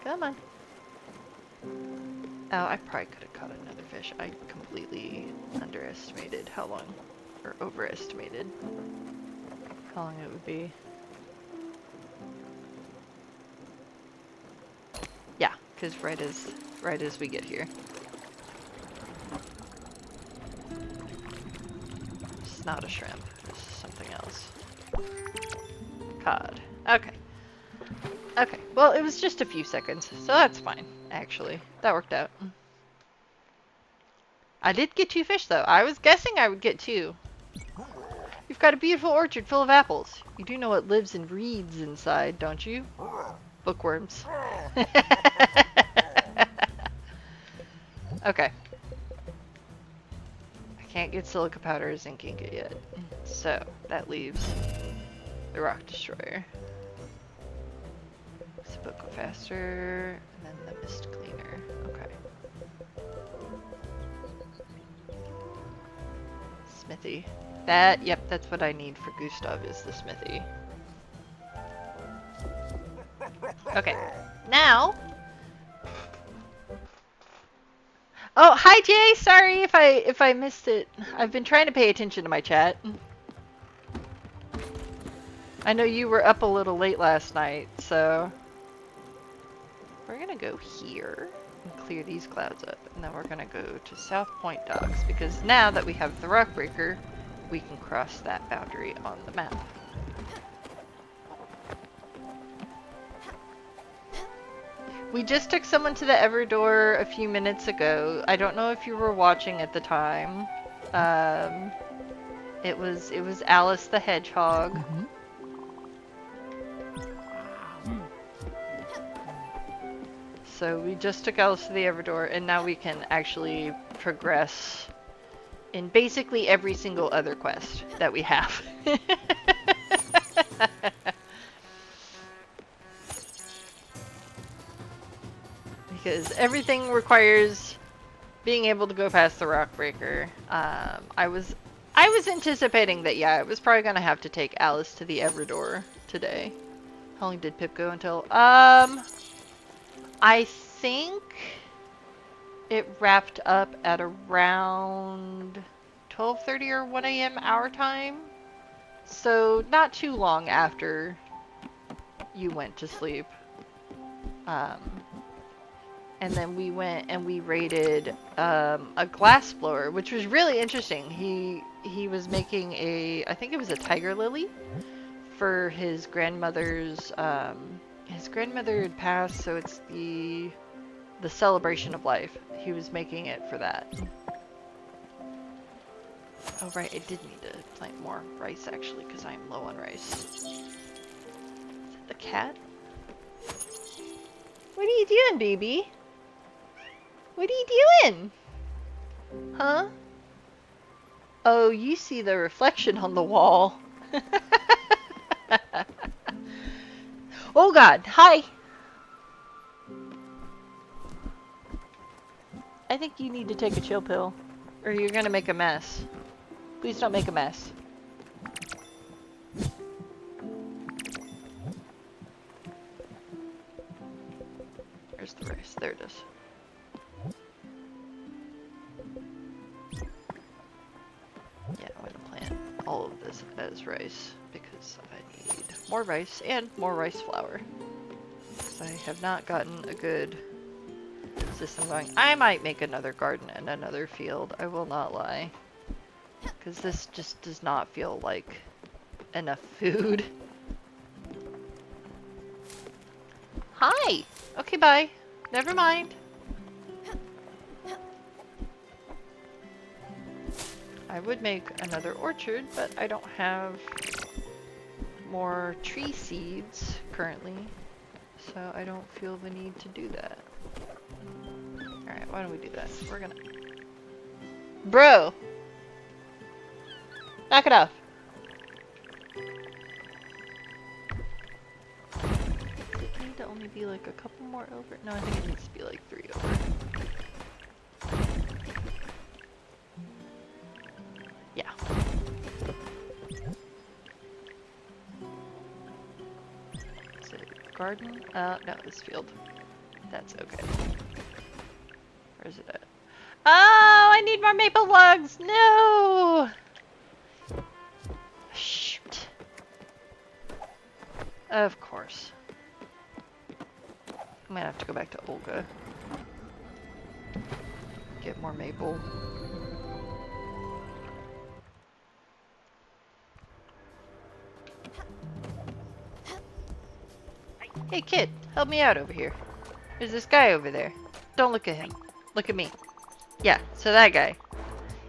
Come on. Oh, I probably could have caught another fish. I completely underestimated how long, or overestimated how long it would be. Yeah, because right as we get here. It's not a shrimp. This is something else. Cod. Okay. Okay. Well, it was just a few seconds, so that's fine, actually. That worked out. I did get 2 fish, though. I was guessing I would get 2. You've got a beautiful orchard full of apples. You do know what lives in reeds inside, don't you? Bookworms. Okay. I can't get silica powder or zinc ingot yet. So, that leaves the rock destroyer. Go faster, and then the mist cleaner. Okay. Smithy. Yep, that's what I need for Gustav is the smithy. Okay. Now. Oh, hi Jay. Sorry if I missed it. I've been trying to pay attention to my chat. I know you were up a little late last night, so we're gonna go here and clear these clouds up, and then we're gonna go to South Point Docks, because now that we have the rock breaker, we can cross that boundary on the map. We just took someone to the Everdor a few minutes ago. I don't know if you were watching at the time. It was Alice the Hedgehog. So we just took Alice to the Everdor, and now we can actually progress in basically every single other quest that we have. Because everything requires being able to go past the rock breaker. I was anticipating that, yeah, I was probably gonna have to take Alice to the Everdor today. How long did Pip go until? I think it wrapped up at around 12:30 or 1 a.m. our time. So not too long after you went to sleep. And then we went and we raided a glass blower, which was really interesting. He was making I think it was a tiger lily for his grandmother's. His grandmother had passed, so it's the celebration of life. He was making it for that. Oh right, I did need to plant more rice actually, because I'm low on rice. Is that the cat? What are you doing, baby? What are you doing? Huh? Oh, you see the reflection on the wall. Oh god, hi! I think you need to take a chill pill, or you're gonna make a mess. Please don't make a mess. Where's the rice? There it is. Yeah, I'm gonna plant all of this as rice because I need more rice and more rice flour. I have not gotten a good system going. I might make another garden and another field, I will not lie. Because this just does not feel like enough food. Hi! Okay, bye. Never mind. I would make another orchard, but I don't have more tree seeds currently, so I don't feel the need to do that. Alright, why don't we do this? We're gonna... Bro! Knock it off! Does it need to only be like a couple more over? No, I think it needs to be like 3 over. Yeah. Is it garden? No, this field. That's okay. Where's it at? Oh, I need more maple logs! No! Shoot. Of course. I'm gonna have to go back to Olga. Get more maple. Hey kid, help me out over here. There's this guy over there. Don't look at him. Look at me. Yeah, so that guy.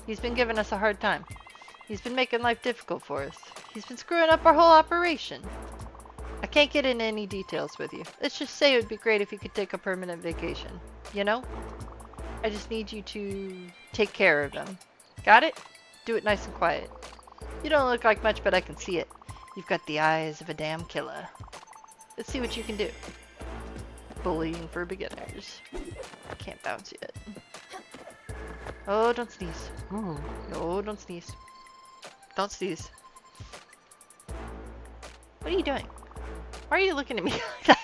He's been giving us a hard time. He's been making life difficult for us. He's been screwing up our whole operation. I can't get into any details with you. Let's just say it would be great if you could take a permanent vacation. You know? I just need you to take care of him. Got it? Do it nice and quiet. You don't look like much, but I can see it. You've got the eyes of a damn killer. Let's see what you can do. Bullying for beginners. I can't bounce yet. Oh, don't sneeze. No, don't sneeze. Don't sneeze. What are you doing? Why are you looking at me like that?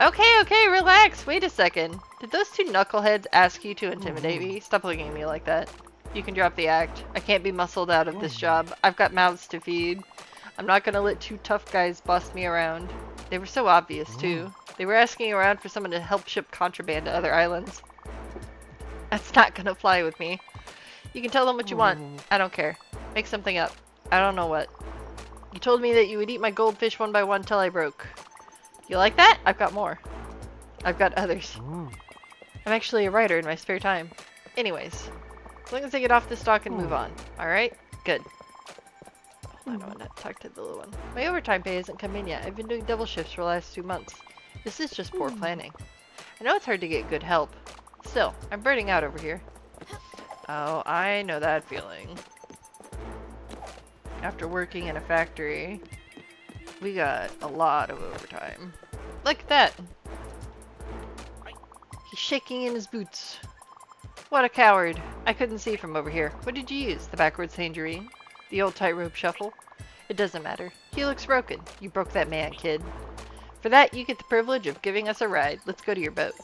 Okay, relax. Wait a second. Did those two knuckleheads ask you to intimidate me? Stop looking at me like that. You can drop the act. I can't be muscled out of this job. I've got mouths to feed. I'm not gonna let two tough guys boss me around. They were so obvious, too. They were asking around for someone to help ship contraband to other islands. That's not gonna fly with me. You can tell them what you want. I don't care. Make something up. I don't know what. You told me that you would eat my goldfish one by one till I broke. You like that? I've got more. I've got others. I'm actually a writer in my spare time. Anyways, as long as I get off this dock and move on. Alright? Good. Hold on, I want to talk to the little one. My overtime pay hasn't come in yet. I've been doing double shifts for the last 2 months. This is just poor planning. I know it's hard to get good help. Still, I'm burning out over here. Oh, I know that feeling. After working in a factory, we got a lot of overtime. Look at that! He's shaking in his boots. What a coward. I couldn't see from over here. What did you use? The backwards tangerine? The old tightrope shuffle? It doesn't matter. He looks broken. You broke that man, kid. For that, you get the privilege of giving us a ride. Let's go to your boat.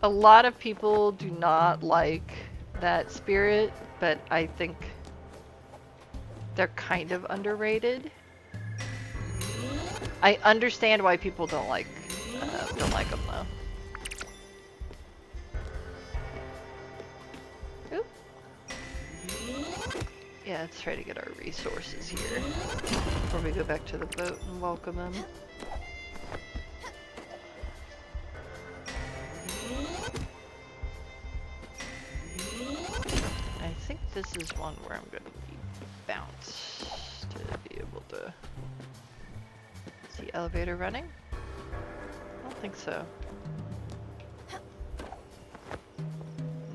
A lot of people do not like that spirit, but I think they're kind of underrated. I understand why people don't like them though. Oop. Yeah, let's try to get our resources here before we go back to the boat and welcome him. I think this is one where I'm going to be bounced to be able to... Is the elevator running? I don't think so.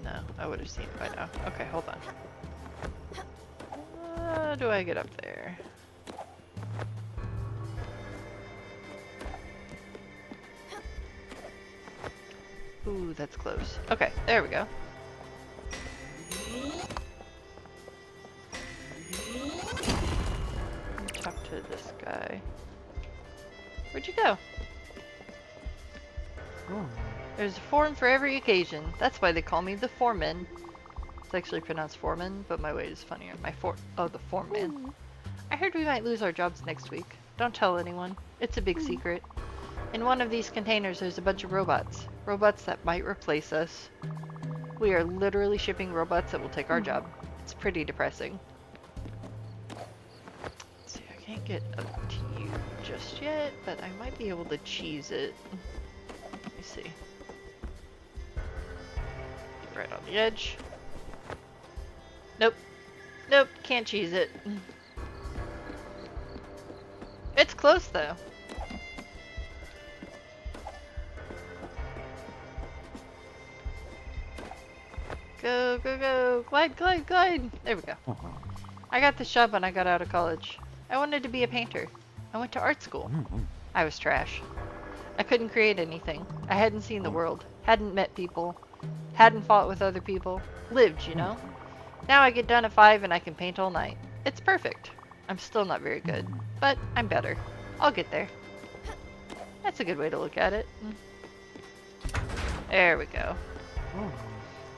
No, I would have seen it by now. Okay, hold on. How do I get up there? Ooh, that's close. Okay, there we go. Talk to this guy. Where'd you go? Oh. There's a form for every occasion. That's why they call me the foreman. It's actually pronounced foreman, but my way is funnier. The foreman. I heard we might lose our jobs next week. Don't tell anyone. It's a big secret. In one of these containers there's a bunch of robots. Robots that might replace us. We are literally shipping robots that will take our job. It's pretty depressing. Let's see, I can't get up to you just yet, but I might be able to cheese it. Let me see. Right on the edge. Nope. Nope, can't cheese it. It's close though. Go, go, go. Glide, glide, glide. There we go. I got this job when I got out of college. I wanted to be a painter. I went to art school. I was trash. I couldn't create anything. I hadn't seen the world. Hadn't met people. Hadn't fought with other people. Lived, you know? Now I get done at 5 and I can paint all night. It's perfect. I'm still not very good, but I'm better. I'll get there. That's a good way to look at it. There we go.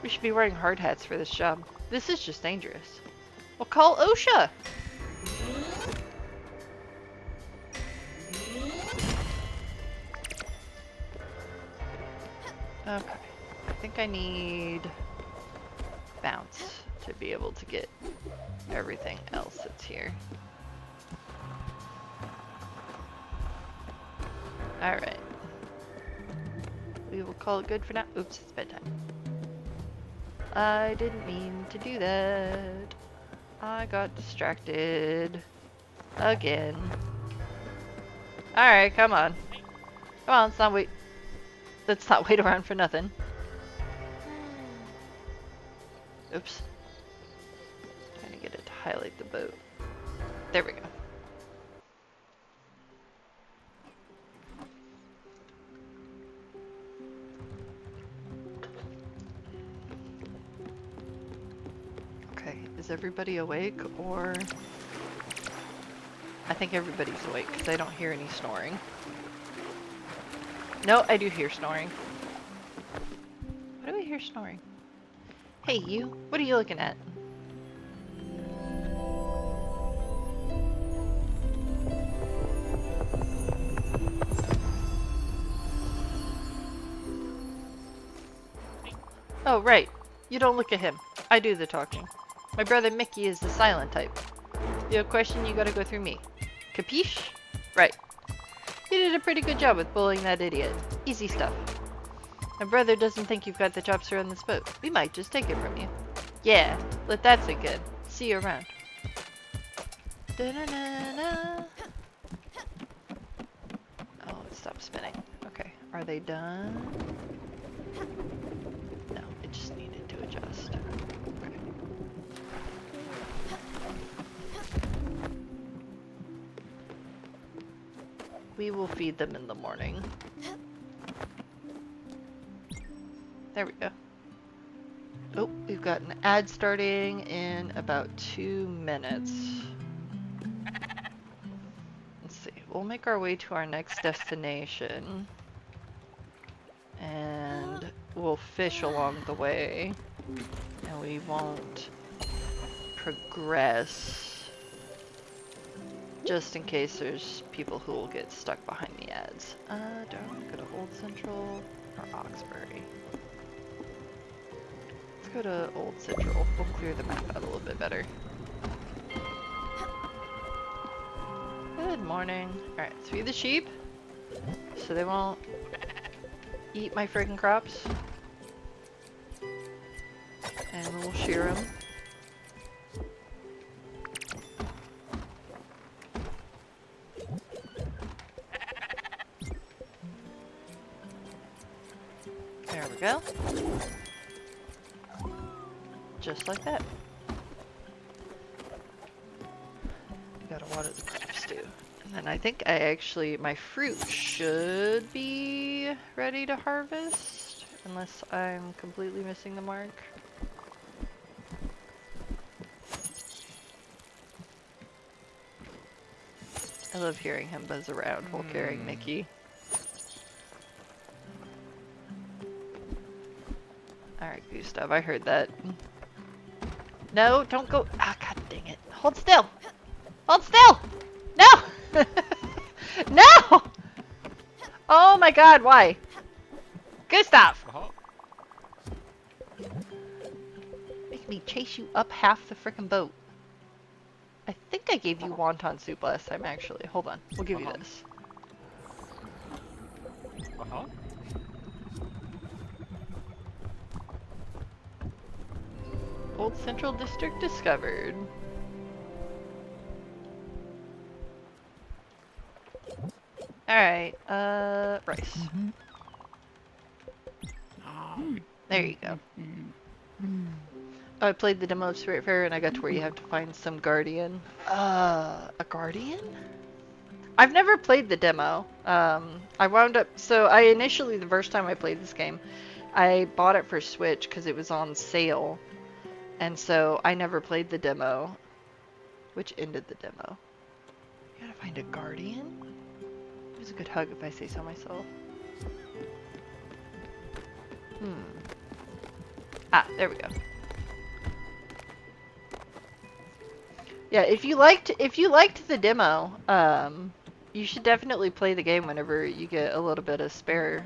We should be wearing hard hats for this job. This is just dangerous. We'll call OSHA! Okay. I think I need bounce to be able to get everything else that's here. Alright. We will call it good for now. Oops, it's bedtime. I didn't mean to do that. I got distracted. Again. Alright, come on. Come on, let's not wait around for nothing. Oops. Trying to get it to highlight the boat. There we go. Okay, is everybody awake or... I think everybody's awake because I don't hear any snoring. No, I do hear snoring. Why do I hear snoring? Hey you, what are you looking at? Oh, right. You don't look at him. I do the talking. My brother Mickey is the silent type. If you have a question, you gotta go through me. Capiche? Right. You did a pretty good job with bullying that idiot. Easy stuff. My brother doesn't think you've got the chops to run this boat. We might just take it from you. Yeah, let that sink in. See you around. Da-na-na-na. Oh, it stopped spinning. Okay. Are they done? No, it just needed to adjust. Okay. We will feed them in the morning. There we go. Oh, we've got an ad starting in about 2 minutes. Let's see. We'll make our way to our next destination. And we'll fish along the way. And we won't progress. Just in case there's people who will get stuck behind the ads. Do I want to go to Old Central or Oxbury? Let's go to Old Central. We'll clear the map out a little bit better. Good morning. Alright, let's feed the sheep. So they won't eat my friggin' crops. And we'll shear them. There we go. Just like that. You gotta water the crops too. And then I think my fruit should be ready to harvest. Unless I'm completely missing the mark. I love hearing him buzz around while carrying Mickey. Alright, Gustav, I heard that. No, don't go. Ah, god dang it. Hold still! Hold still! No! No! Oh my god, why? Gustav! Make me chase you up half the frickin' boat. I think I gave you wonton soup last time, actually. Hold on. We'll give you this. Old Central District discovered. Alright, rice. There you go. I played the demo of Spiritfarer and I got to where you have to find some guardian. A guardian? I've never played the demo. I wound up, so I initially, the first time I played this game, I bought it for Switch because it was on sale. And so I never played the demo, which ended the demo. You gotta find a guardian? It was a good hug if I say so myself. Ah, there we go. Yeah, if you liked the demo, you should definitely play the game whenever you get a little bit of spare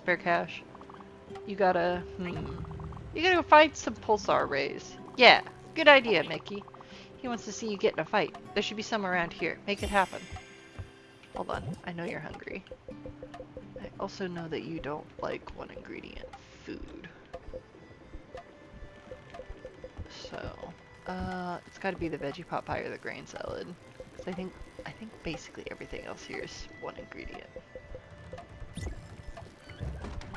cash. You gotta go find some pulsar rays. Yeah, good idea, Mickey. He wants to see you get in a fight. There should be some around here. Make it happen. Hold on, I know you're hungry. I also know that you don't like one ingredient food. So, it's gotta be the veggie pot pie or the grain salad. 'Cause I think basically everything else here is one ingredient.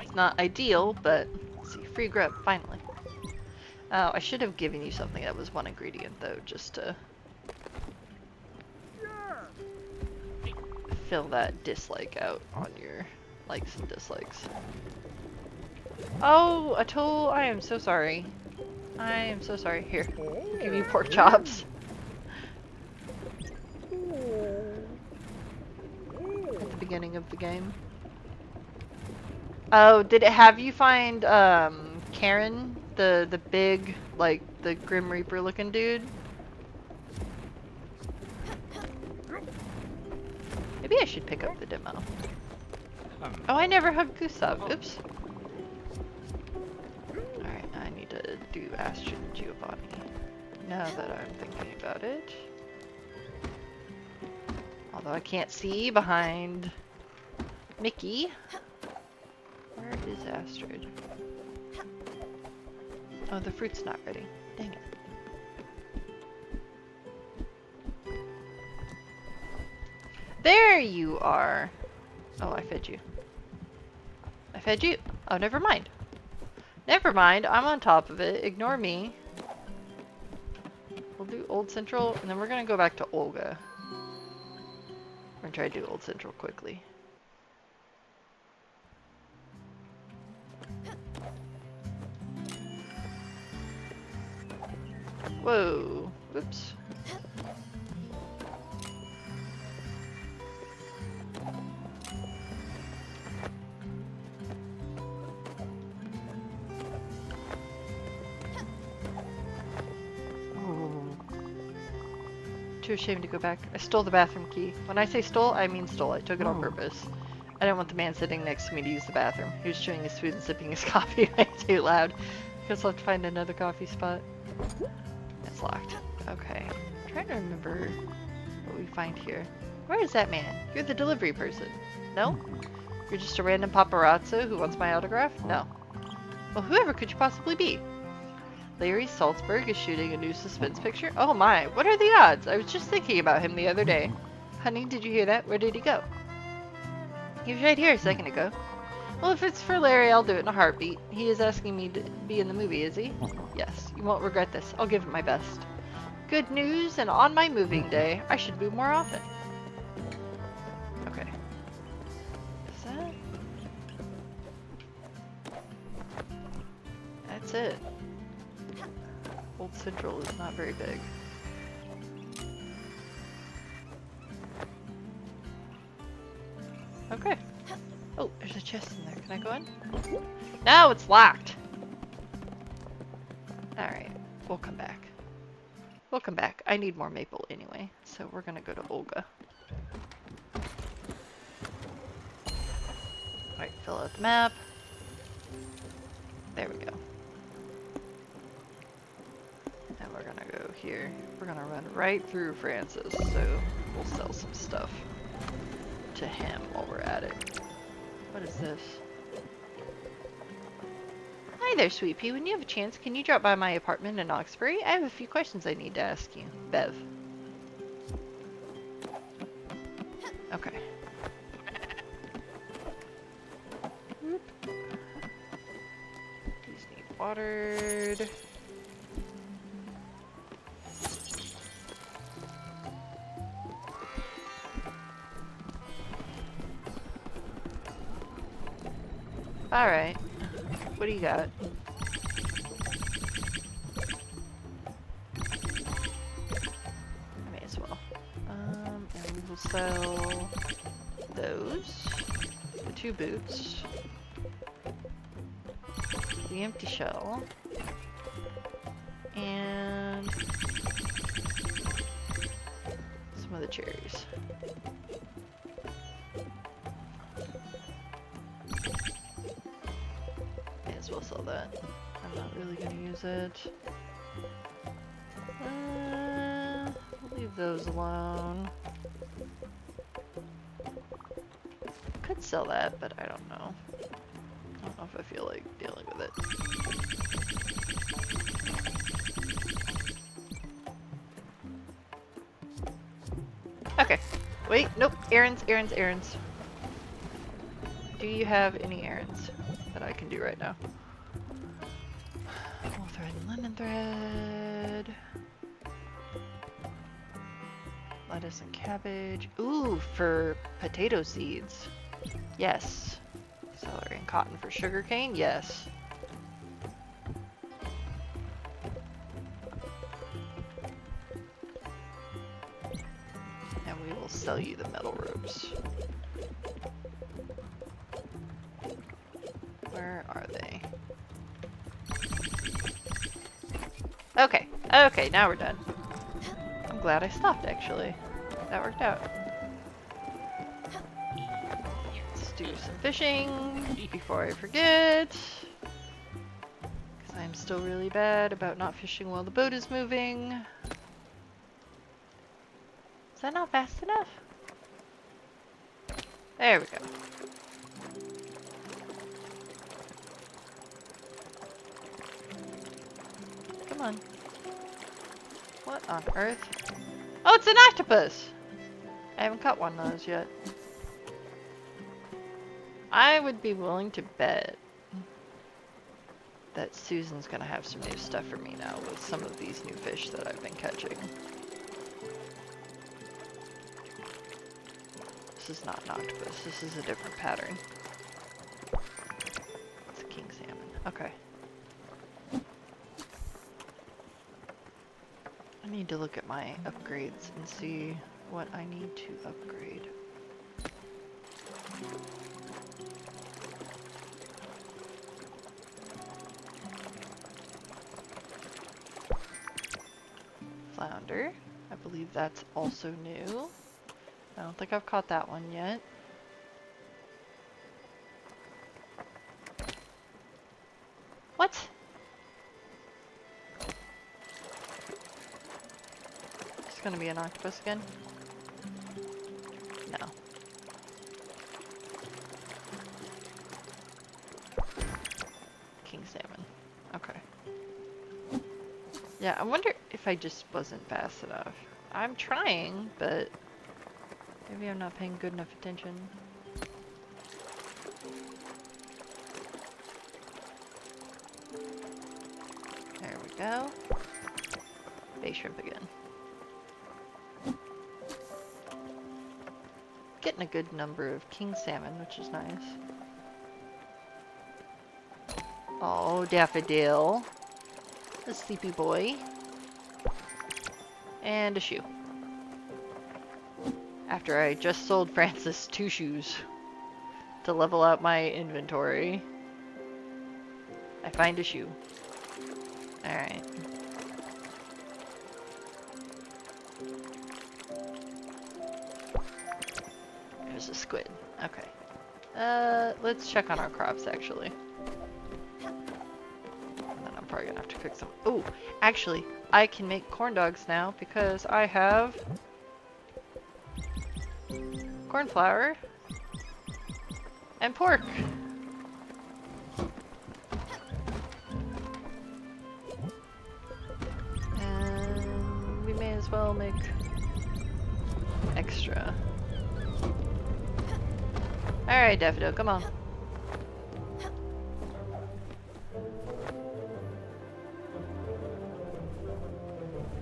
It's not ideal, but let's see, free grub, finally. Oh, I should have given you something that was one ingredient though, just to fill that dislike out on your likes and dislikes. Oh, Atul, I am so sorry. I am so sorry. Here, I'll give you pork chops. At the beginning of the game. Oh, did it have you find Karen, the big, like, the Grim Reaper looking dude? Maybe I should pick up the demo. Oh, I never hugged Gustav. Oops. Alright, I need to do Astrid and Giovanni. Now that I'm thinking about it. Although I can't see behind Mickey. Where is Astrid? Oh, the fruit's not ready. Dang it. There you are! Oh, I fed you. fed you. Oh, never mind. Never mind, I'm on top of it. Ignore me. We'll do Old Central, and then we're gonna go back to Olga. We're gonna try to do Old Central quickly. Whoa. Oops. Too ashamed to go back. I stole the bathroom key. When I say stole, I mean stole. I took it on purpose. I didn't want the man sitting next to me to use the bathroom. He was chewing his food and sipping his coffee way too loud. Guess I'll have to find another coffee spot. It's locked. Okay. I'm trying to remember what we find here. Where is that man? You're the delivery person. No? You're just a random paparazzo who wants my autograph? No. Well, whoever could you possibly be? Larry Salzberg is shooting a new suspense picture? Oh my, what are the odds? I was just thinking about him the other day. Honey, did you hear that? Where did he go? He was right here a second ago. Well, if it's for Larry, I'll do it in a heartbeat. He is asking me to be in the movie, is he? Yes, you won't regret this. I'll give it my best. Good news, and on my moving day, I should move more often. Okay. Is that? That's it. Old Central is not very big. Okay. Oh, there's a chest in there. Can I go in? No, it's locked. Alright, we'll come back. We'll come back. I need more maple anyway, so we're gonna go to Olga. Alright, fill out the map. There we go. And we're gonna go here. We're gonna run right through Francis, so we'll sell some stuff to him while we're at it. What is this? Hi there, Sweet Pea. When you have a chance, can you drop by my apartment in Oxbury? I have a few questions I need to ask you. Bev. Okay. Whoop. These need watered. Alright. What do you got? I may as well. And we will sell those. The 2 boots. The empty shell. And some of the cherries. We'll sell that. I'm not really gonna use it. We'll leave those alone. Could sell that, but I don't know. I don't know if I feel like dealing with it. Okay. Wait, nope. Errands, errands, errands. Do you have any errands that I can do right now? Wool thread and lemon thread. Lettuce and cabbage. Ooh, for potato seeds. Yes. Celery and cotton for sugarcane. Yes. And we will sell you the metal ropes. Where are they? Okay. Okay, now we're done. I'm glad I stopped, actually. That worked out. Let's do some fishing before I forget. Because I'm still really bad about not fishing while the boat is moving. Is that not fast enough? There we go. Come on. What on earth? Oh, it's an octopus! I haven't caught one of those yet. I would be willing to bet that Susan's gonna have some new stuff for me now with some of these new fish that I've been catching. This is not an octopus. This is a different pattern. It's a king salmon. Okay. I need to look at my upgrades and see what I need to upgrade. Flounder. I believe that's also new. I don't think I've caught that one yet. What? It's gonna be an octopus again? No. King salmon. Okay. Yeah, I wonder if I just wasn't fast enough. I'm trying, but maybe I'm not paying good enough attention. There we go. Bay shrimp again. Getting a good number of king salmon, which is nice. Oh, daffodil. A sleepy boy. And a shoe. After I just sold Francis 2 shoes to level out my inventory, I find a shoe. Alright. There's a squid. Okay. Let's check on our crops actually. And then I'm probably gonna have to cook some. Oh, actually, I can make corn dogs now because I have corn flour and pork. And we may as well make extra. Alright, Daffodil, come on.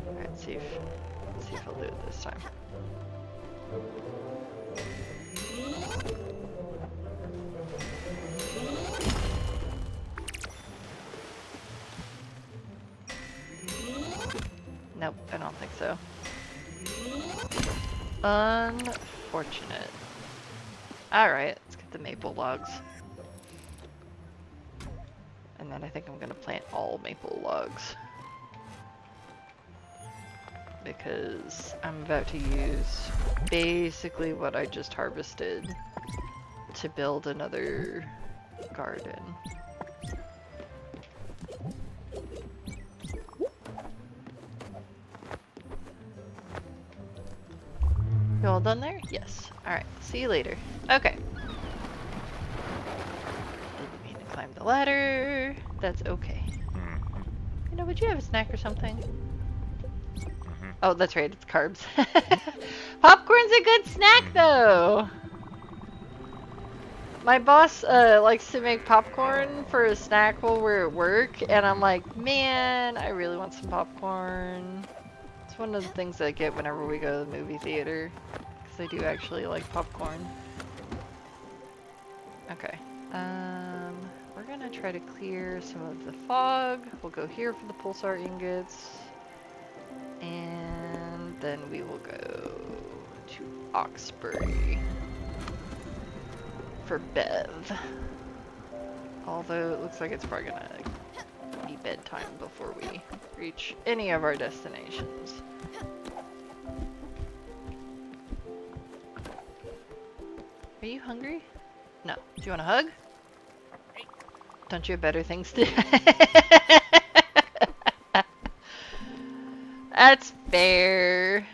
Alright, let's see if I'll do it this time. Nope, I don't think so. Unfortunate. Alright, let's get the maple logs. And then I think I'm gonna plant all maple logs. Because I'm about to use basically what I just harvested to build another garden. You all done there? Yes. Alright, see you later. Okay. Didn't mean to climb the ladder. That's okay. You know, would you have a snack or something? Oh, that's right, it's carbs. Popcorn's a good snack, though! My boss likes to make popcorn for a snack while we're at work, and I'm like, man, I really want some popcorn. It's one of the things I get whenever we go to the movie theater, because I do actually like popcorn. Okay, we're gonna try to clear some of the fog. We'll go here for the pulsar ingots, and then we will go to Oxbury for Bev. Although it looks like it's probably gonna be bedtime before we reach any of our destinations. Are you hungry? No. Do you want a hug? Don't you have better things to do? That's fair.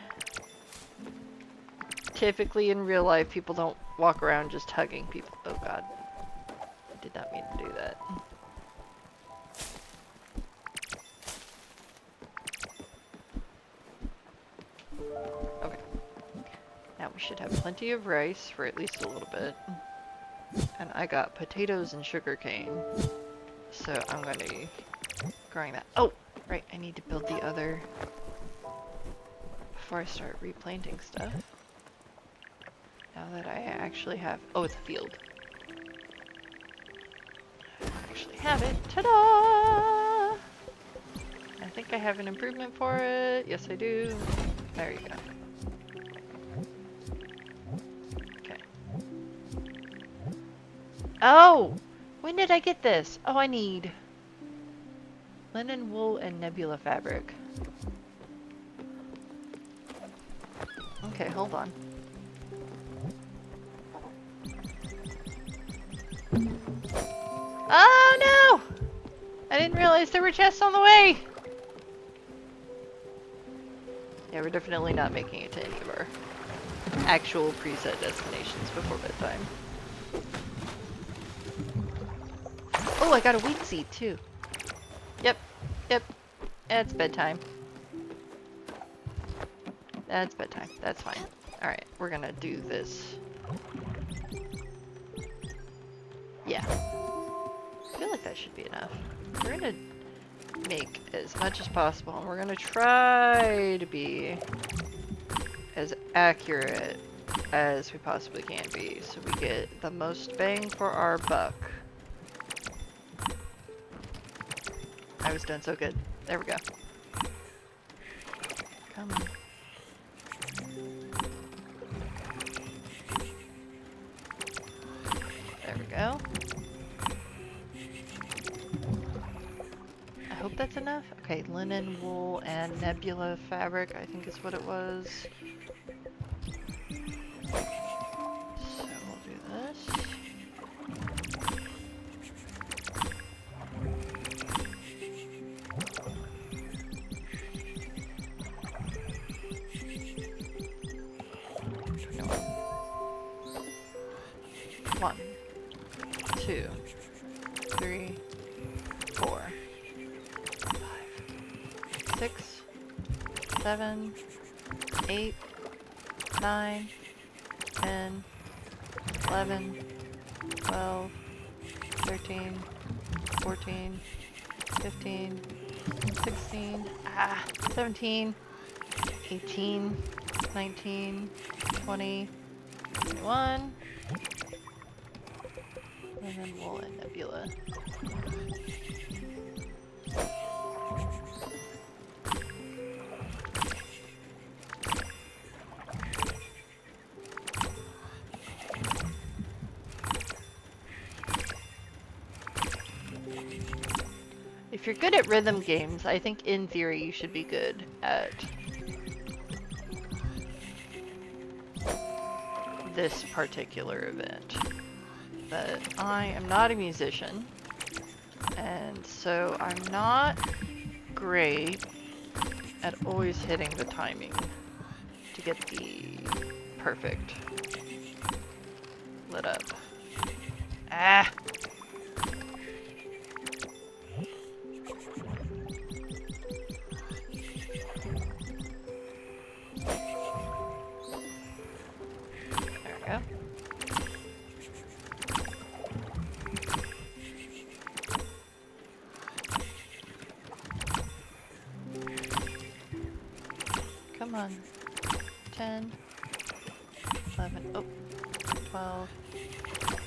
Typically in real life, people don't walk around just hugging people. Oh god. I did not mean to do that. Okay. Now we should have plenty of rice for at least a little bit. And I got potatoes and sugarcane. So I'm going to be growing that. Oh, right, I need to build the other before I start replanting stuff. Now that I actually have, oh, it's a field. I actually have it. Ta-da! I think I have an improvement for it. Yes, I do. There you go. Okay. Oh! When did I get this? Oh, I need linen, wool, and nebula fabric. Okay, hold on. Oh no! I didn't realize there were chests on the way! Yeah, we're definitely not making it to any of our actual preset destinations before bedtime. Oh, I got a wheat seed too. Yep, yep. It's bedtime. That's bedtime. That's fine. Alright, we're gonna do this. Yeah. I feel like that should be enough. We're gonna make as much as possible, and we're gonna try to be as accurate as we possibly can be, so we get the most bang for our buck. I was doing so good. There we go. Come on. There we go. I hope that's enough. Okay, linen, wool, and nebula fabric, I think is what it was. So we'll do this. One, 2, 3, 4, 5, 6, 7, 8, 9, 10, 11, 12, 13, 14, 15, 16, 17, 18, 19, 20, 21, and then wool and nebula. If you're good at rhythm games, I think in theory you should be good at this particular event. But I am not a musician, and so I'm not great at always hitting the timing to get the perfect lit up. Ah! There we go. Come on. 10, 11, oh, 12,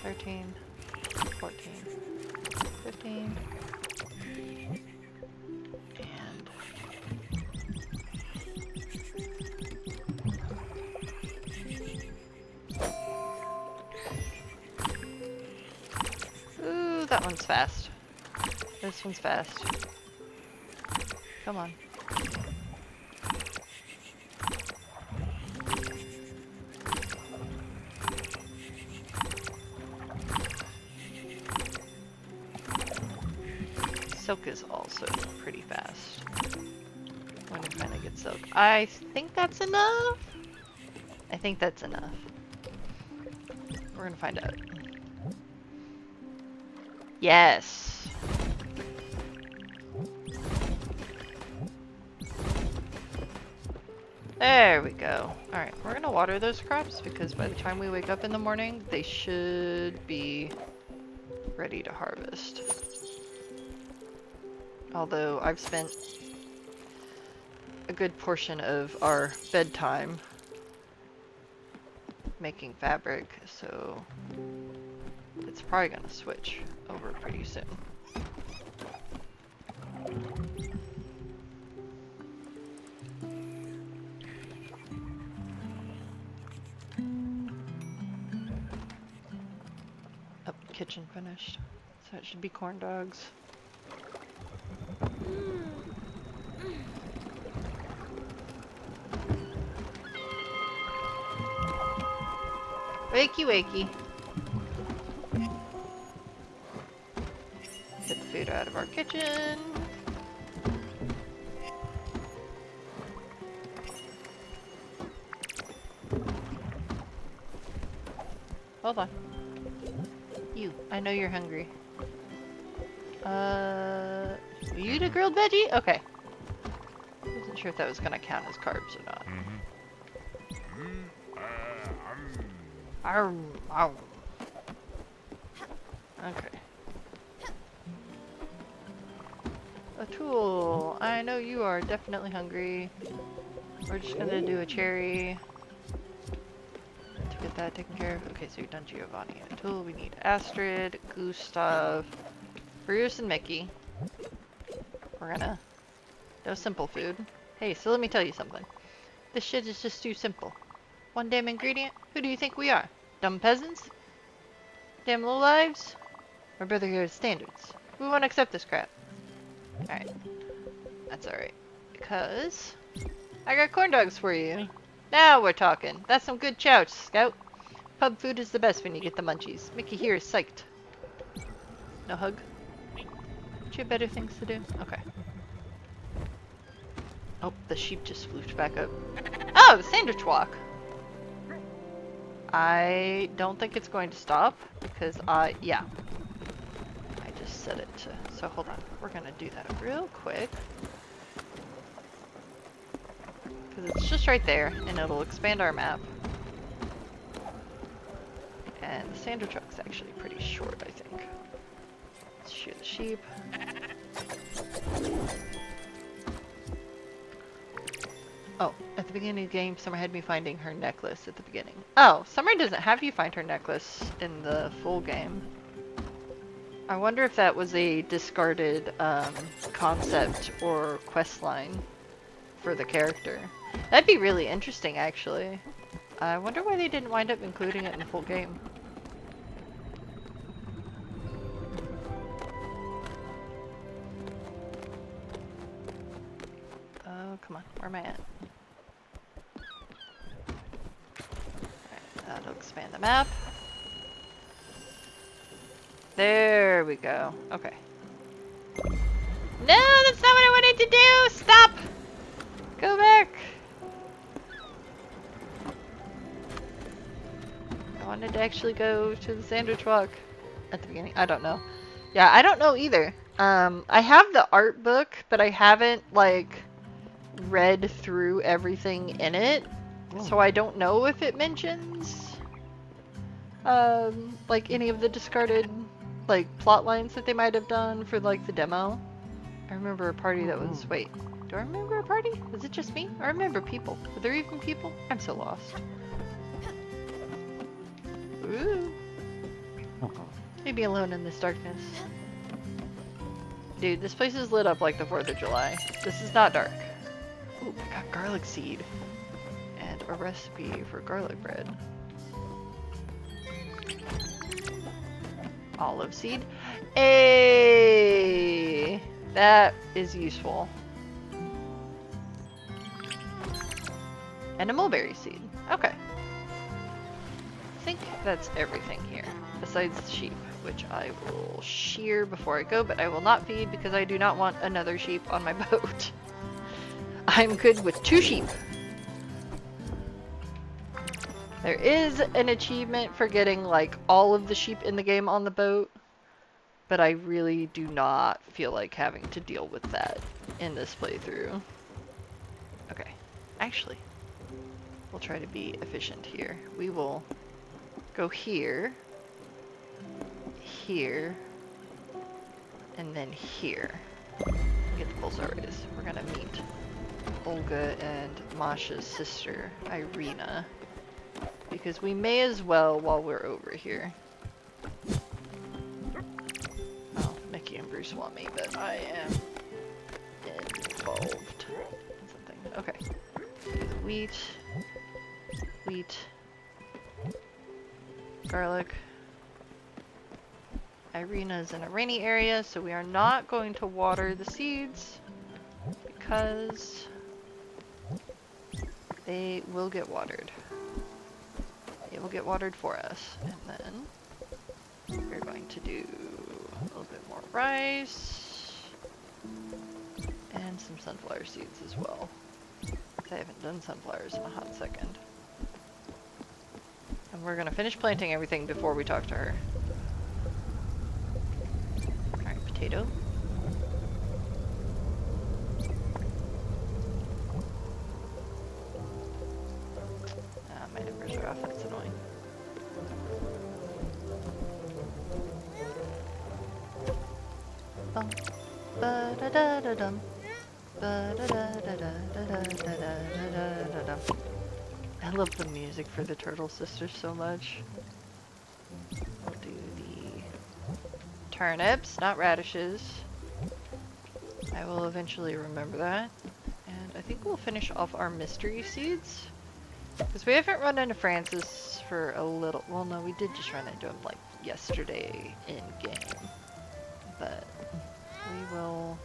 13, 14, 15, and ooh, that one's fast. This one's fast. Come on. Silk is also pretty fast when you finally get silk. I think that's enough. I think that's enough. We're gonna find out. Yes. There we go. Alright, we're gonna water those crops because by the time we wake up in the morning, they should be ready to harvest. Although I've spent a good portion of our bedtime making fabric, so it's probably gonna switch over pretty soon. Oh, kitchen finished. So it should be corn dogs. Wakey wakey. Get the food out of our kitchen. Hold on. You, I know you're hungry. You eat a grilled veggie? Okay. Wasn't sure if that was gonna count as carbs or not. Arm, arm. Okay. A tool. I know you are definitely hungry. We're just gonna do a cherry to get that taken care of. Okay, so you've done Giovanni and a tool. We need Astrid, Gustav, Bruce, and Mickey. We're gonna do simple food. Hey, so let me tell you something. This shit is just too simple. One damn ingredient? Who do you think we are? Dumb peasants? Damn lowlives? Or Brotherhood standards? We won't accept this crap. Alright. That's alright. Because I got corn dogs for you. Now we're talking. That's some good chow, Scout. Pub food is the best when you get the munchies. Mickey here is psyched. No hug? Don't you have better things to do? Okay. Oh, the sheep just floofed back up. Oh, the sandwich walk! I don't think it's going to stop because yeah. I just set it to, so hold on. We're gonna do that real quick. Because it's just right there and it'll expand our map. And the sander truck's actually pretty short, I think. Let's shoot the sheep. Oh, at the beginning of the game, Summer had me finding her necklace at the beginning. Oh, Summer doesn't have you find her necklace in the full game. I wonder if that was a discarded concept or quest line for the character. That'd be really interesting, actually. I wonder why they didn't wind up including it in the full game. Oh, come on. Where am I at? Alright, that'll expand the map. There we go. Okay. No, that's not what I wanted to do! Stop! Go back! I wanted to actually go to the sandwich walk at the beginning. I don't know. Yeah, I don't know either. I have the art book, but I haven't, like, read through everything in it. So I don't know if it mentions, like, any of the discarded, like, plot lines that they might have done for, like, the demo. I remember a party that was, wait, do I remember a party? Was it just me? I remember people. Were there even people? I'm so lost. Ooh. Maybe alone in this darkness. Dude, this place is lit up like the 4th of July. This is not dark. Ooh, I got garlic seed. And a recipe for garlic bread. Olive seed. Hey, that is useful. And a mulberry seed. Okay. I think that's everything here, besides the sheep, which I will shear before I go, but I will not feed because I do not want another sheep on my boat. I'm good with 2 sheep. There is an achievement for getting, like, all of the sheep in the game on the boat, but I really do not feel like having to deal with that in this playthrough. Okay, actually, we'll try to be efficient here. We will go here, here, and then here. Get the pulsar rays. We're gonna meet Olga and Masha's sister, Irina, because we may as well while we're over here. Oh, Mickey and Bruce want me, but I am involved in something. Okay. Wheat, wheat, garlic. Irina is in a rainy area, so we are not going to water the seeds because they will get watered. They will get watered for us. And then we're going to do a little bit more rice and some sunflower seeds as well. I haven't done sunflowers in a hot second. And we're going to finish planting everything before we talk to her. Alright, potato. My numbers are off, that's annoying. Bum. Ba-da-da-da-dum. Ba-da-da-da-da-da-da-da-da-da-da-dum. I love the music for the Turtle Sisters so much. We'll do the turnips, not radishes. I will eventually remember that. And I think we'll finish off our mystery seeds. Because we haven't run into Francis for a little... Well, no, we did just run into him, like, yesterday in-game. But we will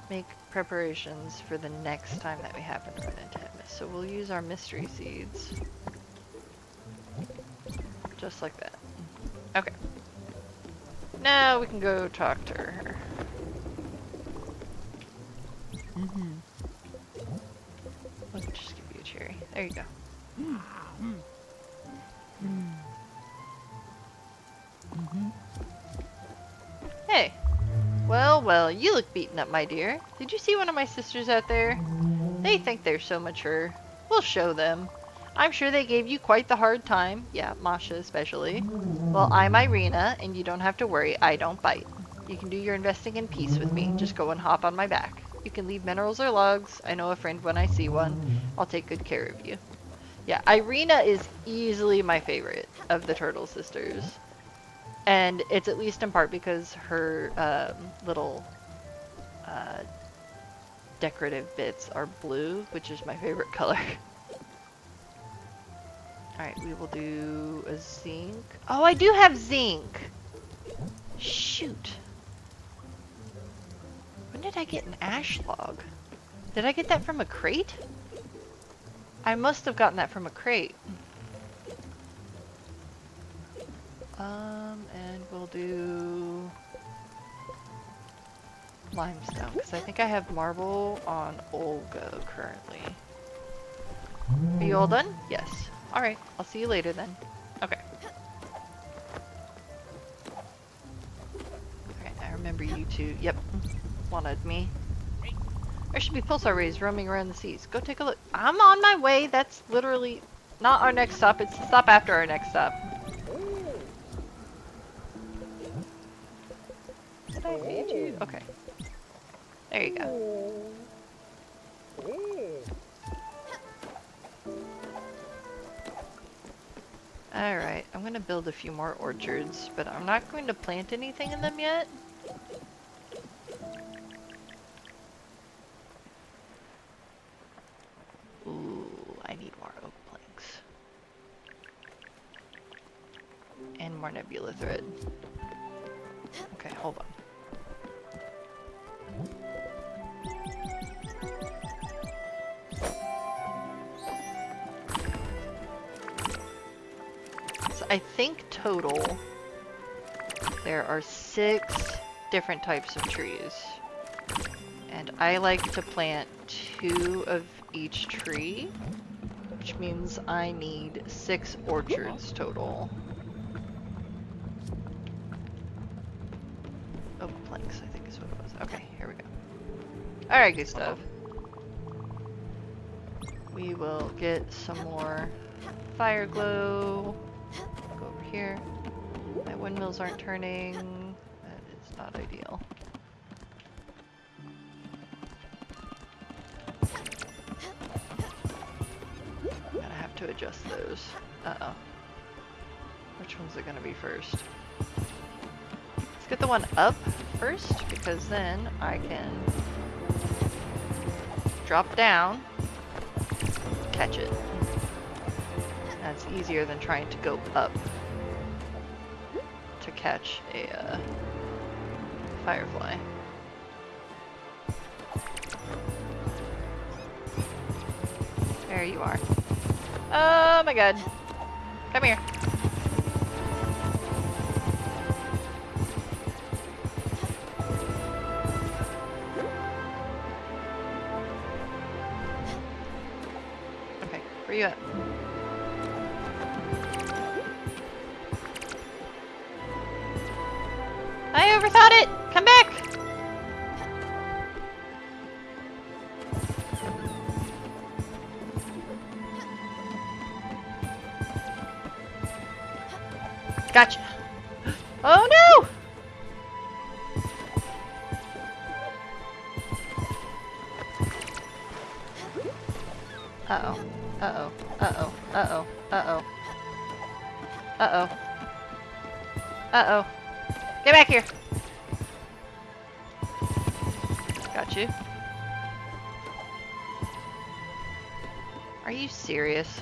make preparations for the next time that we happen to run into him. So we'll use our mystery seeds. Just like that. Okay. Now we can go talk to her. Let me just give you a cherry. There you go. Hey. Well, well, you look beaten up, my dear. Did you see one of my sisters out there? They think they're so mature. We'll show them. I'm sure they gave you quite the hard time. Yeah, Masha especially. Well, I'm Irina, and you don't have to worry, I don't bite. You can do your investing in peace with me. Just go and hop on my back. You can leave minerals or logs. I know a friend when I see one. I'll take good care of you. Yeah, Irina is easily my favorite of the Turtle Sisters. And it's at least in part because her little decorative bits are blue, which is my favorite color. Alright, we will do a zinc. Oh, I do have zinc! Shoot. When did I get an ash log? Did I get that from a crate? I must have gotten that from a crate. And we'll do limestone, because I think I have marble on Olga currently. Are you all done? Yes. Alright, I'll see you later then. Okay. Okay, I remember you two, yep, wanted me. There should be pulsar rays roaming around the seas. Go take a look. I'm on my way. That's literally not our next stop. It's the stop after our next stop. Did I feed you? Okay. There you go. Alright, I'm gonna build a few more orchards, but I'm not going to plant anything in them yet. Ooh, I need more oak planks. And more nebula thread. Okay, hold on. So I think total there are 6 different types of trees. And I like to plant 2 of each tree, which means I need 6 orchards total. Oak planks, I think is what it was. Okay, here we go. Alright, good stuff. we will get some more fire glow. Go over here. My windmills aren't turning. That is not ideal. I'm gonna have to adjust those. Uh-oh. Which one's it gonna be first? Let's get the one up first, because then I can drop down, catch it. That's easier than trying to go up to catch a firefly. There you are. Oh my god. Come here. Okay, where you at? I overthought it! Come back! Gotcha. Oh no! Uh-oh. Uh-oh. Uh-oh. Uh-oh. Uh-oh. Uh-oh. Uh-oh. Get back here! Got you. Are you serious?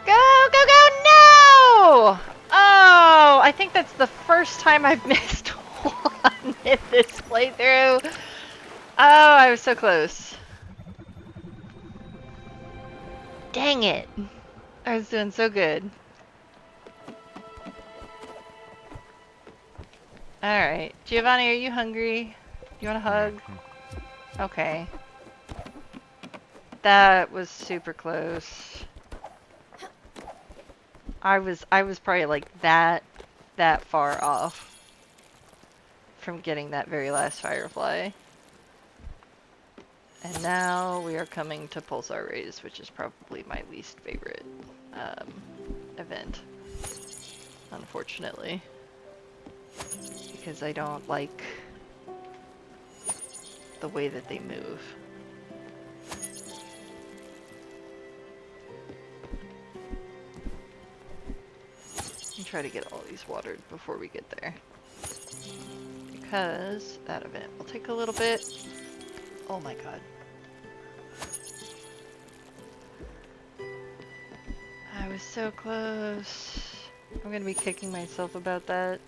Go, go, go, no! Oh, I think that's the first time I've missed one in this playthrough. Oh, I was so close. Dang it. I was doing so good. Alright. Giovanni, are you hungry? You want a hug? Okay. That was super close. I was probably like that far off from getting that very last firefly. And now we are coming to Pulsar Rays, which is probably my least favorite event, unfortunately, because I don't like the way that they move. And try to get all these watered before we get there, because that event will take a little bit. Oh my god. I was so close. I'm gonna be kicking myself about that.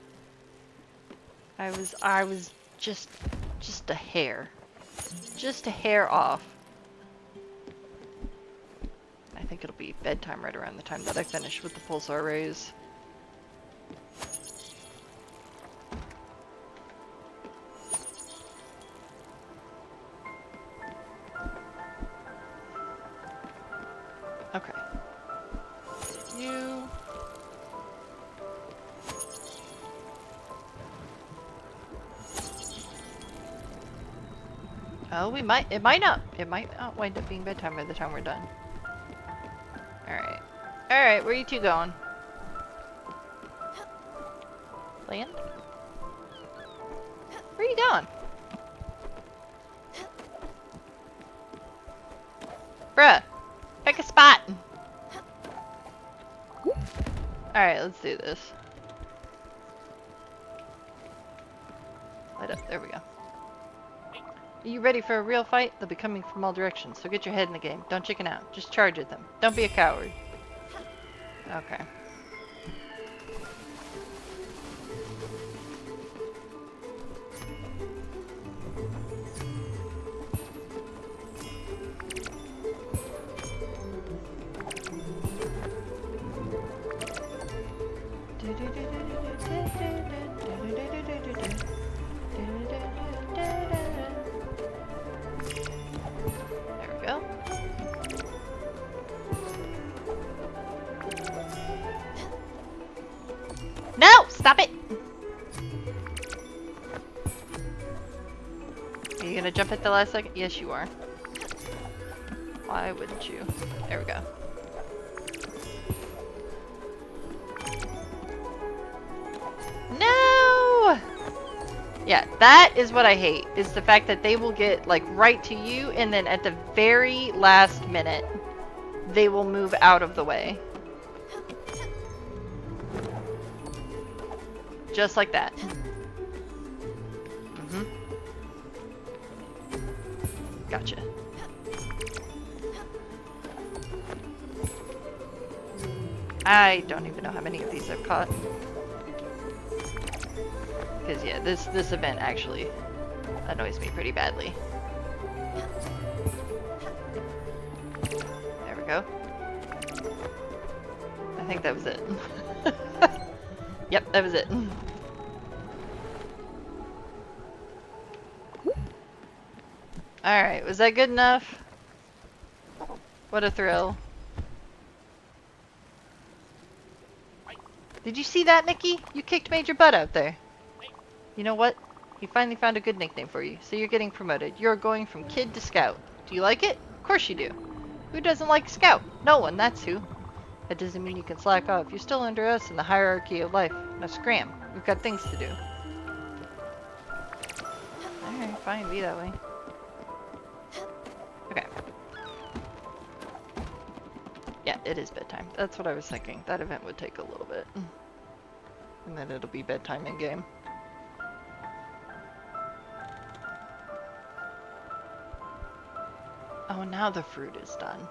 I was just a hair. Just a hair off. I think it'll be bedtime right around the time that I finish with the Pulsar Rays. Okay. You. Oh, it might not wind up being bedtime by the time we're done. Alright. Alright, where are you two going? Land? Where are you going? Bruh, pick a spot. Alright, let's do this. Light up, there we go. Are you ready for a real fight? They'll be coming from all directions, so get your head in the game. Don't chicken out. Just charge at them. Don't be a coward. Okay. There we go. No! Stop it! gonna jump at the last second? Yes, you are. Why wouldn't you? There we go. No! Yeah, that is what I hate, is the fact that they will get, like, right to you, and then at the very last minute, they will move out of the way. Just like that. Mm-hmm. Gotcha. I don't even know how many of these I've caught. Because yeah, this event actually annoys me pretty badly. There we go. I think that was it. Yep, that was it. Alright, was that good enough? What a thrill. Did you see that, Mickey? You kicked Major Butt out there. You know what? He finally found a good nickname for you, so you're getting promoted. You're going from kid to scout. Do you like it? Of course you do. Who doesn't like scout? No one, that's who. That doesn't mean you can slack off. You're still under us in the hierarchy of life. Now scram. We've got things to do. Alright, fine, be that way. Okay. Yeah, it is bedtime. That's what I was thinking. That event would take a little bit. And then it'll be bedtime in-game. Oh, now the fruit is done.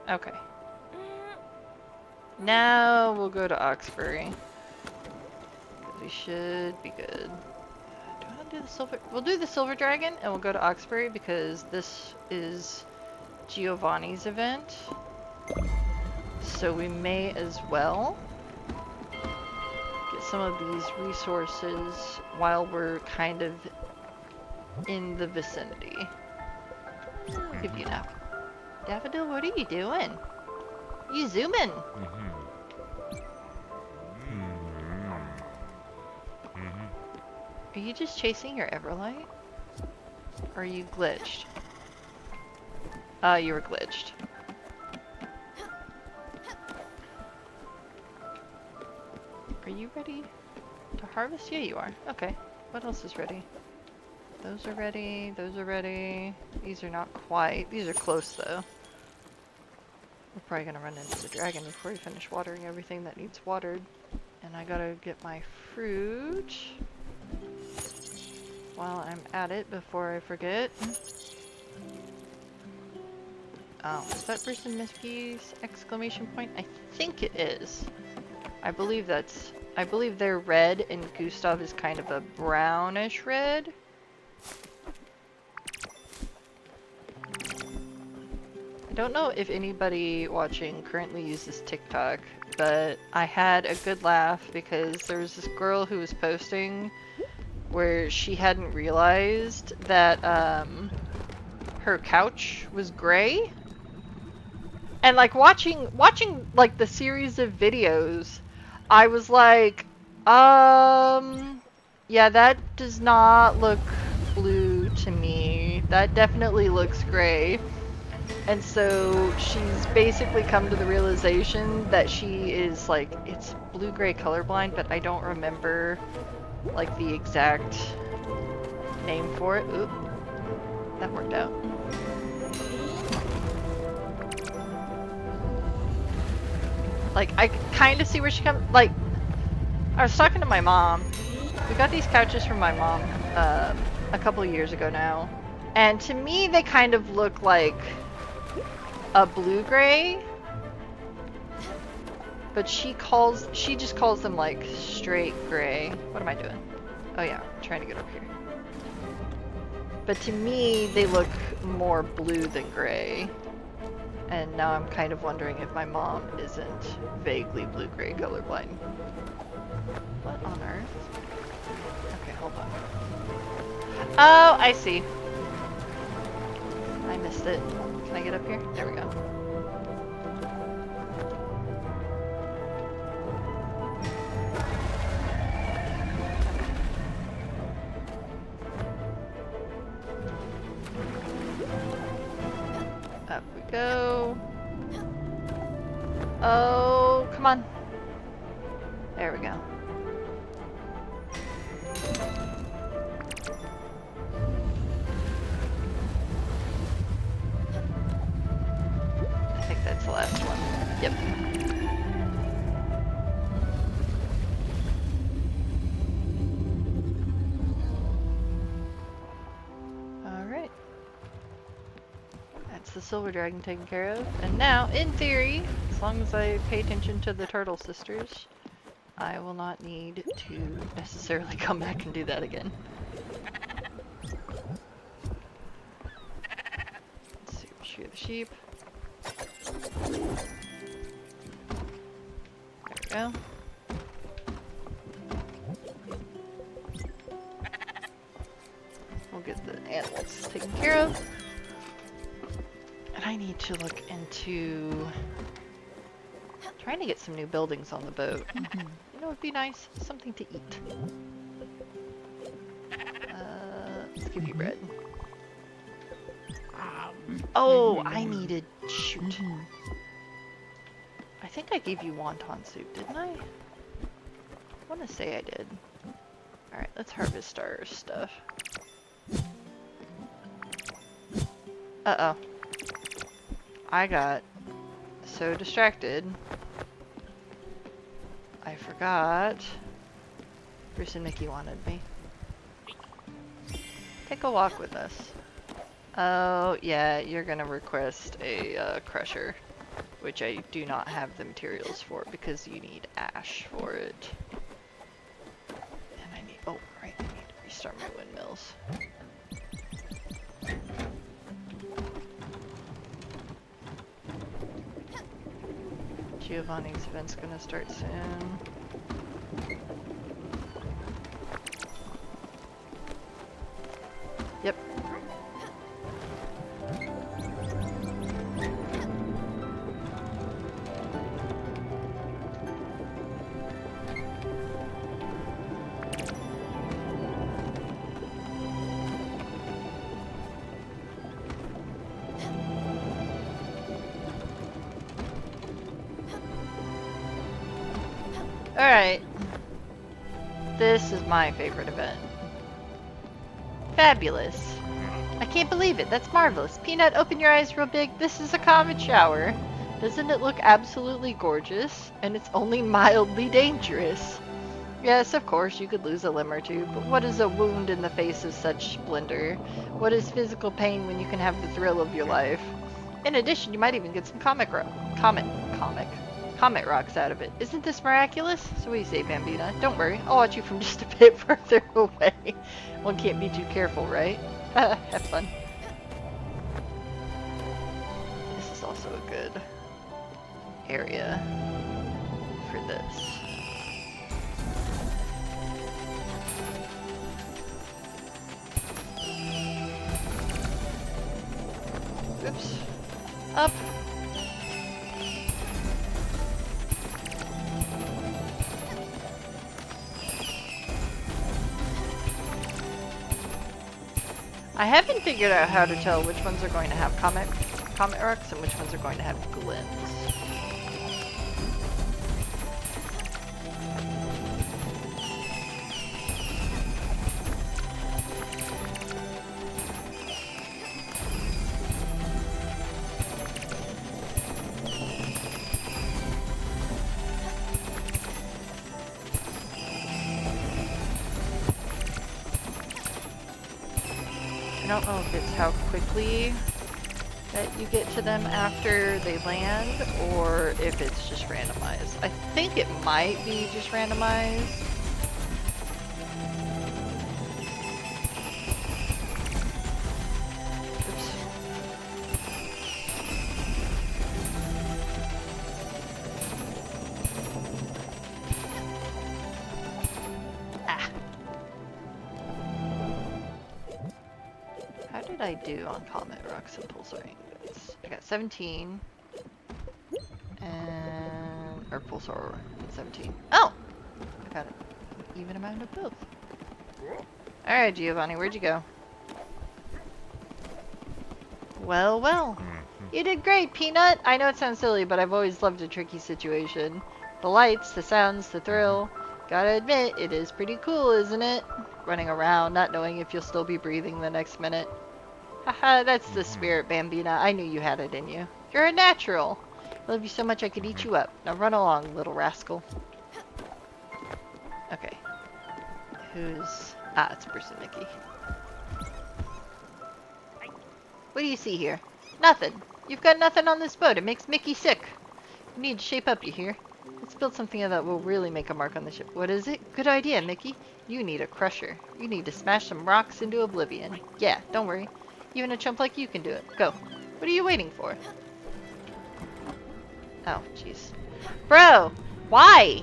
Okay. Now we'll go to Oxbury. We should be good. Do I want to do the silver? We'll do the silver dragon and we'll go to Oxbury because this is Giovanni's event. So we may as well get some of these resources while we're kind of in the vicinity. I'll give you now. Daffodil, what are you doing? You zooming? Are you just chasing your Everlight? Or are you glitched? You were glitched. Are you ready to harvest? Yeah, you are. Okay. What else is ready? Those are ready. Those are ready. These are not quite. These are close, though. We're probably gonna run into the dragon before we finish watering everything that needs watered. And I gotta get my fruit while I'm at it before I forget. Oh, is that Bruce and Mickey's exclamation point? I think it is. I believe they're red and Gustav is kind of a brownish red. I don't know if anybody watching currently uses TikTok, but I had a good laugh because there was this girl who was posting where she hadn't realized that her couch was gray. And like watching like the series of videos, I was like, yeah, that does not look blue to me. That definitely looks gray. And so she's basically come to the realization that she is like, it's blue-gray colorblind, but I don't remember like the exact name for it. Oop, that worked out. Like, I kind of see where she comes. Like, I was talking to my mom. We got these couches from my mom a couple of years ago now, and to me they kind of look like a blue-gray, but she just calls them like straight gray. What am I doing? Oh yeah, I'm trying to get up here. But to me, they look more blue than gray. And now I'm kind of wondering if my mom isn't vaguely blue-gray colorblind. What on earth? Okay, hold on. Oh, I see. I missed it. Can I get up here? There we go. go. Oh, come on. There we go. I think that's the last one. Yep. Alright. That's the silver dragon taken care of. And now, in theory, as long as I pay attention to the turtle sisters, I will not need to necessarily come back and do that again. Let's see, we'll shear the sheep. There we go. We'll get the animals taken care of. And I need to look into trying to get some new buildings on the boat. You know, it'd be nice. Something to eat. Let's give you bread. Oh, I needed... Shoot. I think I gave you wonton soup, didn't I? I want to say I did. Alright, let's harvest our stuff. Uh-oh. I got so distracted. I forgot. Bruce and Mickey wanted me. Take a walk with us. Oh, yeah, you're gonna request a crusher, which I do not have the materials for because you need ash for it. And I need, oh, right, I need to restart my windmills. Giovanni's event's gonna start soon. Yep. Alright. This is my favorite event. Fabulous. I can't believe it. That's marvelous. Peanut, open your eyes real big. This is a comet shower. Doesn't it look absolutely gorgeous? And it's only mildly dangerous. Yes, of course, you could lose a limb or two, but what is a wound in the face of such splendor? What is physical pain when you can have the thrill of your life? In addition, you might even get some comet rocks out of it. Isn't this miraculous? So what do you say, Bambina? Don't worry, I'll watch you from just a bit further away. One can't be too careful, right? Have fun. This is also a good area for this. Oops. Up. I haven't figured out how to tell which ones are going to have comet rocks and which ones are going to have glints. I don't know if it's how quickly that you get to them after they land, or if it's just randomized. I think it might be just randomized. Oops. Ah. How did I do on Comet Rocks and Pulsar Ingots? I got 17. And... or Pulsar 17. Oh! I got an even amount of both. Alright, Giovanni, where'd you go? Well, well. You did great, Peanut! I know it sounds silly, but I've always loved a tricky situation. The lights, the sounds, the thrill. Gotta admit, it is pretty cool, isn't it? Running around, not knowing if you'll still be breathing the next minute. Haha, that's the spirit, Bambina. I knew you had it in you. You're a natural. I love you so much I could eat you up. Now run along, little rascal. Okay. Who's... Ah, it's Bruce and Mickey. What do you see here? Nothing. You've got nothing on this boat. It makes Mickey sick. You need to shape up, you hear? Let's build something that will really make a mark on the ship. What is it? Good idea, Mickey. You need a crusher. You need to smash some rocks into oblivion. Yeah, don't worry. Even a chump like you can do it. Go. What are you waiting for? Oh, jeez. Bro! Why?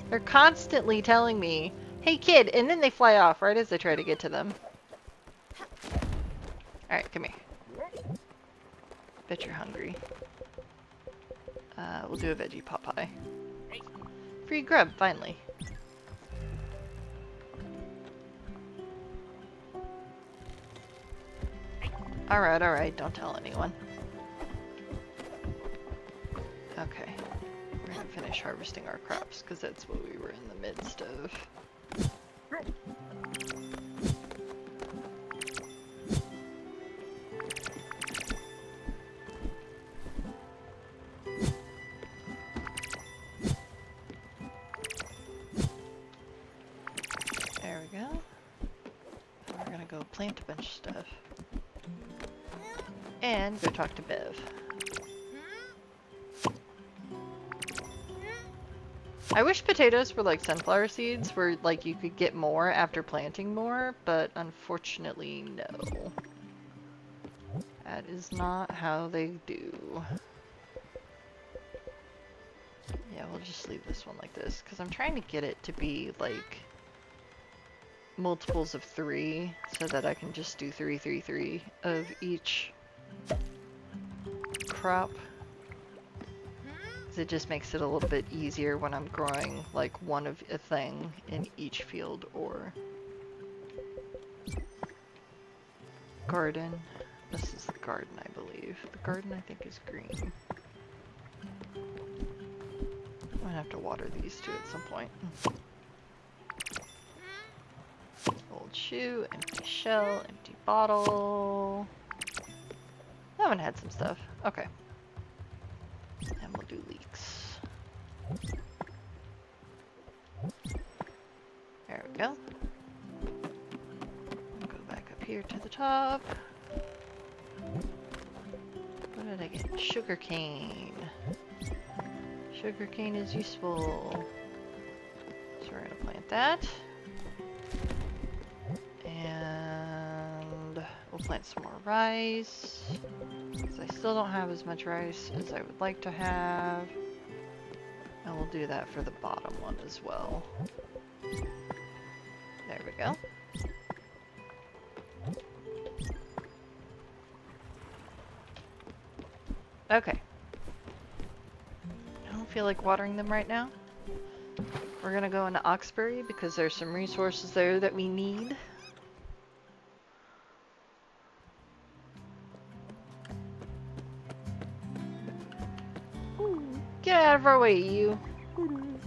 They're constantly telling me, hey kid, and then they fly off right as I try to get to them. Alright, come here. Bet you're hungry. We'll do a veggie pot pie. Free grub, finally. Alright, alright, don't tell anyone. Okay. We're gonna finish harvesting our crops, because that's what we were in the midst of. There we go. We're gonna go plant a bunch of stuff. And go talk to Bev. I wish potatoes were like sunflower seeds, where like you could get more after planting more, but unfortunately no. That is not how they do. Yeah, we'll just leave this one like this, because I'm trying to get it to be like multiples of 3, so that I can just do 3, 3, 3 of each crop. It just makes it a little bit easier when I'm growing like one of a thing in each field or garden. This is the garden, I believe. The garden, I think, is green. I'm gonna have to water these two at some point. Old shoe, empty shell, empty bottle. That one had some stuff. Okay. And we'll do leeks. There we go. Go back up here to the top. What did I get? Sugarcane. Sugarcane is useful. So we're gonna plant that. And we'll plant some more rice. Because I still don't have as much rice as I would like to have. And we'll do that for the bottom one as well. There we go. Okay. I don't feel like watering them right now. We're gonna go into Oxbury because there's some resources there that we need. Get out of our way, you.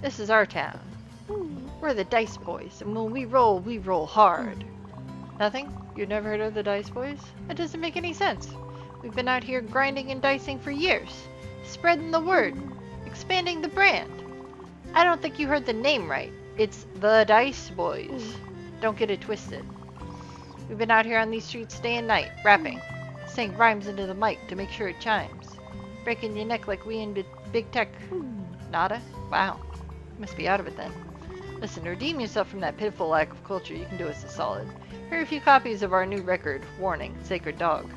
This is our town. We're the Dice Boys, and when we roll hard. Nothing? You've never heard of the Dice Boys? That doesn't make any sense. We've been out here grinding and dicing for years. Spreading the word. Expanding the brand. I don't think you heard the name right. It's the Dice Boys. Don't get it twisted. We've been out here on these streets day and night, rapping. Saying rhymes into the mic to make sure it chimes. Breaking your neck like we in big tech. Nada? Wow. Must be out of it then. Listen, to redeem yourself from that pitiful lack of culture, you can do us a solid. Here are a few copies of our new record, Warning, Sacred Dog.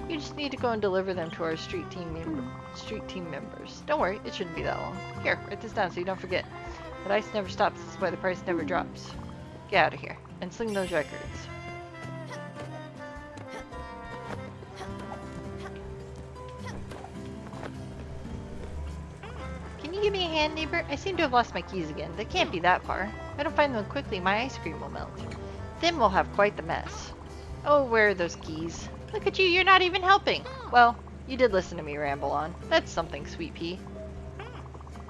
You just need to go and deliver them to our street team members. Don't worry, it shouldn't be that long. Here, write this down so you don't forget. The dice never stops, that's why the price never drops. Get out of here, and sling those records. Can you give me a hand, neighbor? I seem to have lost my keys again. They can't be that far. If I don't find them quickly, my ice cream will melt. Then we'll have quite the mess. Oh, where are those keys? Look at you, you're not even helping. Well, you did listen to me ramble on. That's something, Sweet Pea.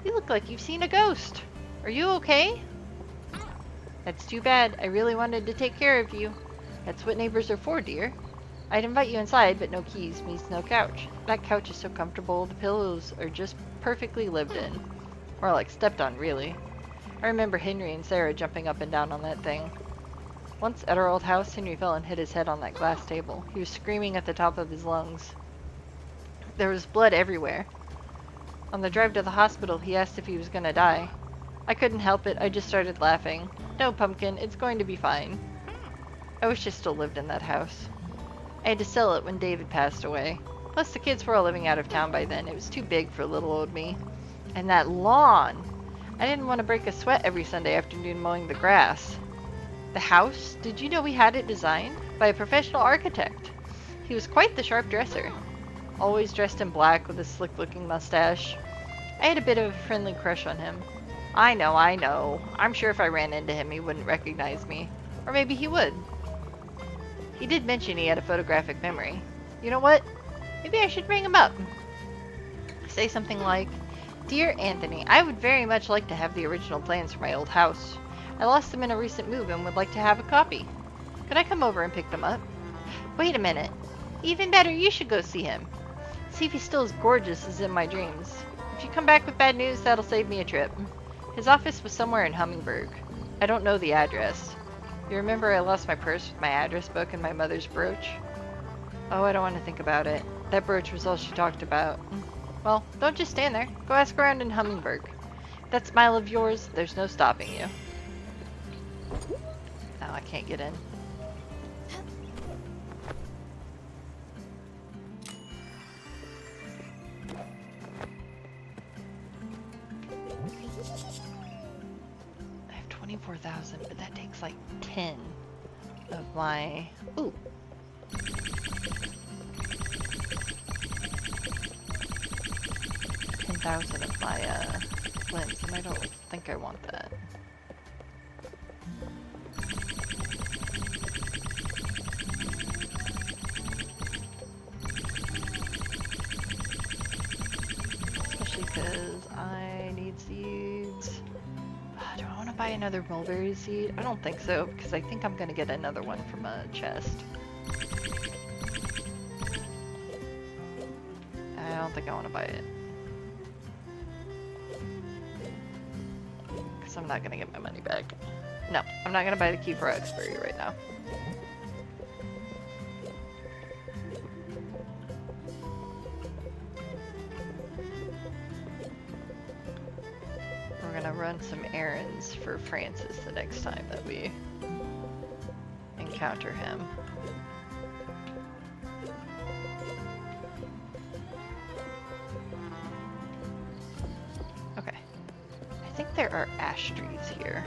You look like you've seen a ghost. Are you okay? That's too bad. I really wanted to take care of you. That's what neighbors are for, dear. I'd invite you inside, but no keys means no couch. That couch is so comfortable, the pillows are just perfectly lived in. More like stepped on, really. I remember Henry and Sarah jumping up and down on that thing. Once at our old house, Henry fell and hit his head on that glass table. He was screaming at the top of his lungs. There was blood everywhere. On the drive to the hospital, he asked if he was gonna die. I couldn't help it, I just started laughing. No, Pumpkin, it's going to be fine. I wish I still lived in that house. I had to sell it when David passed away. Plus the kids were all living out of town by then. It was too big for little old me. And that lawn! I didn't want to break a sweat every Sunday afternoon mowing the grass. The house? Did you know we had it designed? By a professional architect. He was quite the sharp dresser. Always dressed in black with a slick-looking mustache. I had a bit of a friendly crush on him. I know. I'm sure if I ran into him he wouldn't recognize me. Or maybe he would. He did mention he had a photographic memory. You know what? Maybe I should ring him up. Say something like, Dear Anthony, I would very much like to have the original plans for my old house. I lost them in a recent move and would like to have a copy. Could I come over and pick them up? Wait a minute. Even better, you should go see him. See if he's still as gorgeous as in my dreams. If you come back with bad news, that'll save me a trip. His office was somewhere in Hummingbird. I don't know the address. You remember I lost my purse with my address book and my mother's brooch? Oh, I don't want to think about it. That brooch was all she talked about. Well, don't just stand there. Go ask around in Hummingbird. That smile of yours, there's no stopping you. Oh, I can't get in. I have 24,000, but that takes like 10 of my... Ooh. 10,000 of my flints, and I don't think I want that. Especially because I need seeds. Do I want to buy another mulberry seed? I don't think so, because I think I'm going to get another one from a chest. I don't think I want to buy it. Because I'm not going to get my money back. No, I'm not going to buy the key for Expiry right now. We're going to run some errands for Francis the next time that we encounter him. Okay. I think there are ash trees here.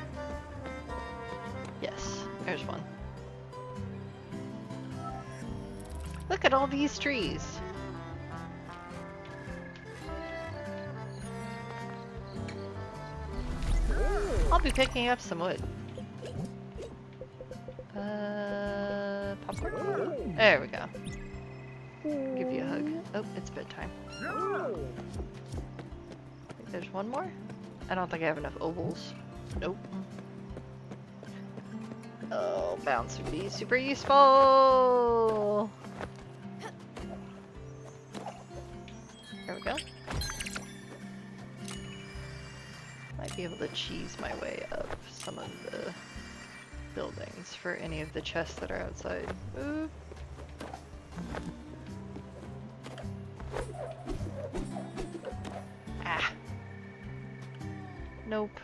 Yes, there's one. Look at all these trees. I'll be picking up some wood. Popcorn? There we go. Give you a hug. Oh, it's bedtime. There's one more? I don't think I have enough ovals. Nope. Oh, bounce would be super useful! There we go. Might be able to cheese my way up some of the buildings for any of the chests that are outside. Ooh. Ah. Nope.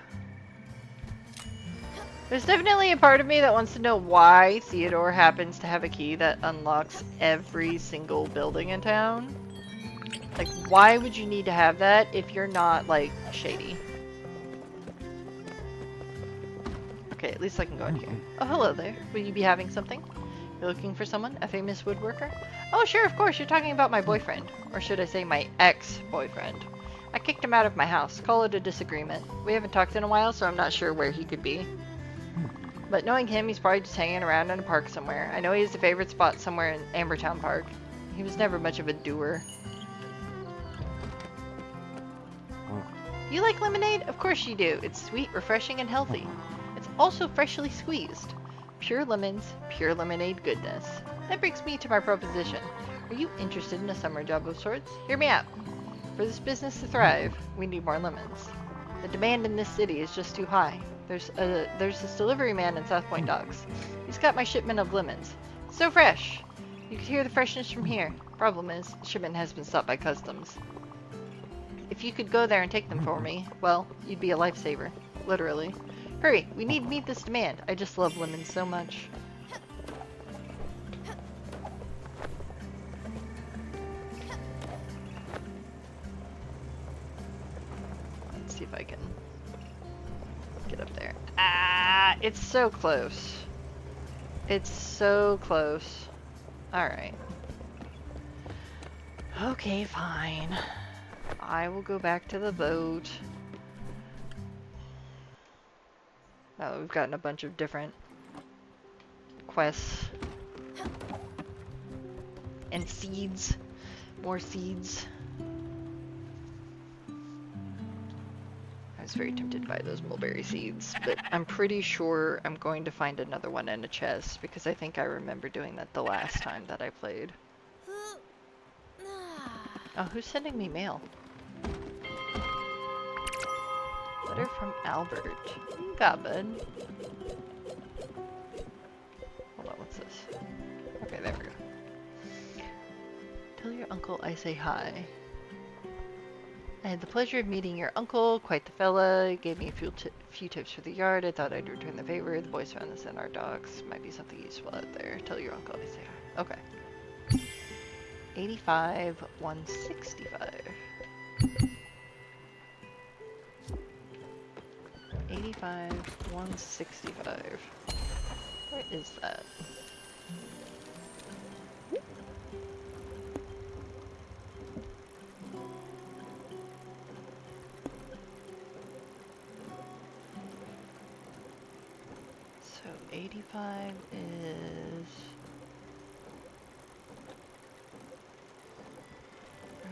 There's definitely a part of me that wants to know why Theodore happens to have a key that unlocks every single building in town. Like, why would you need to have that if you're not, like, shady? Okay, at least I can go in here. Oh, hello there. Will you be having something? You're looking for someone? A famous woodworker? Oh, sure, of course. You're talking about my boyfriend. Or should I say my ex-boyfriend. I kicked him out of my house. Call it a disagreement. We haven't talked in a while, so I'm not sure where he could be. But knowing him, he's probably just hanging around in a park somewhere. I know he has a favorite spot somewhere in Ambertown Park. He was never much of a doer. You like lemonade? Of course you do. It's sweet, refreshing, and healthy. It's also freshly squeezed. Pure lemons, pure lemonade goodness. That brings me to my proposition. Are you interested in a summer job of sorts? Hear me out. For this business to thrive, we need more lemons. The demand in this city is just too high. There's this delivery man in South Point Docks. He's got my shipment of lemons. So fresh. You could hear the freshness from here. Problem is, the shipment has been stopped by customs. If you could go there and take them for me, well, you'd be a lifesaver. Literally. Hurry, we need to meet this demand. I just love lemons so much. Let's see if I can get up there. Ah, it's so close. It's so close. Alright. Okay, fine. I will go back to the boat. Oh, we've gotten a bunch of different quests. And seeds. More seeds. I was very tempted by those mulberry seeds, but I'm pretty sure I'm going to find another one in a chest because I think I remember doing that the last time that I played. Oh, who's sending me mail? Letter from Albert. What you got, bud? Hold on, what's this? Okay, there we go. Tell your uncle I say hi. I had the pleasure of meeting your uncle, quite the fella. He gave me a few tips for the yard. I thought I'd return the favor. The boys found this in our docks. Might be something useful out there. Tell your uncle I say hi. Okay. 85, 165. 85, 165. Where is that? So 85 is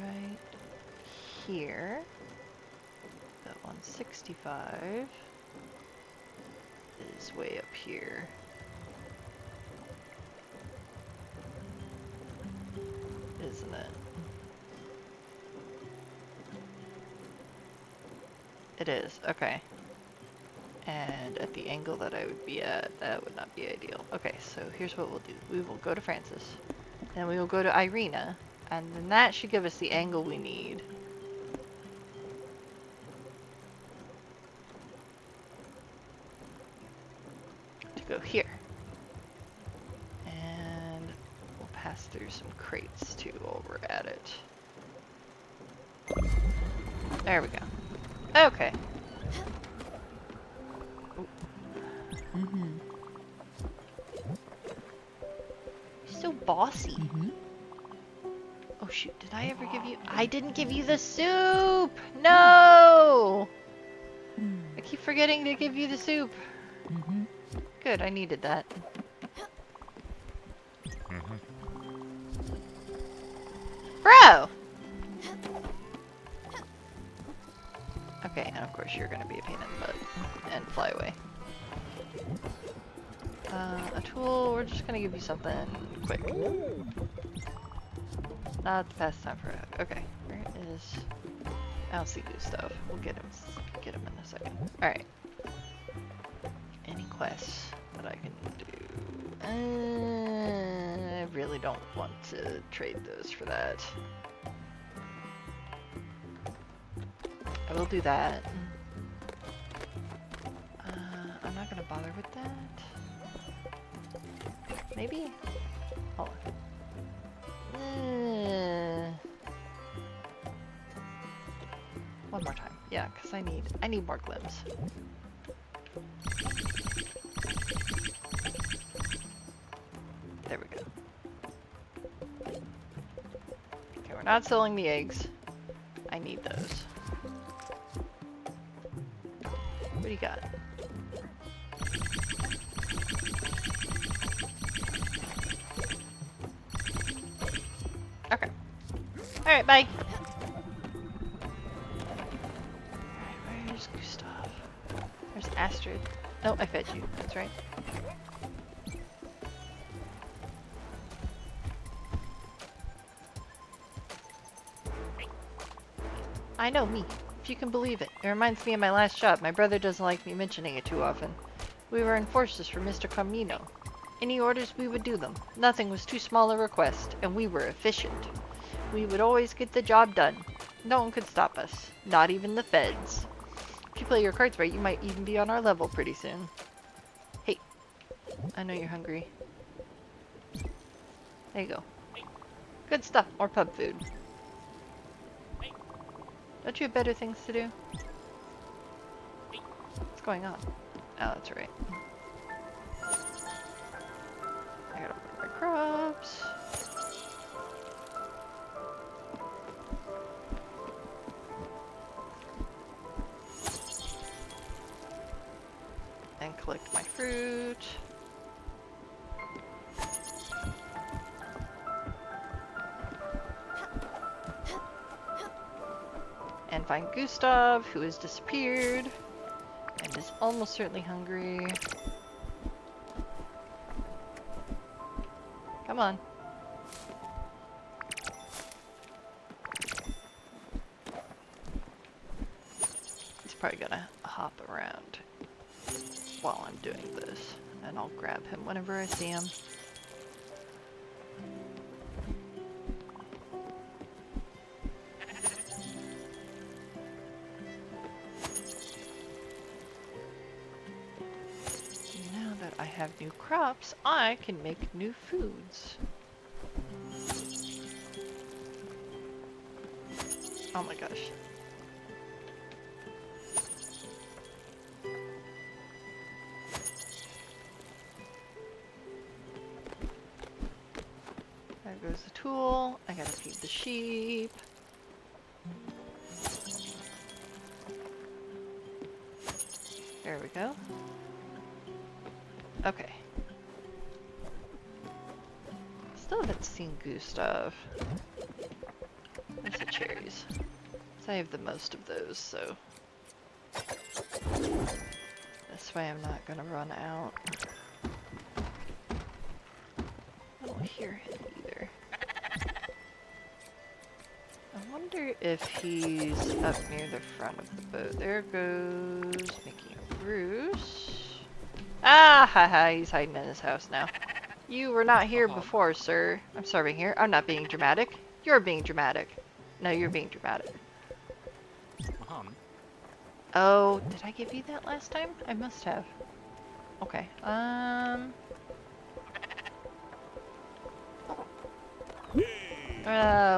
right here. That 165 is way up here. Isn't it? It is, okay. And at the angle that I would be at, that would not be ideal. Okay, so here's what we'll do. We will go to Francis. Then we will go to Irina. And then that should give us the angle we need. To go here. And we'll pass through some crates too while we're at it. There we go. Okay. So bossy. Oh shoot, did I ever give you... I didn't give you the soup! No! I keep forgetting to give you the soup. Good, I needed that. Bro! Okay, and of course you're gonna be a pain in the butt. And fly away. A tool, we're just gonna give you something quick. Not the fast time for it. Okay, where is... I don't see good stuff. We'll get him in a second. Alright. Any quests that I can do? I really don't want to trade those for that. I will do that. I'm not gonna bother with that. Maybe? Hold on. One more time. Yeah, because I need more glims. There we go. Okay, we're not selling the eggs. I need those. What do you got? Alright, bye. Where's Gustav? Where's Astrid? Oh, I fed you. That's right. I know me. If you can believe it. It reminds me of my last job. My brother doesn't like me mentioning it too often. We were enforcers for Mr. Camino. Any orders, we would do them. Nothing was too small a request, and we were efficient. We would always get the job done. No one could stop us. Not even the feds. If you play your cards right, you might even be on our level pretty soon. Hey, I know you're hungry. There you go. Good stuff. More pub food. Don't you have better things to do? What's going on? Oh, that's right. I gotta work my crops. And collect my fruit. And find Gustav, who has disappeared and is almost certainly hungry. Come on. He's probably gonna hop around while I'm doing this, and I'll grab him whenever I see him. Now that I have new crops, I can make new foods. Oh my gosh. There goes the tool. I gotta feed the sheep. There we go. Okay. Still haven't seen Gustav. Where's the cherries? So I have the most of those, so this way I'm not gonna run out. I don't hear him either. I wonder if he's up near the front of the boat. There goes Mickey and Bruce. Ah, haha, he's hiding in his house now. You were not here before, sir. I'm sorry here. I'm not being dramatic. You're being dramatic. No, you're being dramatic. Oh, did I give you that last time? I must have. Okay,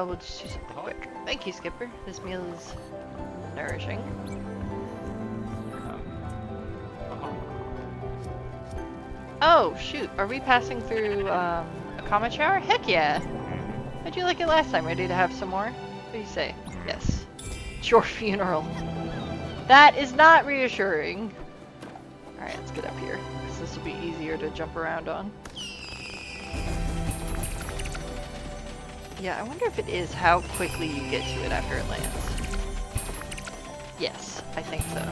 we'll just do something quick. Thank you, Skipper. This meal is nourishing. Oh, shoot. Are we passing through, a comet shower? Heck yeah! How'd you like it last time? Ready to have some more? What do you say? Yes. It's your funeral. That is not reassuring. Alright, let's get up here, because this will be easier to jump around on. Yeah, I wonder if it is how quickly you get to it after it lands. Yes, I think so.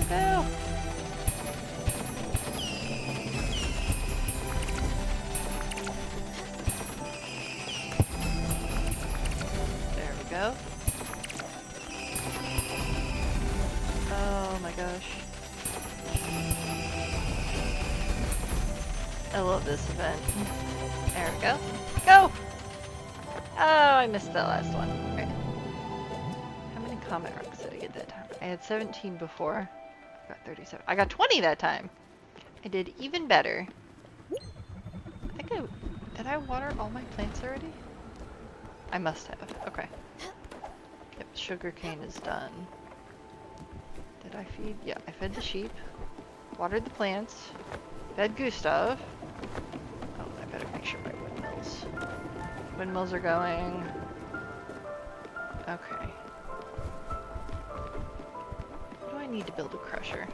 Go. There we go. Oh my gosh. I love this event. There we go. Go! Oh, I missed that last one. Right. How many comet rocks did I get that time? I had 17 before. got 37. I got 20 that time. I did even better. I think did I water all my plants already? I must have. Okay. Yep, sugarcane is done. Did I feed? Yeah, I fed the sheep. Watered the plants. Fed Gustav. Oh, I better make sure my windmills are going. Okay. Do I need to build a crusher?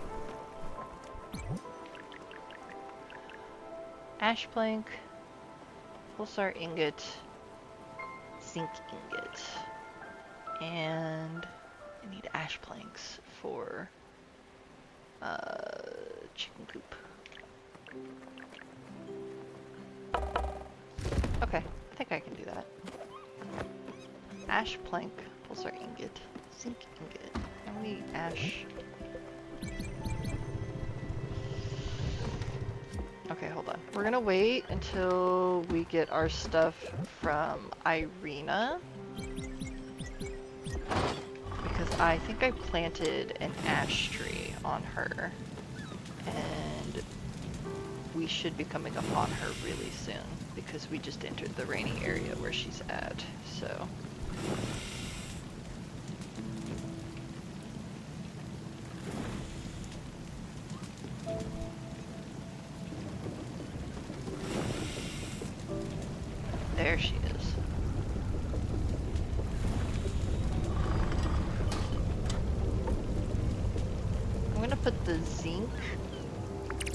Ash plank, pulsar ingot, zinc ingot, and I need ash planks for chicken coop. Okay, I think I can do that. Ash plank, pulsar ingot, zinc ingot. How many ash? Okay, hold on. We're gonna wait until we get our stuff from Irina. Because I think I planted an ash tree on her. And we should be coming upon her really soon. Because we just entered the rainy area where she's at. So... there she is. I'm gonna put the zinc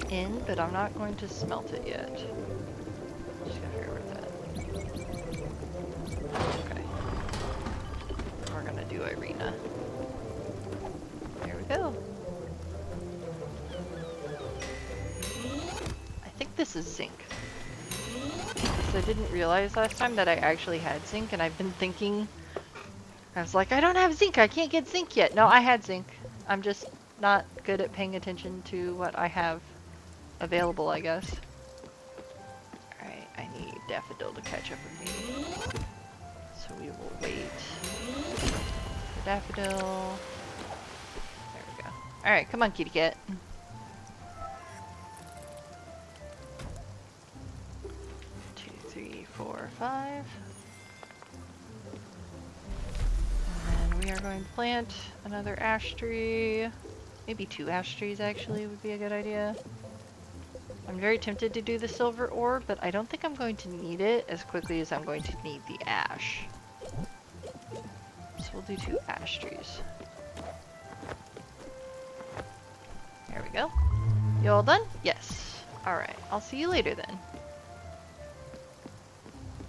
in, but I'm not going to smelt it yet. Just gotta figure out that. Okay. We're gonna do Irina. There we go. I think this is zinc. I didn't realize last time that I actually had zinc, and I've been thinking, I was like, I don't have zinc, I can't get zinc yet. No, I had zinc. I'm just not good at paying attention to what I have available, I guess. Alright, I need Daffodil to catch up with me. So we will wait for Daffodil. There we go. Alright, come on, kitty cat. 4, 5. And then we are going to plant another ash tree. Maybe 2 ash trees actually would be a good idea. I'm very tempted to do the silver ore, but I don't think I'm going to need it as quickly as I'm going to need the ash. So we'll do 2 ash trees. There we go. You all done? Yes. Alright, I'll see you later then.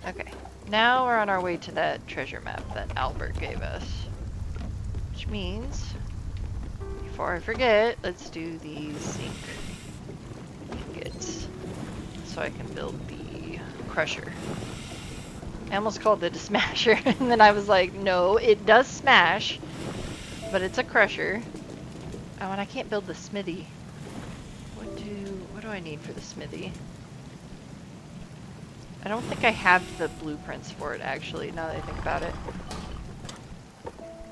Okay, now we're on our way to that treasure map that Albert gave us. Which means, before I forget, let's do these zinc ingots. So I can build the crusher. I almost called it a smasher, and then I was like, no, it does smash, but it's a crusher. Oh, and I can't build the smithy. What do I need for the smithy? I don't think I have the blueprints for it, actually, now that I think about it.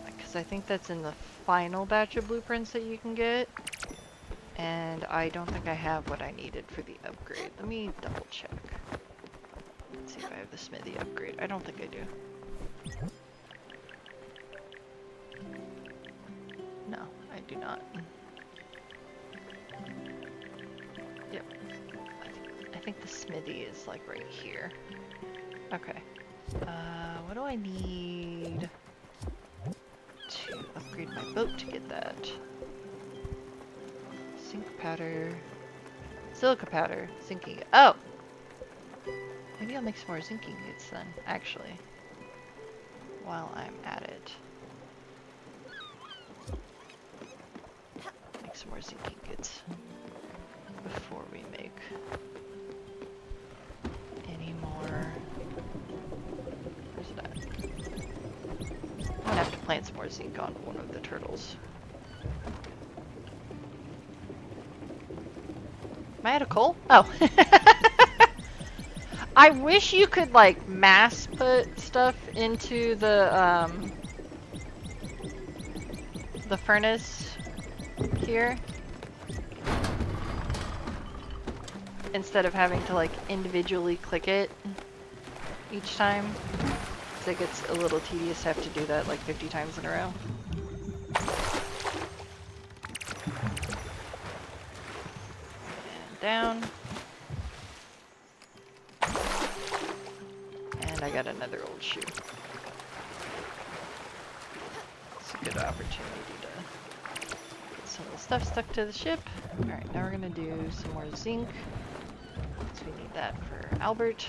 Because I think that's in the final batch of blueprints that you can get. And I don't think I have what I needed for the upgrade. Let me double check. Let's see if I have the smithy upgrade. I don't think I do. No, I do not. Yep. I think the smithy is like right here. Okay. What do I need to upgrade my boat to get that? Zinc powder. Silica powder. Zinking. Oh! Maybe I'll make some more zinc ingots then, actually. While I'm at it. Make some more zinc ingots. Before we make any more. Where's it at? I'm gonna have to plant some more zinc on one of the turtles. Am I out of coal? Oh. I wish you could like mass put stuff into the furnace here. instead of having to like individually click it each time. So it gets a little tedious to have to do that like 50 times in a row. And down. And I got another old shoe. It's a good opportunity to get some of the stuff stuck to the ship. Alright, now we're gonna do some more zinc. So we need that for Albert.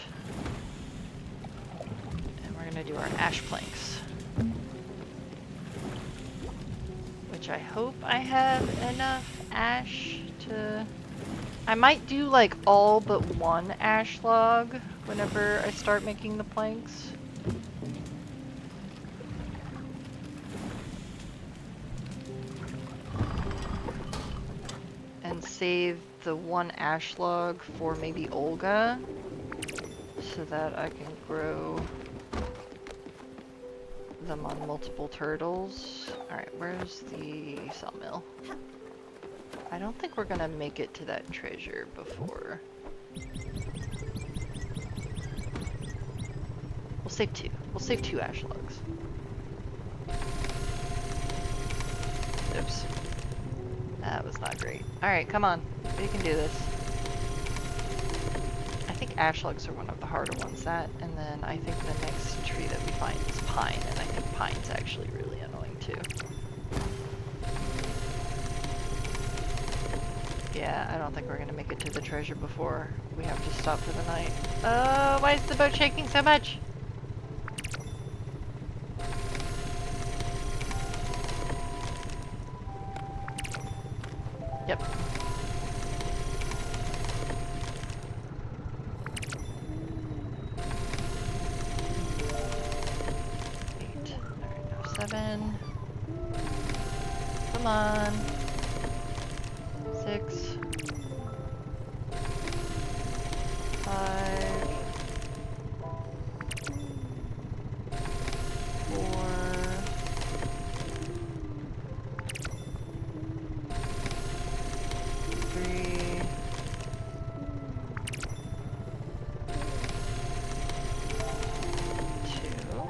And we're gonna do our ash planks. Which I hope I have enough ash to... I might do like all but one ash log whenever I start making the planks. And save the one ash log for maybe Olga, so that I can grow them on multiple turtles. Alright, where's the sawmill? I don't think we're gonna make it to that treasure before. We'll save two. We'll save 2 ash logs. Oops. That was not great. Alright, come on. We can do this. I think ash logs are one of the harder ones. That, and then I think the next tree that we find is pine, and I think pine's actually really annoying too. Yeah, I don't think we're gonna make it to the treasure before we have to stop for the night. Oh, why is the boat shaking so much? Yep. Eight. Alright, now 7. Come on. 6. 5. 4. 3. 2.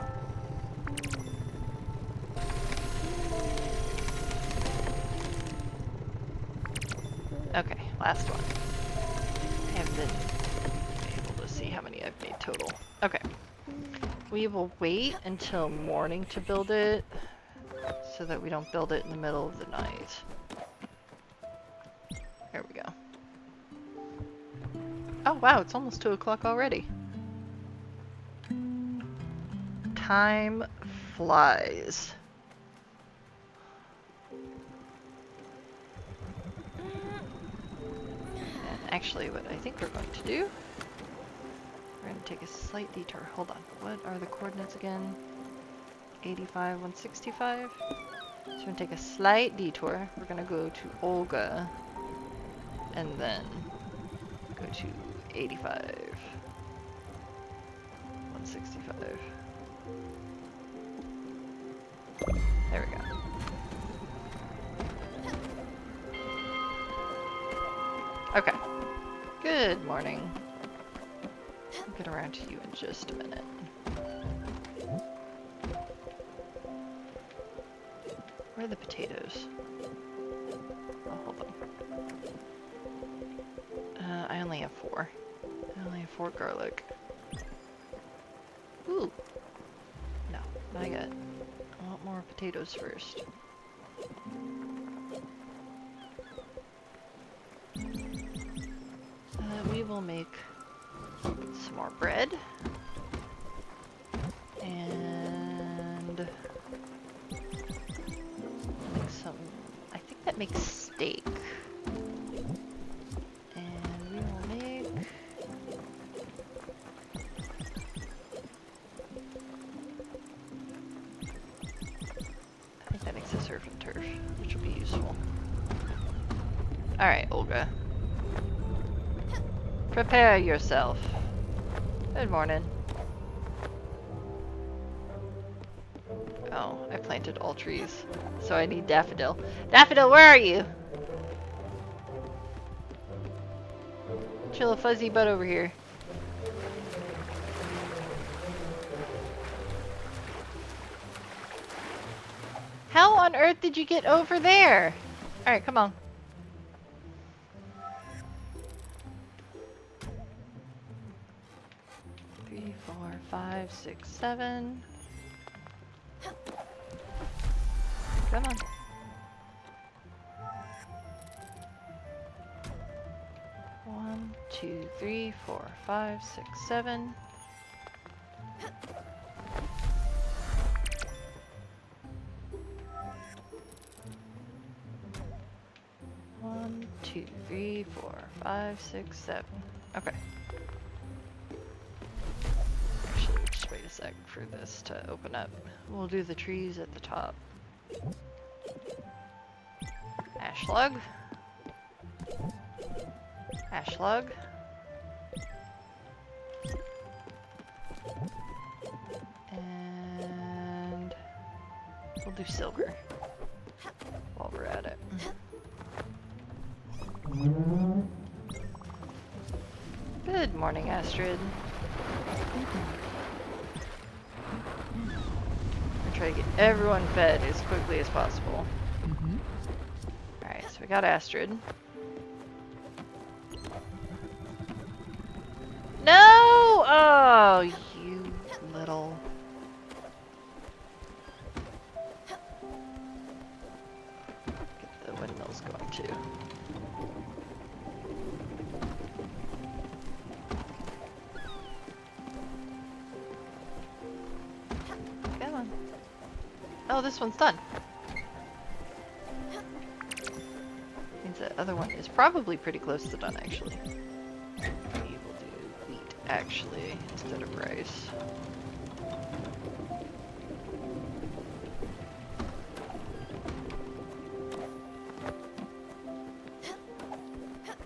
Okay, last one. I haven't been able to see how many I've made total. Okay. We will wait until morning to build it, so that we don't build it in the middle of the night. There we go. Oh wow, it's almost 2 o'clock already. Time flies. And actually, what I think we're going to do, we're going to take a slight detour. Hold on. What are the coordinates again? 85, 165. So we're going to take a slight detour. We're going to go to Olga. And then go to 85, 165. There we go. Okay. Good morning. I'll get around to you in just a minute. Where are the potatoes? Oh, hold on. I only have 4. I only have 4 garlic. Ooh. No, not yet. I want more potatoes first. We will make some more bread. And make some, I think that makes steak. And we will make I think that makes a surf and turf, which will be useful. Alright, Olga. Prepare yourself. Good morning. Oh, I planted all trees. So I need Daffodil. Daffodil, where are you? Get your little fuzzy butt over here. How on earth did you get over there? Alright, come on. Three, 4, 5, 6, 7. Come on. One, 2, 3, 4, 5, 6, 7. One, 2, 3, 4, 5, 6, 7. Okay. Actually, just wait a sec for this to open up. We'll do the trees at the top. Ashlug. Ashlug. And we'll do silver while we're at it. Good morning, Astrid. I'm trying to get everyone fed as quickly as possible. Alright, so we got Astrid. No! Oh, you little... Get the windmills going too. Come on. Oh, this one's done. Means the other one is probably pretty close to done, actually. We will do wheat, actually, instead of rice.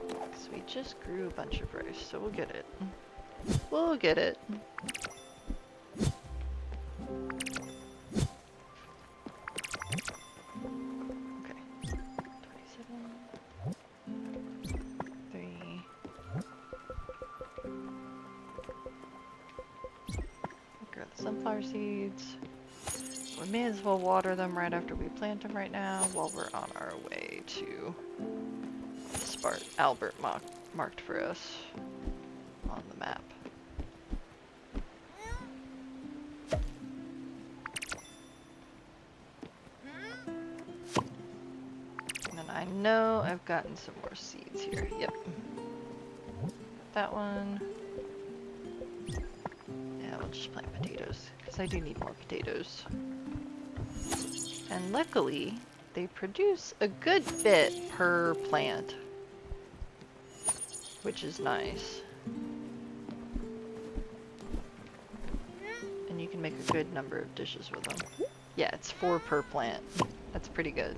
Because we just grew a bunch of rice, so we'll get it. We'll get it. Okay. 27. 3. Grow the sunflower seeds. We may as well water them right after we plant them right now while we're on our way to the spot Albert marked for us on the map. And then I know I've gotten some more seeds here. Yep. That one. Yeah, we'll just plant potatoes, because I do need more potatoes. And luckily, they produce a good bit per plant, which is nice. And you can make a good number of dishes with them. Yeah, it's 4 per plant. That's pretty good.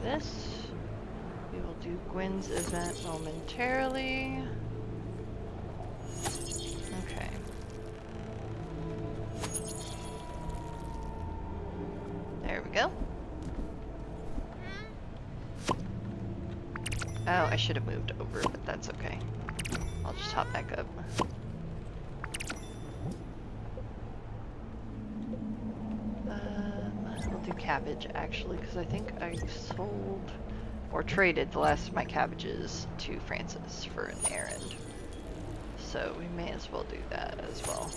This. We will do Gwen's event momentarily. Okay. There we go. Oh, I should have moved over, but that's okay. I'll just hop back up. We'll do cabbage actually, because I think I sold or traded the last of my cabbages to Francis for an errand. So we may as well do that as well.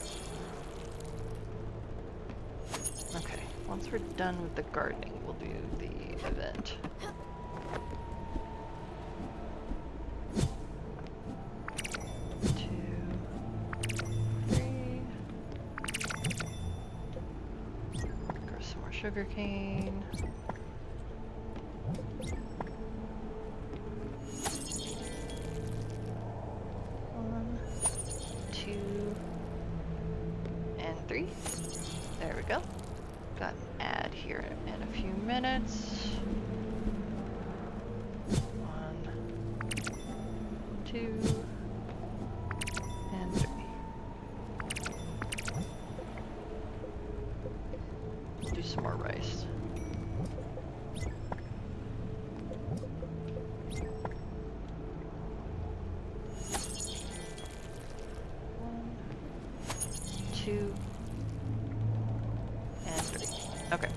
Okay, once we're done with the gardening, we'll do the event. Sugarcane. 1, 2, and 3. There we go. Got an ad here in a few minutes. 1, 2, and 3. 2, and 3. Okay.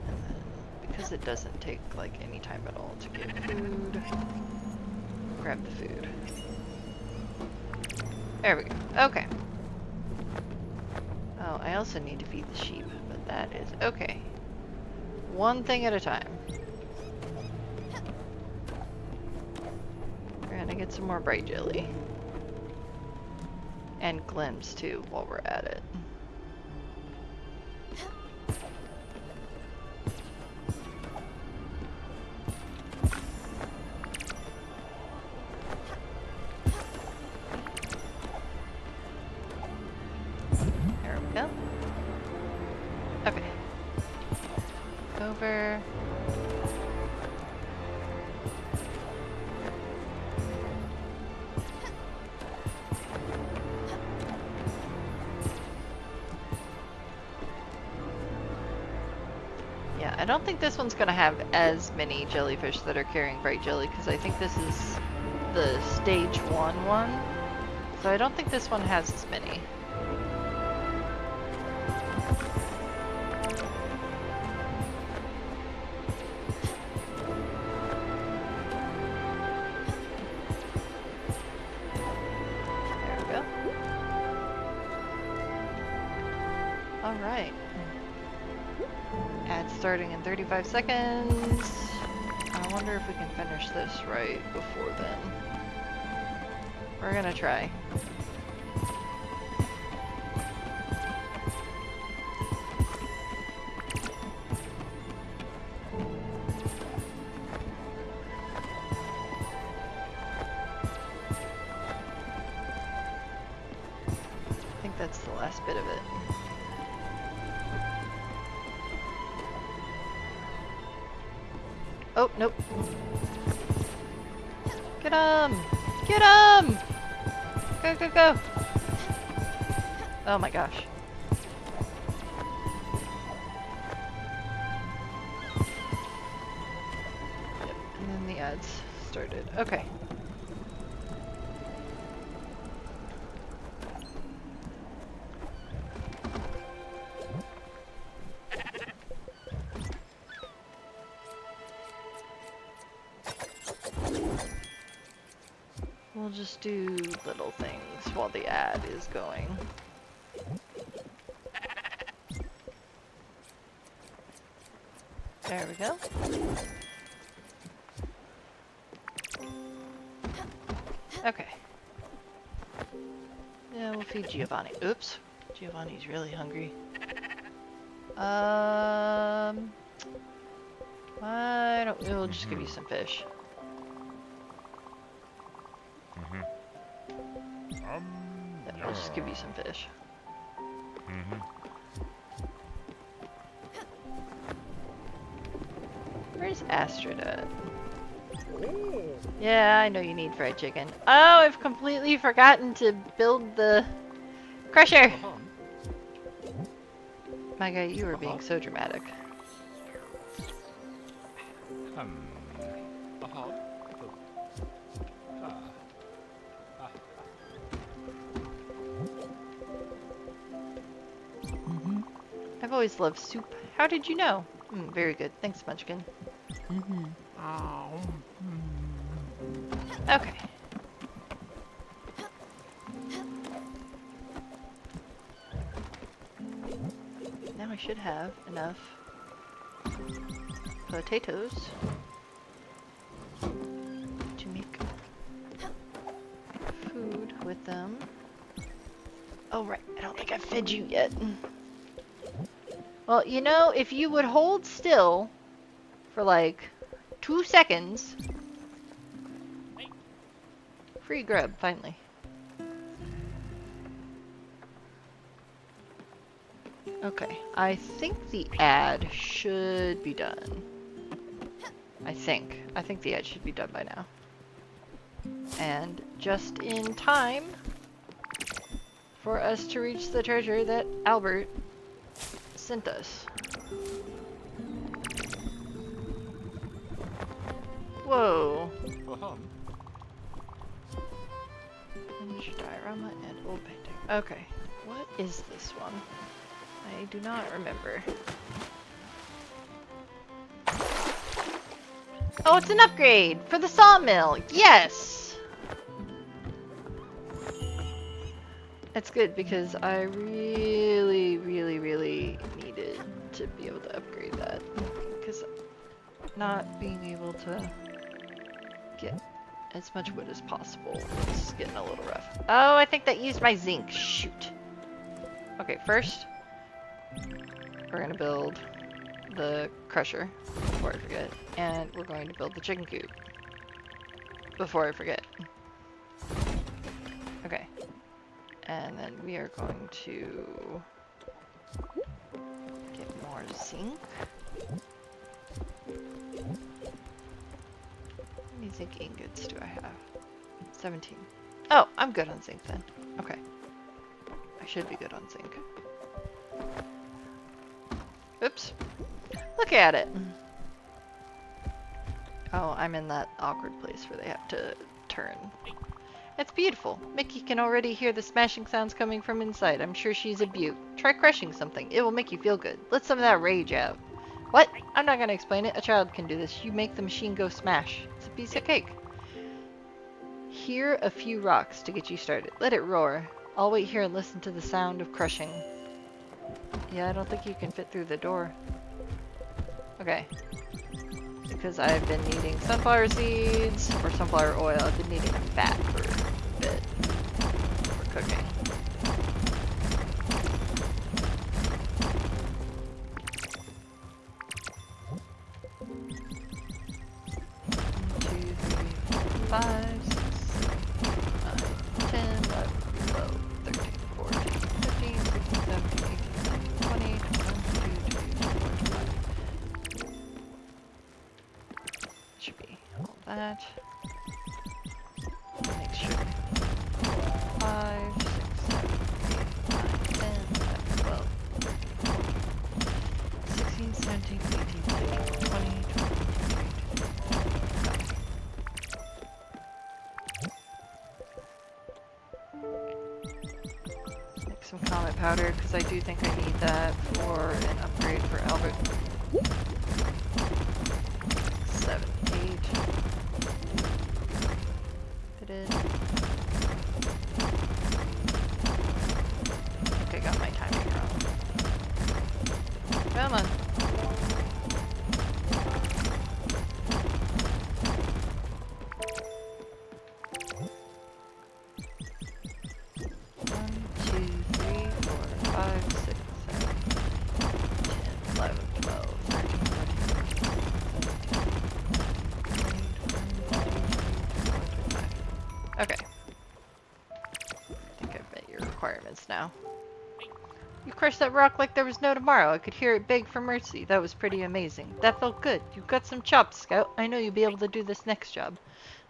And then, because it doesn't take like any time at all to get food, grab the food. There we go. Okay. Oh, I also need to feed the sheep, but that is okay. One thing at a time. We're gonna get some more bright jelly. And glims too, while we're at it. There we go. Okay. Over. Yeah, I don't think this one's gonna have as many jellyfish that are carrying bright jelly, because I think this is the stage 1 one. So I don't think this one has as many. There we go. Alright. Ad starting in 35 seconds. I wonder if we can finish this right before then. We're gonna try. I think that's the last bit of it. Oh, nope. Get him! Get him! Go, go, go! Oh my gosh. Yep, and then the ads started. Okay. We'll just do little things while the ad is going. There we go. Okay. Yeah, we'll feed Giovanni. Oops. Giovanni's really hungry. Why don't we'll just give you some fish. Yeah, we'll just give you some fish. Where's Astrid at? Yeah, I know you need fried chicken. Oh, I've completely forgotten to build the crusher! My guy, you were being so dramatic. I've always loved soup. How did you know? Very good. Thanks, Munchkin. Okay. Now I should have enough potatoes to make food with them. Oh, right. I don't think I fed you yet. Well, you know, if you would hold still for like 2 seconds. Free grub, finally. Okay, I think the ad should be done. I think the ad should be done by now. And just in time for us to reach the treasure that Albert sent us. Whoa. Finish diorama and old painting. Okay. What is this one? I do not remember. Oh, it's an upgrade for the sawmill. Yes! It's good because I really, really, really needed to be able to upgrade that. Because not being able to get as much wood as possible is getting a little rough. Oh, I think that used my zinc. Shoot. Okay, first, we're gonna build the crusher before I forget. And we're going to build the chicken coop before I forget. Okay. And then we are going to get more zinc. How many zinc ingots do I have? 17. Oh, I'm good on zinc then. Okay. I should be good on zinc. Oops. Look at it. Oh, I'm in that awkward place where they have to turn. It's beautiful. Mickey can already hear the smashing sounds coming from inside. I'm sure she's a beaut. Try crushing something. It will make you feel good. Let some of that rage out. What? I'm not gonna explain it. A child can do this. You make the machine go smash. It's a piece of cake. Hear a few rocks to get you started. Let it roar. I'll wait here and listen to the sound of crushing. Yeah, I don't think you can fit through the door. Okay. Because I've been needing sunflower seeds or sunflower oil. I've been needing fat for a bit for cooking. One, 2, 3, 4, 5, 6, 7, 8, 9, 10, 11, 12, 13, 14, 15, 16, 17, 18, 19, 20, 21, 22, 23, 24, 25. Should be all that. Make sure. 5, 6, 7, 8, 9, 10, 11, 12, 13, 14, 16, 17, 18, 19, 20, 21, 22, 25. Make some comet powder because I do think I need that for an upgrade for Albert. 7, 8. Fitted. I think I got my timing wrong. Come on. One, 2, 3, 4, 5, 6, 7, 10, 11, 12, 13, 14, 15, 16, 17, 18, 19, 20, 21, 22, 23, 24, 25. Okay. I think I've met your requirements now. You crushed that rock like there was no tomorrow. I could hear it beg for mercy. That was pretty amazing. That felt good. You've got some chops, Scout. I know you'll be able to do this next job.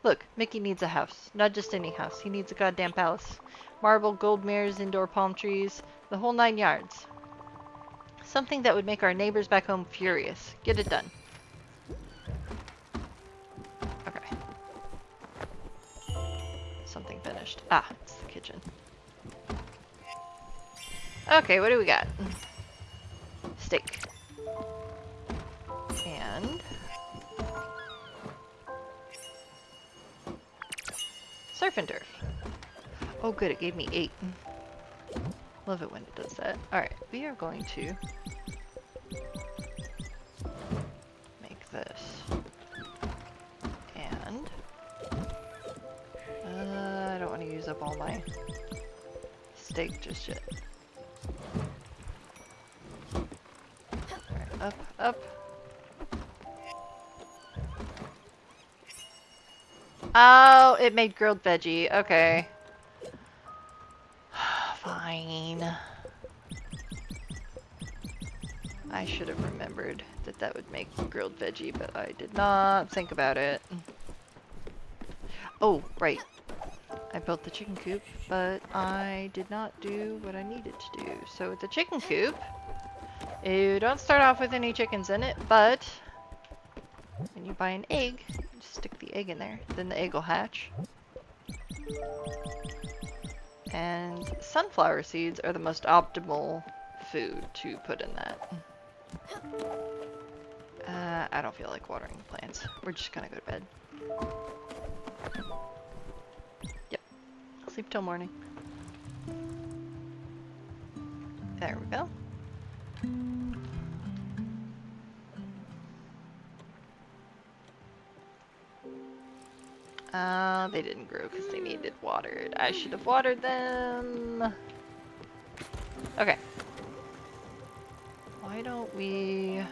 Look, Mickey needs a house. Not just any house. He needs a goddamn palace. Marble, gold mirrors, indoor palm trees. The whole 9 yards. Something that would make our neighbors back home furious. Get it done. Okay. Something finished. Ah, it's the kitchen. Okay, what do we got? Steak. And surf and turf. Oh good, it gave me 8. Love it when it does that. Alright, we are going to make this. And I don't want to use up all my steak just yet. Alright, up, up. Oh, it made grilled veggie. Okay. Fine. I should have remembered that that would make grilled veggie, but I did not think about it. Oh, right. I built the chicken coop, but I did not do what I needed to do. So with the chicken coop, you don't start off with any chickens in it, but when you buy an egg, you just stick the egg in there. Then the egg will hatch. And sunflower seeds are the most optimal food to put in that. I don't feel like watering the plants. We're just gonna go to bed. Yep. Sleep till morning. There we go. They didn't grow because they needed watered. I should have watered them. Okay. Why don't we...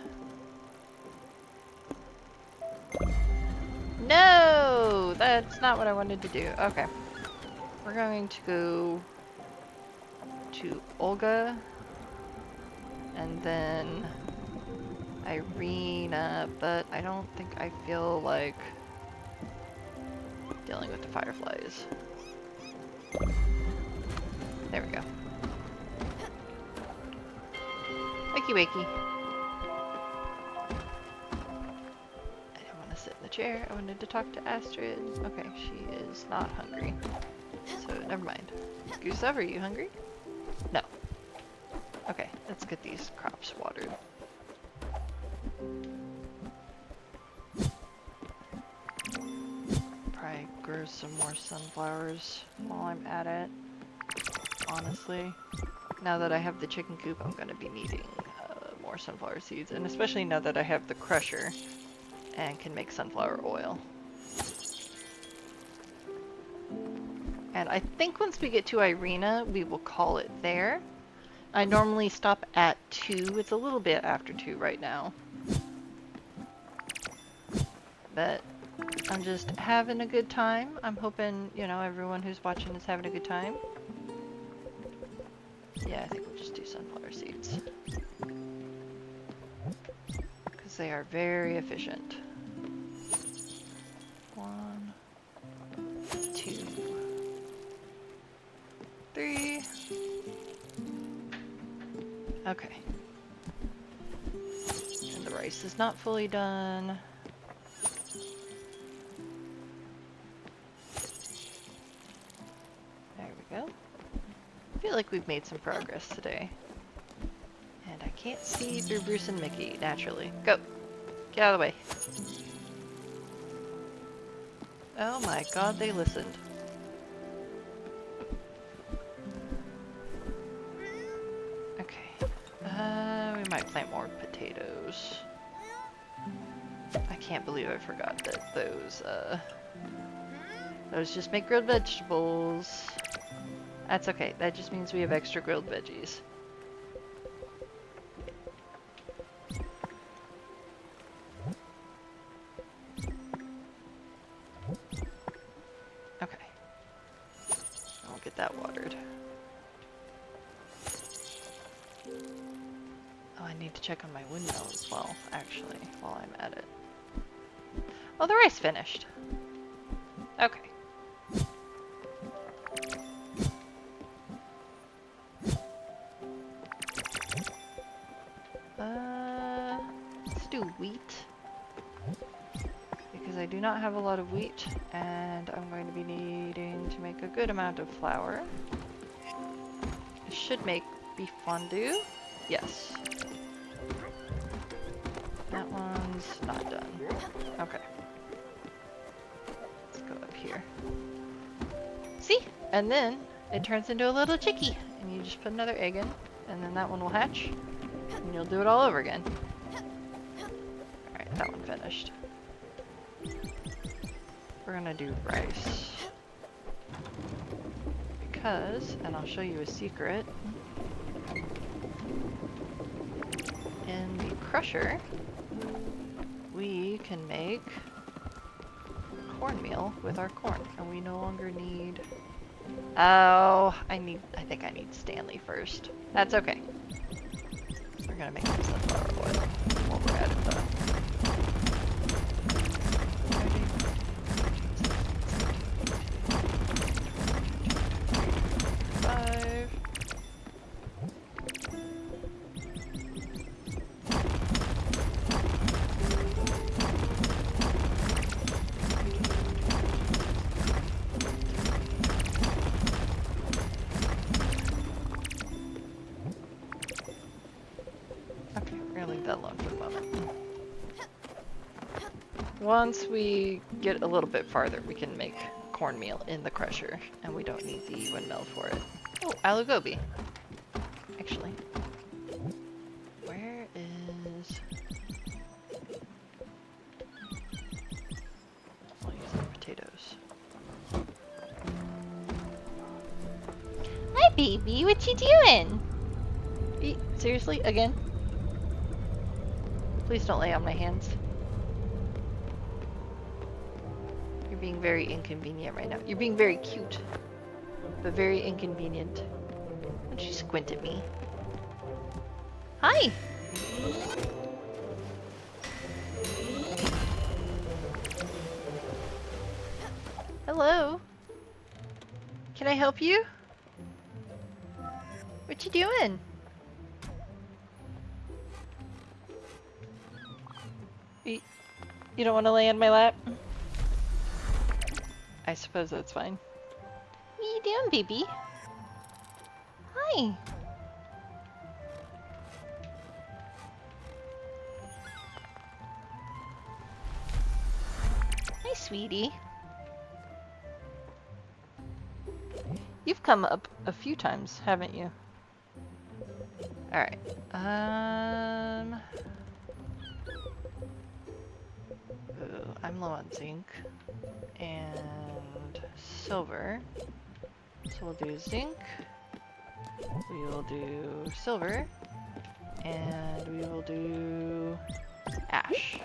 No! That's not what I wanted to do. Okay. We're going to go to Olga. And then Irina, but I don't think I feel like dealing with the fireflies. There we go. Wakey wakey. I didn't want to sit in the chair. I wanted to talk to Astrid. Okay, she is not hungry. So never mind. Gustav, are you hungry? No. Okay, let's get these crops watered. Probably grow some more sunflowers while I'm at it. Honestly, now that I have the chicken coop, I'm going to be needing more sunflower seeds, and especially now that I have the crusher and can make sunflower oil. And I think once we get to Irina, we will call it there. I normally stop at 2. It's a little bit after 2 right now. But I'm just having a good time. I'm hoping, you know, everyone who's watching is having a good time. Yeah, I think we'll just do sunflower seeds. Because they are very efficient. 1, 2, 3. Okay. And the rice is not fully done. There we go. I feel like we've made some progress today. And I can't see through Bruce and Mickey, naturally. Go! Get out of the way. Oh my god, they listened. We might plant more potatoes. I can't believe I forgot that those just make grilled vegetables. That's okay. That just means we have extra grilled veggies. Okay. I'll get that watered. Oh, I need to check on my windmill as well, actually, while I'm at it. Oh, the rice finished. Okay. Let's do wheat. Because I do not have a lot of wheat, and I'm going to be needing to make a good amount of flour. I should make beef fondue. Yes. That one's not done. Okay. Let's go up here. See? And then it turns into a little chickie. And you just put another egg in, and then that one will hatch. And you'll do it all over again. Alright, that one finished. We're gonna do rice. Because, and I'll show you a secret. In the crusher, we can make cornmeal with our corn, and we no longer need... Oh, I think I need Stanley first. That's okay. We're gonna make some sunflower oil while we're at it, though. Once we get a little bit farther, we can make cornmeal in the crusher, and we don't need the windmill for it. Oh, Alu Gobi. Actually, where is... I'll use the potatoes. Hi, baby. What you doing? Seriously? Again? Please don't lay on my hands. You're being very inconvenient right now. You're being very cute, but very inconvenient. Don't you squint at me. Hi! Hello? Can I help you? What you doing? You don't want to lay on my lap? I suppose that's fine. What you doing, baby? Hi. Hi, sweetie. You've come up a few times, haven't you? Alright. Ooh, I'm low on zinc. And silver. So we'll do zinc. We will do silver. And we will do ash.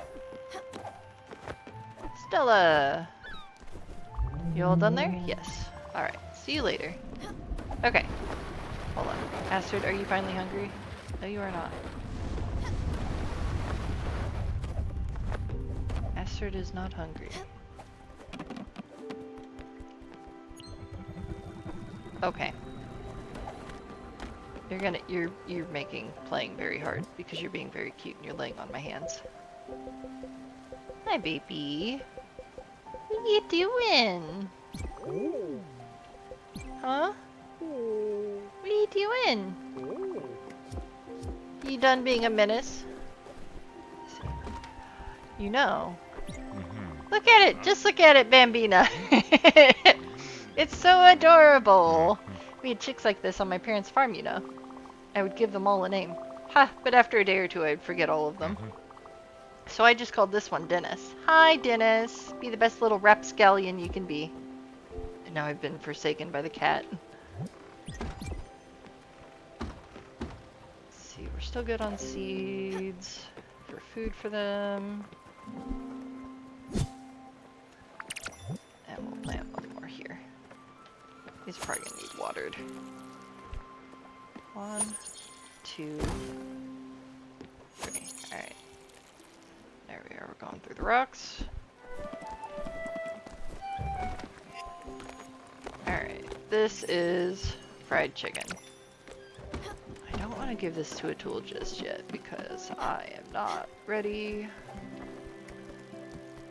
Stella! You all done there? Yes. Alright, see you later. Okay. Hold on. Astrid, are you finally hungry? No, you are not. Astrid is not hungry. Okay. You're making playing very hard because you're being very cute and you're laying on my hands. Hi, baby. What you doing? Huh? What are you doing? You done being a menace? You know. Look at it! Just look at it, Bambina! It's so adorable! We had chicks like this on my parents' farm, you know. I would give them all a name. Ha! But after a day or two, I'd forget all of them. So I just called this one Dennis. Hi, Dennis! Be the best little rapscallion you can be. And now I've been forsaken by the cat. Let's see, we're still good on seeds. For food for them. And we'll plant one more here. These are probably gonna need watered. 1, 2, 3. Alright. There we are, we're going through the rocks. Alright, this is fried chicken. I don't want to give this to Atul just yet because I am not ready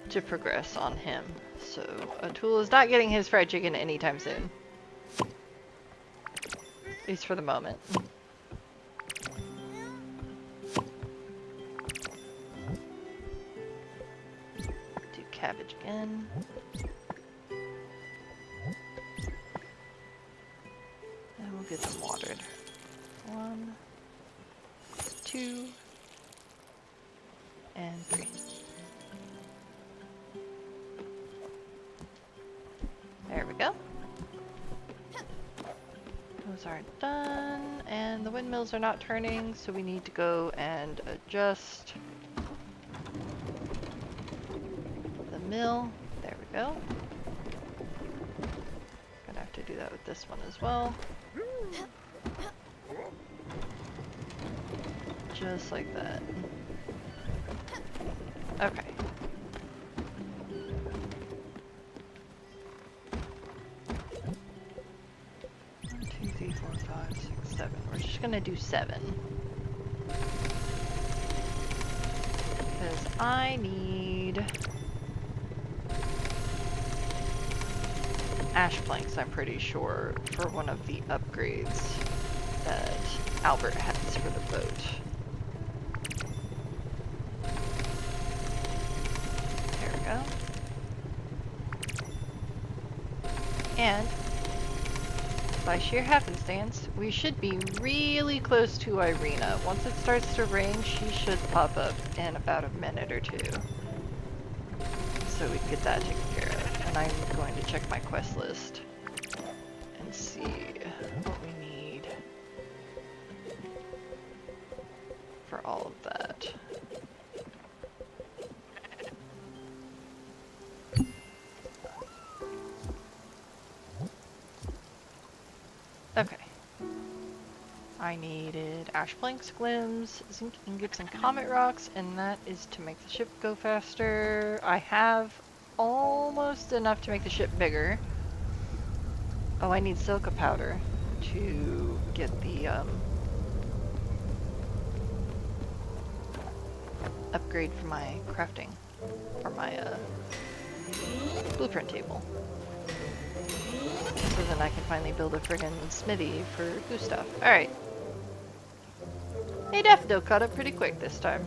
to progress on him. So Atul is not getting his fried chicken anytime soon. At least for the moment. Do cabbage again. And we'll get them watered. 1, 2, and 3. There we go. Those aren't done, and the windmills are not turning, so we need to go and adjust the mill. There we go. Gonna have to do that with this one as well. Just like that. Okay. 1, 2, 3, 4, 5, 6, 7. We're just gonna do 7. Because I need ash planks, I'm pretty sure, for one of the upgrades that Albert has for the boat. There we And by sheer happenstance, we should be really close to Irina. Once it starts to rain, she should pop up in about a minute or two. So we can get that taken care of. And I'm going to check my quest list and see what we need for all of that. Okay. I needed ash planks, glims, zinc ingots, and comet rocks, and that is to make the ship go faster. I have almost enough to make the ship bigger. Oh, I need silica powder to get the upgrade for my crafting, for my blueprint table. So then I can finally build a friggin' smithy for Gustav. Alright. Hey, Daffodil caught up pretty quick this time.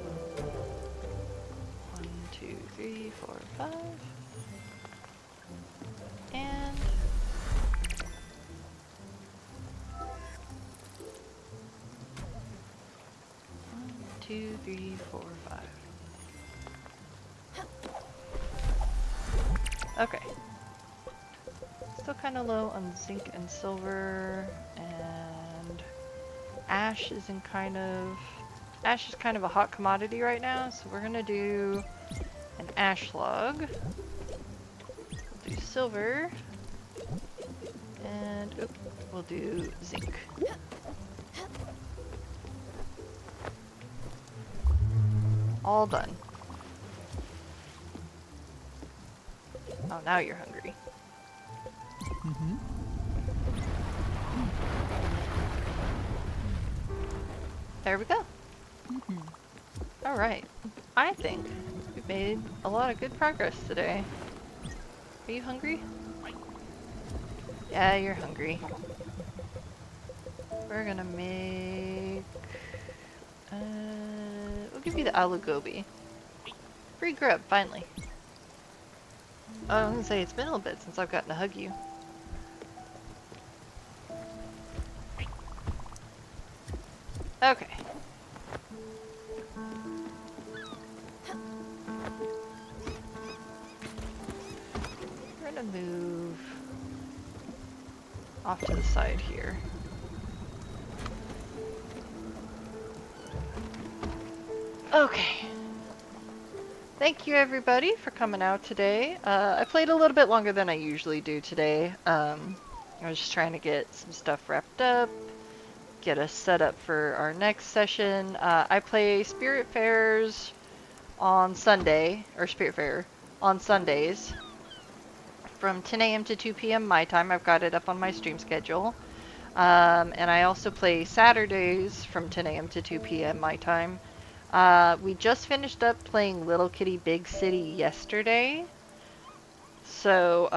1, 2, 3, 4, 5. And... 1, 2, 3, 4, 5. Okay. Still kind of low on zinc and silver, and ash is kind of a hot commodity right now, so we're gonna do an ash log. We'll do silver, and we'll do zinc. All done. Oh, now you're hungry. Mm-hmm. There we go. Mm-hmm. Alright. I think we've made a lot of good progress today. Are you hungry? Yeah, you're hungry. We're gonna make... we'll give you the aloo gobi. Free grub, finally. Oh, I was gonna say, it's been a little bit since I've gotten to hug you. Okay. We're gonna move off to the side here. Okay. Thank you everybody for coming out today. I played a little bit longer than I usually do today. I was just trying to get some stuff wrapped up, get us set up for our next session. I play Spirit Fairs on Sunday, or Spirit Fair on Sundays from 10 a.m. to 2 p.m. my time. I've got it up on my stream schedule. And I also play Saturdays from 10 a.m. to 2 p.m. my time. We just finished up playing Little Kitty Big City yesterday. So,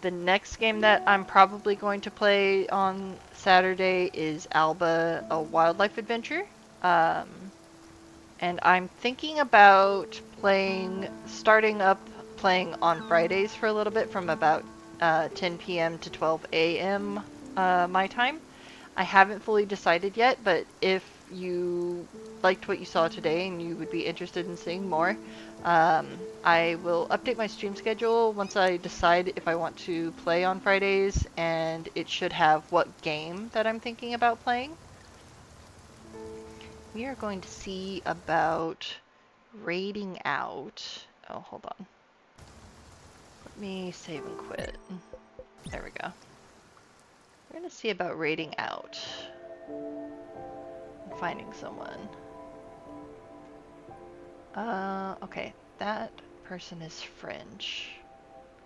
the next game that I'm probably going to play on Saturday is Alba, a Wildlife Adventure. And I'm thinking about starting up playing on Fridays for a little bit from about 10 p.m. to 12 a.m. My time. I haven't fully decided yet, but if you liked what you saw today and you would be interested in seeing more, I will update my stream schedule once I decide if I want to play on Fridays, and it should have what game that I'm thinking about playing. We are going to see about raiding out. Oh, hold on. Let me save and quit. There we go. We're going to see about raiding out. Finding someone. Okay. That person is French.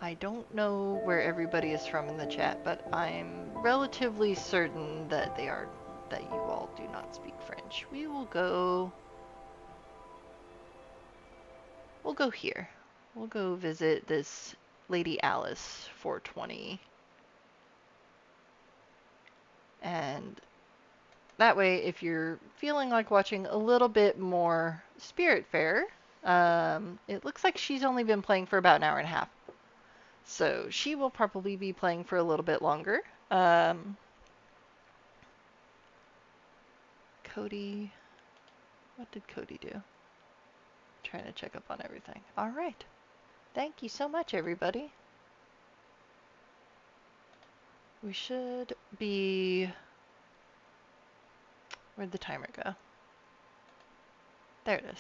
I don't know where everybody is from in the chat, but I'm relatively certain that you all do not speak French. We'll go here. We'll go visit this Lady Alice 420. And that way, if you're feeling like watching a little bit more Spirit Fair, it looks like she's only been playing for about an hour and a half. So she will probably be playing for a little bit longer. Cody, what did Cody do? Trying to check up on everything. All right. Thank you so much, everybody. We should be... Where'd the timer go? There it is.